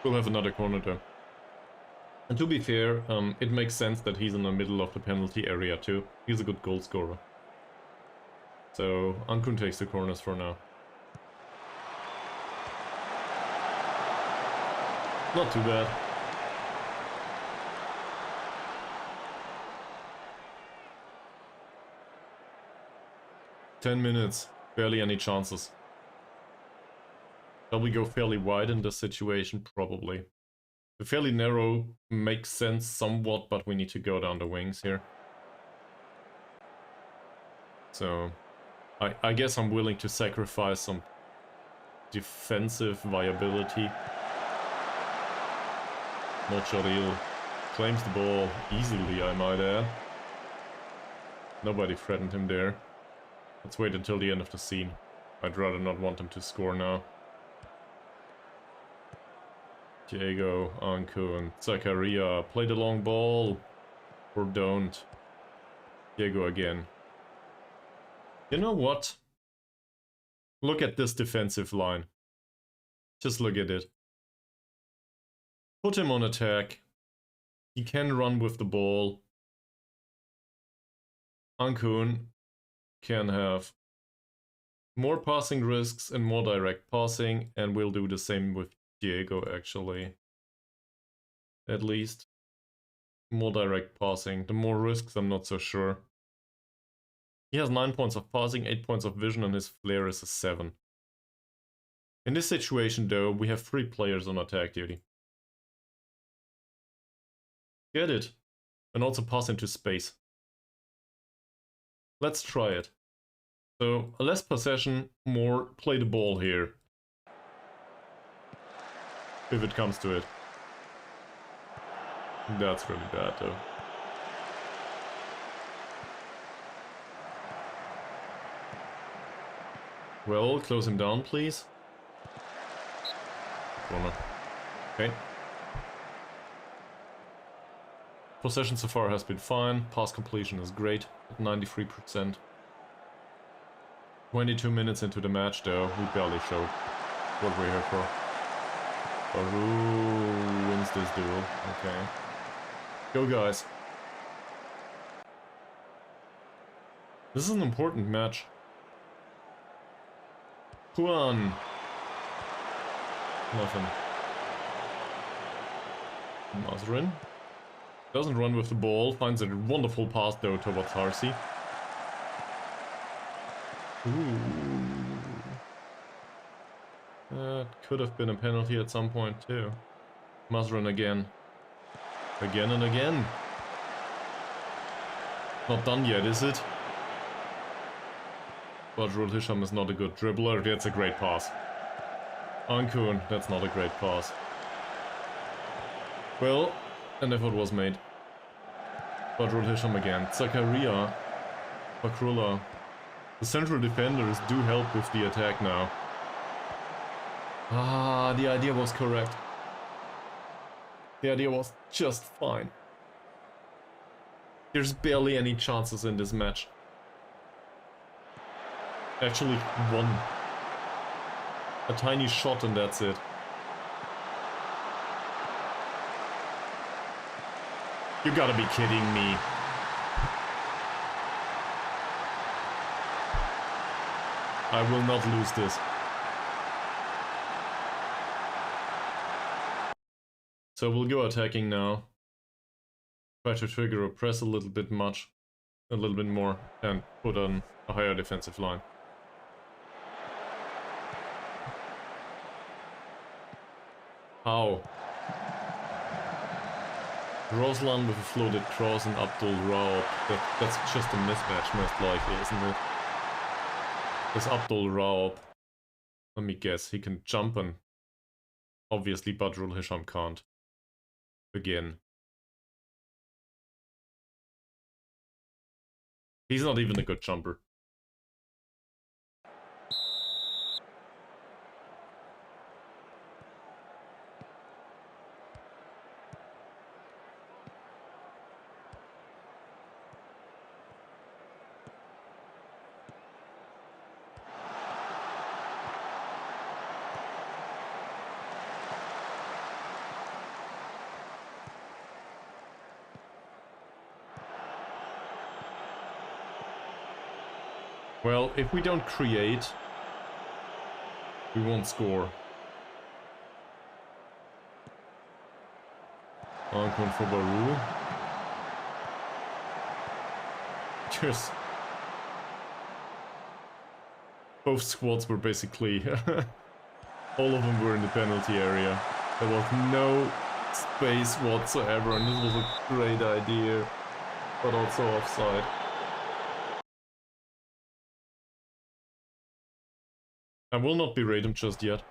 We'll have another corner though. And to be fair, it makes sense that he's in the middle of the penalty area too. He's a good goal scorer. So, Ankun takes the corners for now. Not too bad. "10 minutes, barely any chances." Shall we go fairly wide in this situation? Probably. The fairly narrow makes sense somewhat, but we need to go down the wings here. So, I guess I'm willing to sacrifice some defensive viability. Mohd claims the ball easily, I might add. Nobody threatened him there. Let's wait until the end of the scene. I'd rather not want him to score now. Diego, Ankun, Zakaria, play the long ball. Or don't. Diego again. You know what? Look at this defensive line. Just look at it. Put him on attack. He can run with the ball. Ankun can have more passing risks and more direct passing, and we'll do the same with Diego actually. At least. More direct passing. The more risks, I'm not so sure. He has 9 points of passing, 8 points of vision, and his flair is a 7. In this situation though, we have 3 players on attack duty. Get it. And also pass into space. Let's try it. So, less possession, more play the ball here. If it comes to it. That's really bad though. Well, close him down, please. Corner. Okay. Possession so far has been fine. Pass completion is great at 93%. 22 minutes into the match though, we barely showed what we're here for. Baru wins this duel. Okay. Go guys. This is an important match. Juan. Nothing. Mazrin. Doesn't run with the ball. Finds a wonderful pass though towards Harsi. Ooh. That could have been a penalty at some point too. Mazrin again. Again and again. Not done yet, is it? Baggio Test is not a good dribbler. That's a great pass. Ankun, that's not a great pass. Well, an effort was made. Baggio Test again. Zakaria. Bakrula. The central defenders do help with the attack now. Ah, the idea was correct. The idea was just fine. There's barely any chances in this match. Actually, one. A tiny shot and that's it. You gotta be kidding me. I will not lose this. So we'll go attacking now. Try to trigger a press a little bit more, and put on a higher defensive line. How? Roslan with a floated cross and Abdul Raub. That's just a mismatch, most likely, isn't it? This Abdul Raub, let me guess, he can jump, and obviously Badrul Hisham can't. Again. He's not even a good jumper. Well, if we don't create, we won't score. Ankon for Baru. Cheers. Both squads were basically... all of them were in the penalty area. There was no space whatsoever, and this was a great idea, but also offside. I will not berate him just yet.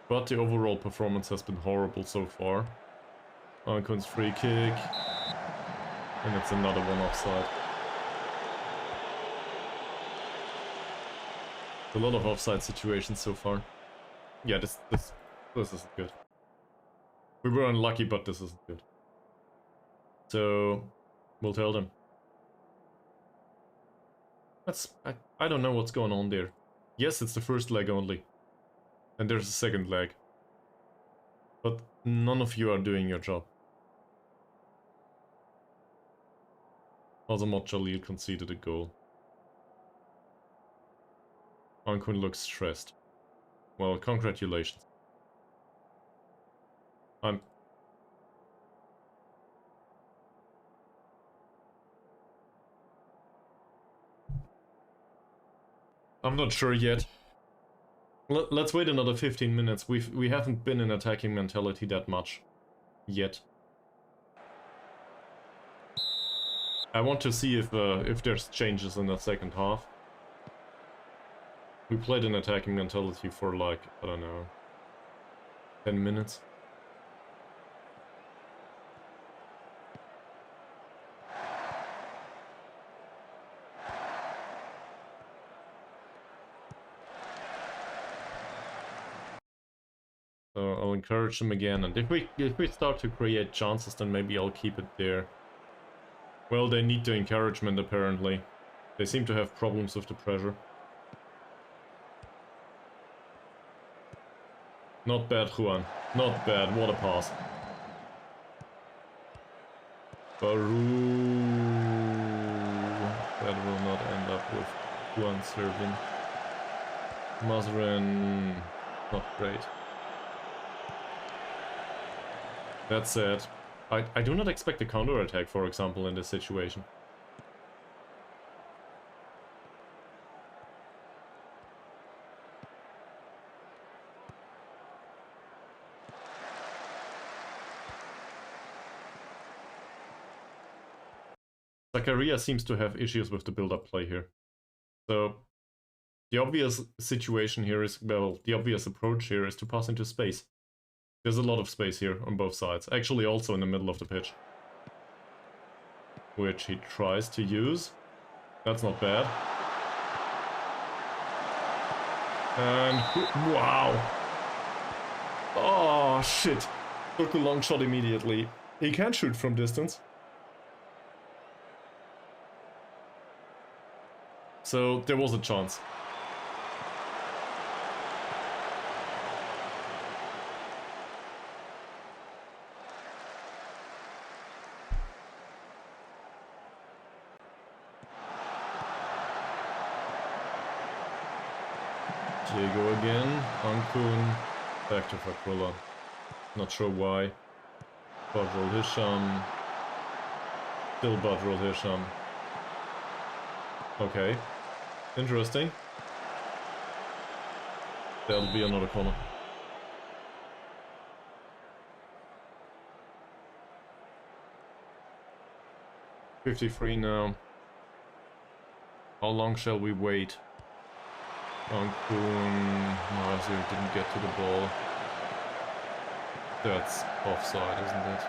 But the overall performance has been horrible so far. Ankon's free kick. And it's another one offside. A lot of offside situations so far. Yeah, this isn't good. We were unlucky, but this isn't good. So, we'll tell them. I don't know what's going on there. Yes, it's the first leg only. And there's a second leg. But none of you are doing your job. Azamat Jalil conceded a goal. Ankun looks stressed. Well, congratulations. I'm not sure yet. Let's wait another 15 minutes. We haven't been in attacking mentality that much yet. I want to see if there's changes in the second half. We played in attacking mentality for like, I don't know, 10 minutes. So I'll encourage them again, and if we start to create chances, then maybe I'll keep it there. Well, they need the encouragement apparently. They seem to have problems with the pressure. Not bad, Juan. Not bad. What a pass. Baru. That will not end up with Juan serving. Mazren. Not great. That said, I do not expect a counter-attack, for example, in this situation. Zakaria seems to have issues with the build-up play here. So, the obvious situation here is, well, the obvious approach here is to pass into space. There's a lot of space here on both sides. Actually, also in the middle of the pitch. Which he tries to use. That's not bad. And... wow! Oh, shit! Took a long shot immediately. He can shoot from distance. So, there was a chance. Diego again. Ankun. Back to Fakrullah. Not sure why. Badrul Hisham. Still Badrul Hisham. Okay. Interesting. That'll be another corner. .53 now. How long shall we wait? Ankun Nazir didn't get to the ball. That's offside, isn't it?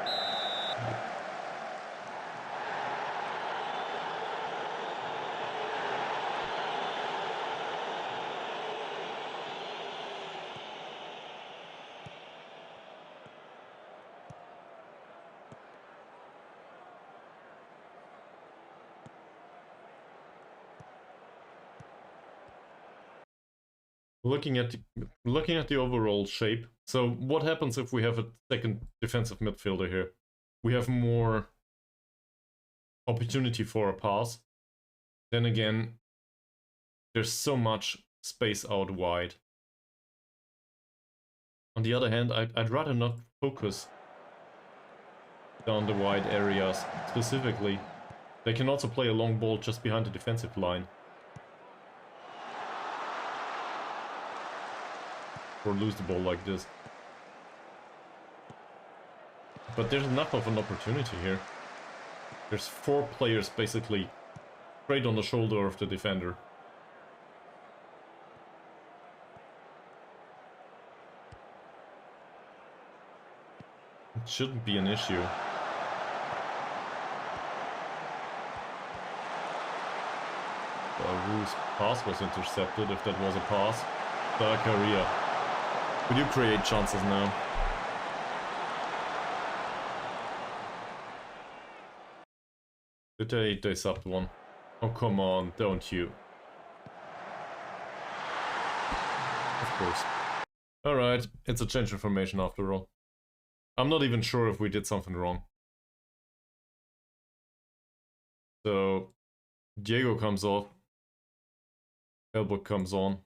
Looking at the overall shape. So what happens if we have a second defensive midfielder here? We have more opportunity for a pass. Then again, there's so much space out wide. On the other hand, I'd rather not focus down the wide areas specifically. They can also play a long ball just behind the defensive line. Or lose the ball like this. But there's enough of an opportunity here. There's 4 players basically straight on the shoulder of the defender. It shouldn't be an issue. Whose pass was intercepted, if that was a pass. Zakaria. Would you create chances now? Did they subbed one? Oh, come on, don't you? Of course. Alright, it's a change of formation after all. I'm not even sure if we did something wrong. So, Diego comes off. Elbow comes on.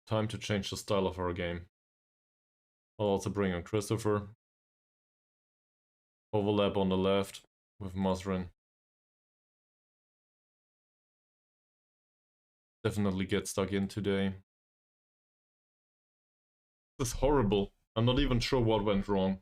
Time to change the style of our game. I'll also bring on Christopher. Overlap on the left with Mazrin. Definitely get stuck in today. This is horrible. I'm not even sure what went wrong.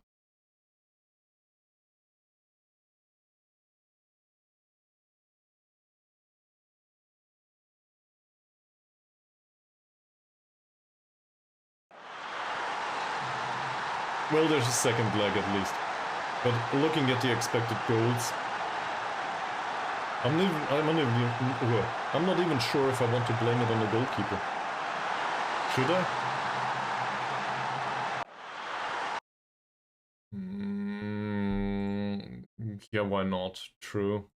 Well, there's a second leg at least. But looking at the expected goals, I'm not even sure if I want to blame it on the goalkeeper. Should I? Yeah, why not? True.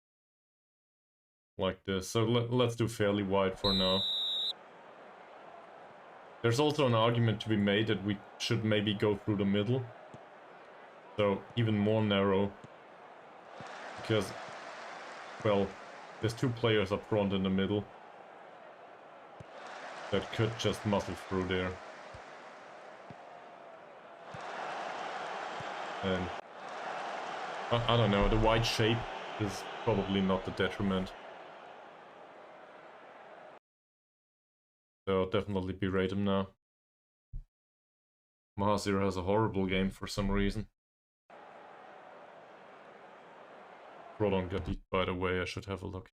Like this. So let's do fairly wide for now. There's also an argument to be made that we should maybe go through the middle. So even more narrow. Because, well, there's 2 players up front in the middle that could just muscle through there. And I don't know, the wide shape is probably not the detriment. So I'll definitely berate him now. Mahasir has a horrible game for some reason. Rodon Gadit, by the way, I should have a look.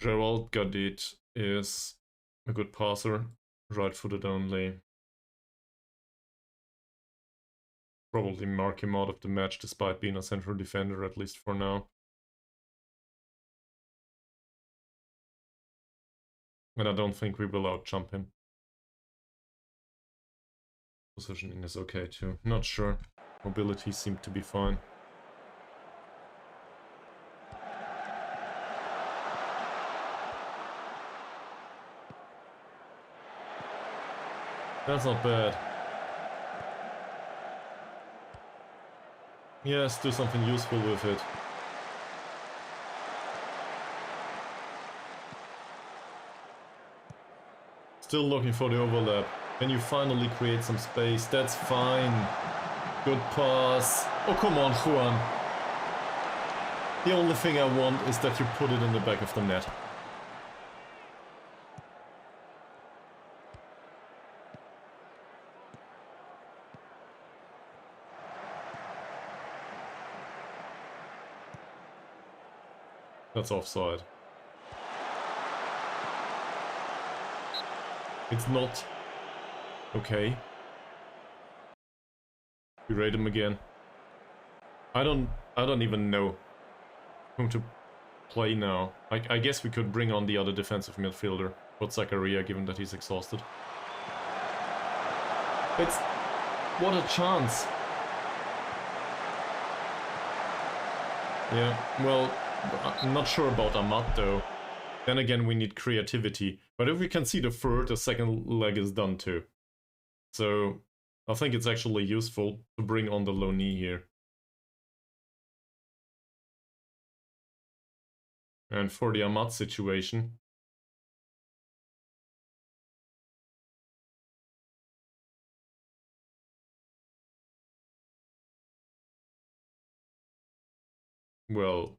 Gerald Gadit is a good passer, right-footed only. Probably mark him out of the match despite being a central defender, at least for now. And I don't think we will out-jump him. Positioning is okay too. Not sure. Mobility seemed to be fine. That's not bad. Yes, do something useful with it. Still looking for the overlap. Can you finally create some space? That's fine. Good pass. Oh, come on, Juan. The only thing I want is that you put it in the back of the net. That's offside. It's not okay. We rate him again. I don't even know whom to play now. I guess we could bring on the other defensive midfielder, but Zakaria, given that he's exhausted. It's... what a chance! Yeah, well, I'm not sure about Ahmad though. Then again, we need creativity. But if we can see the third, the second leg is done too. So, I think it's actually useful to bring on the Loney here. And for the Ahmad situation... well...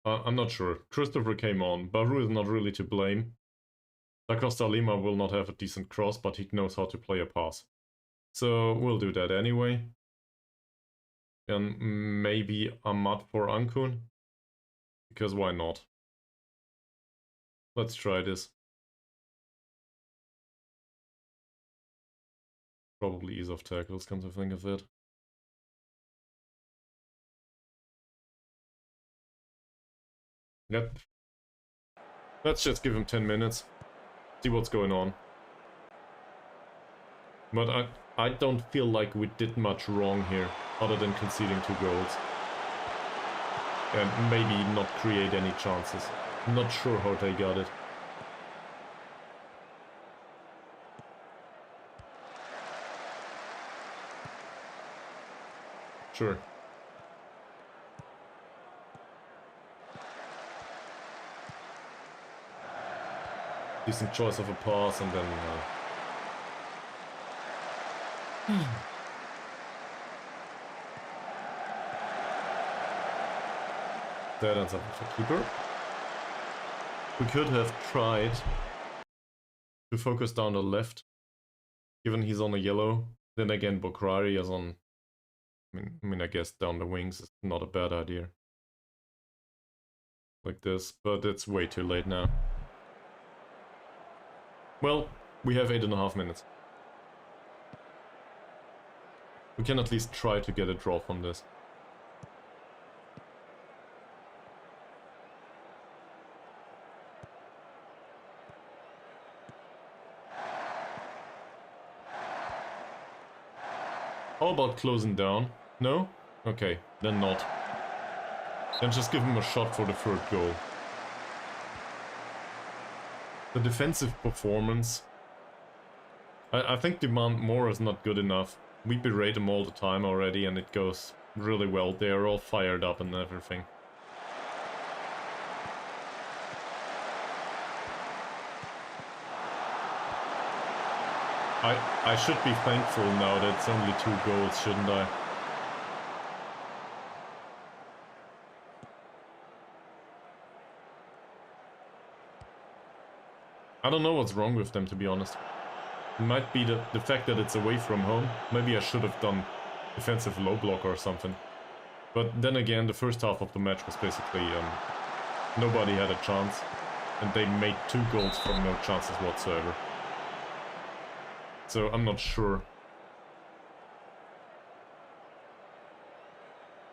I'm not sure. Christopher came on. Baru is not really to blame. Da Costa Lima will not have a decent cross, but he knows how to play a pass. So we'll do that anyway. And maybe Ahmad for Ankun. Because why not? Let's try this. Probably ease of tackles, come to think of it. Yep. Let's just give him 10 minutes. See what's going on. But I don't feel like we did much wrong here, other than conceding 2 goals. And maybe not create any chances. I'm not sure how they got it. Sure. Decent choice of a pass and then... that ends up with a keeper. We could have tried to focus down the left, given he's on a yellow. Then again, Bokrari is on... I guess down the wings is not a bad idea. Like this, but it's way too late now. Well, we have 8.5 minutes. We can at least try to get a draw from this. How about closing down? No? Okay, then not. Then just give him a shot for the third goal. The defensive performance... I think demand more is not good enough. We berate them all the time already and it goes really well. They're all fired up and everything. I should be thankful now that it's only 2 goals, shouldn't I? I don't know what's wrong with them, to be honest. It might be the fact that it's away from home. Maybe I should have done defensive low block or something. But then again, the first half of the match was basically nobody had a chance. And they made 2 goals from no chances whatsoever. So I'm not sure.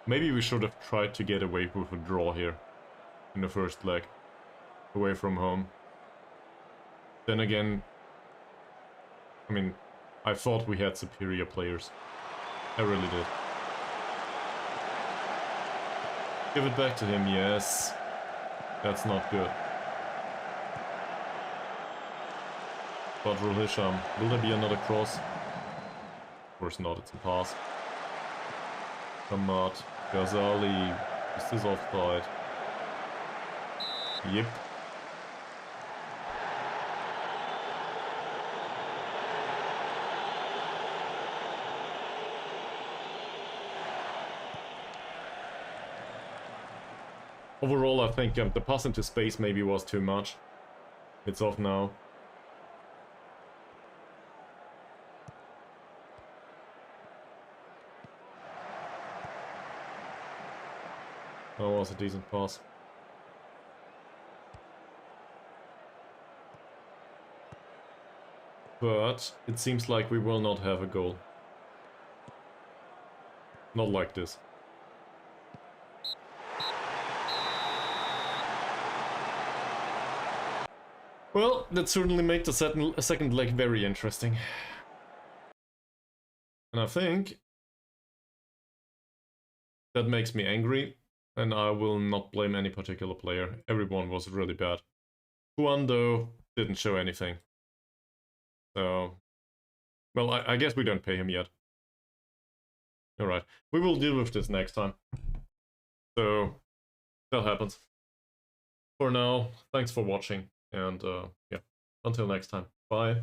Maybe we should have tried to get away with a draw here in the first leg, away from home. Then again, I thought we had superior players. I really did. Give it back to him, yes. That's not good. Badrul Hisham. Will there be another cross? Of course not, it's a pass. Mohd Hazazi. Is this offside? Yep. Overall, I think the pass into space maybe was too much. It's off now. That was a decent pass. But it seems like we will not have a goal. Not like this. Well, that certainly made the second leg very interesting. And I think that makes me angry, and I will not blame any particular player. Everyone was really bad. Juan, though, didn't show anything. So, well, I guess we don't pay him yet. Alright, we will deal with this next time. So, that happens. For now, thanks for watching. And yeah, until next time. Bye.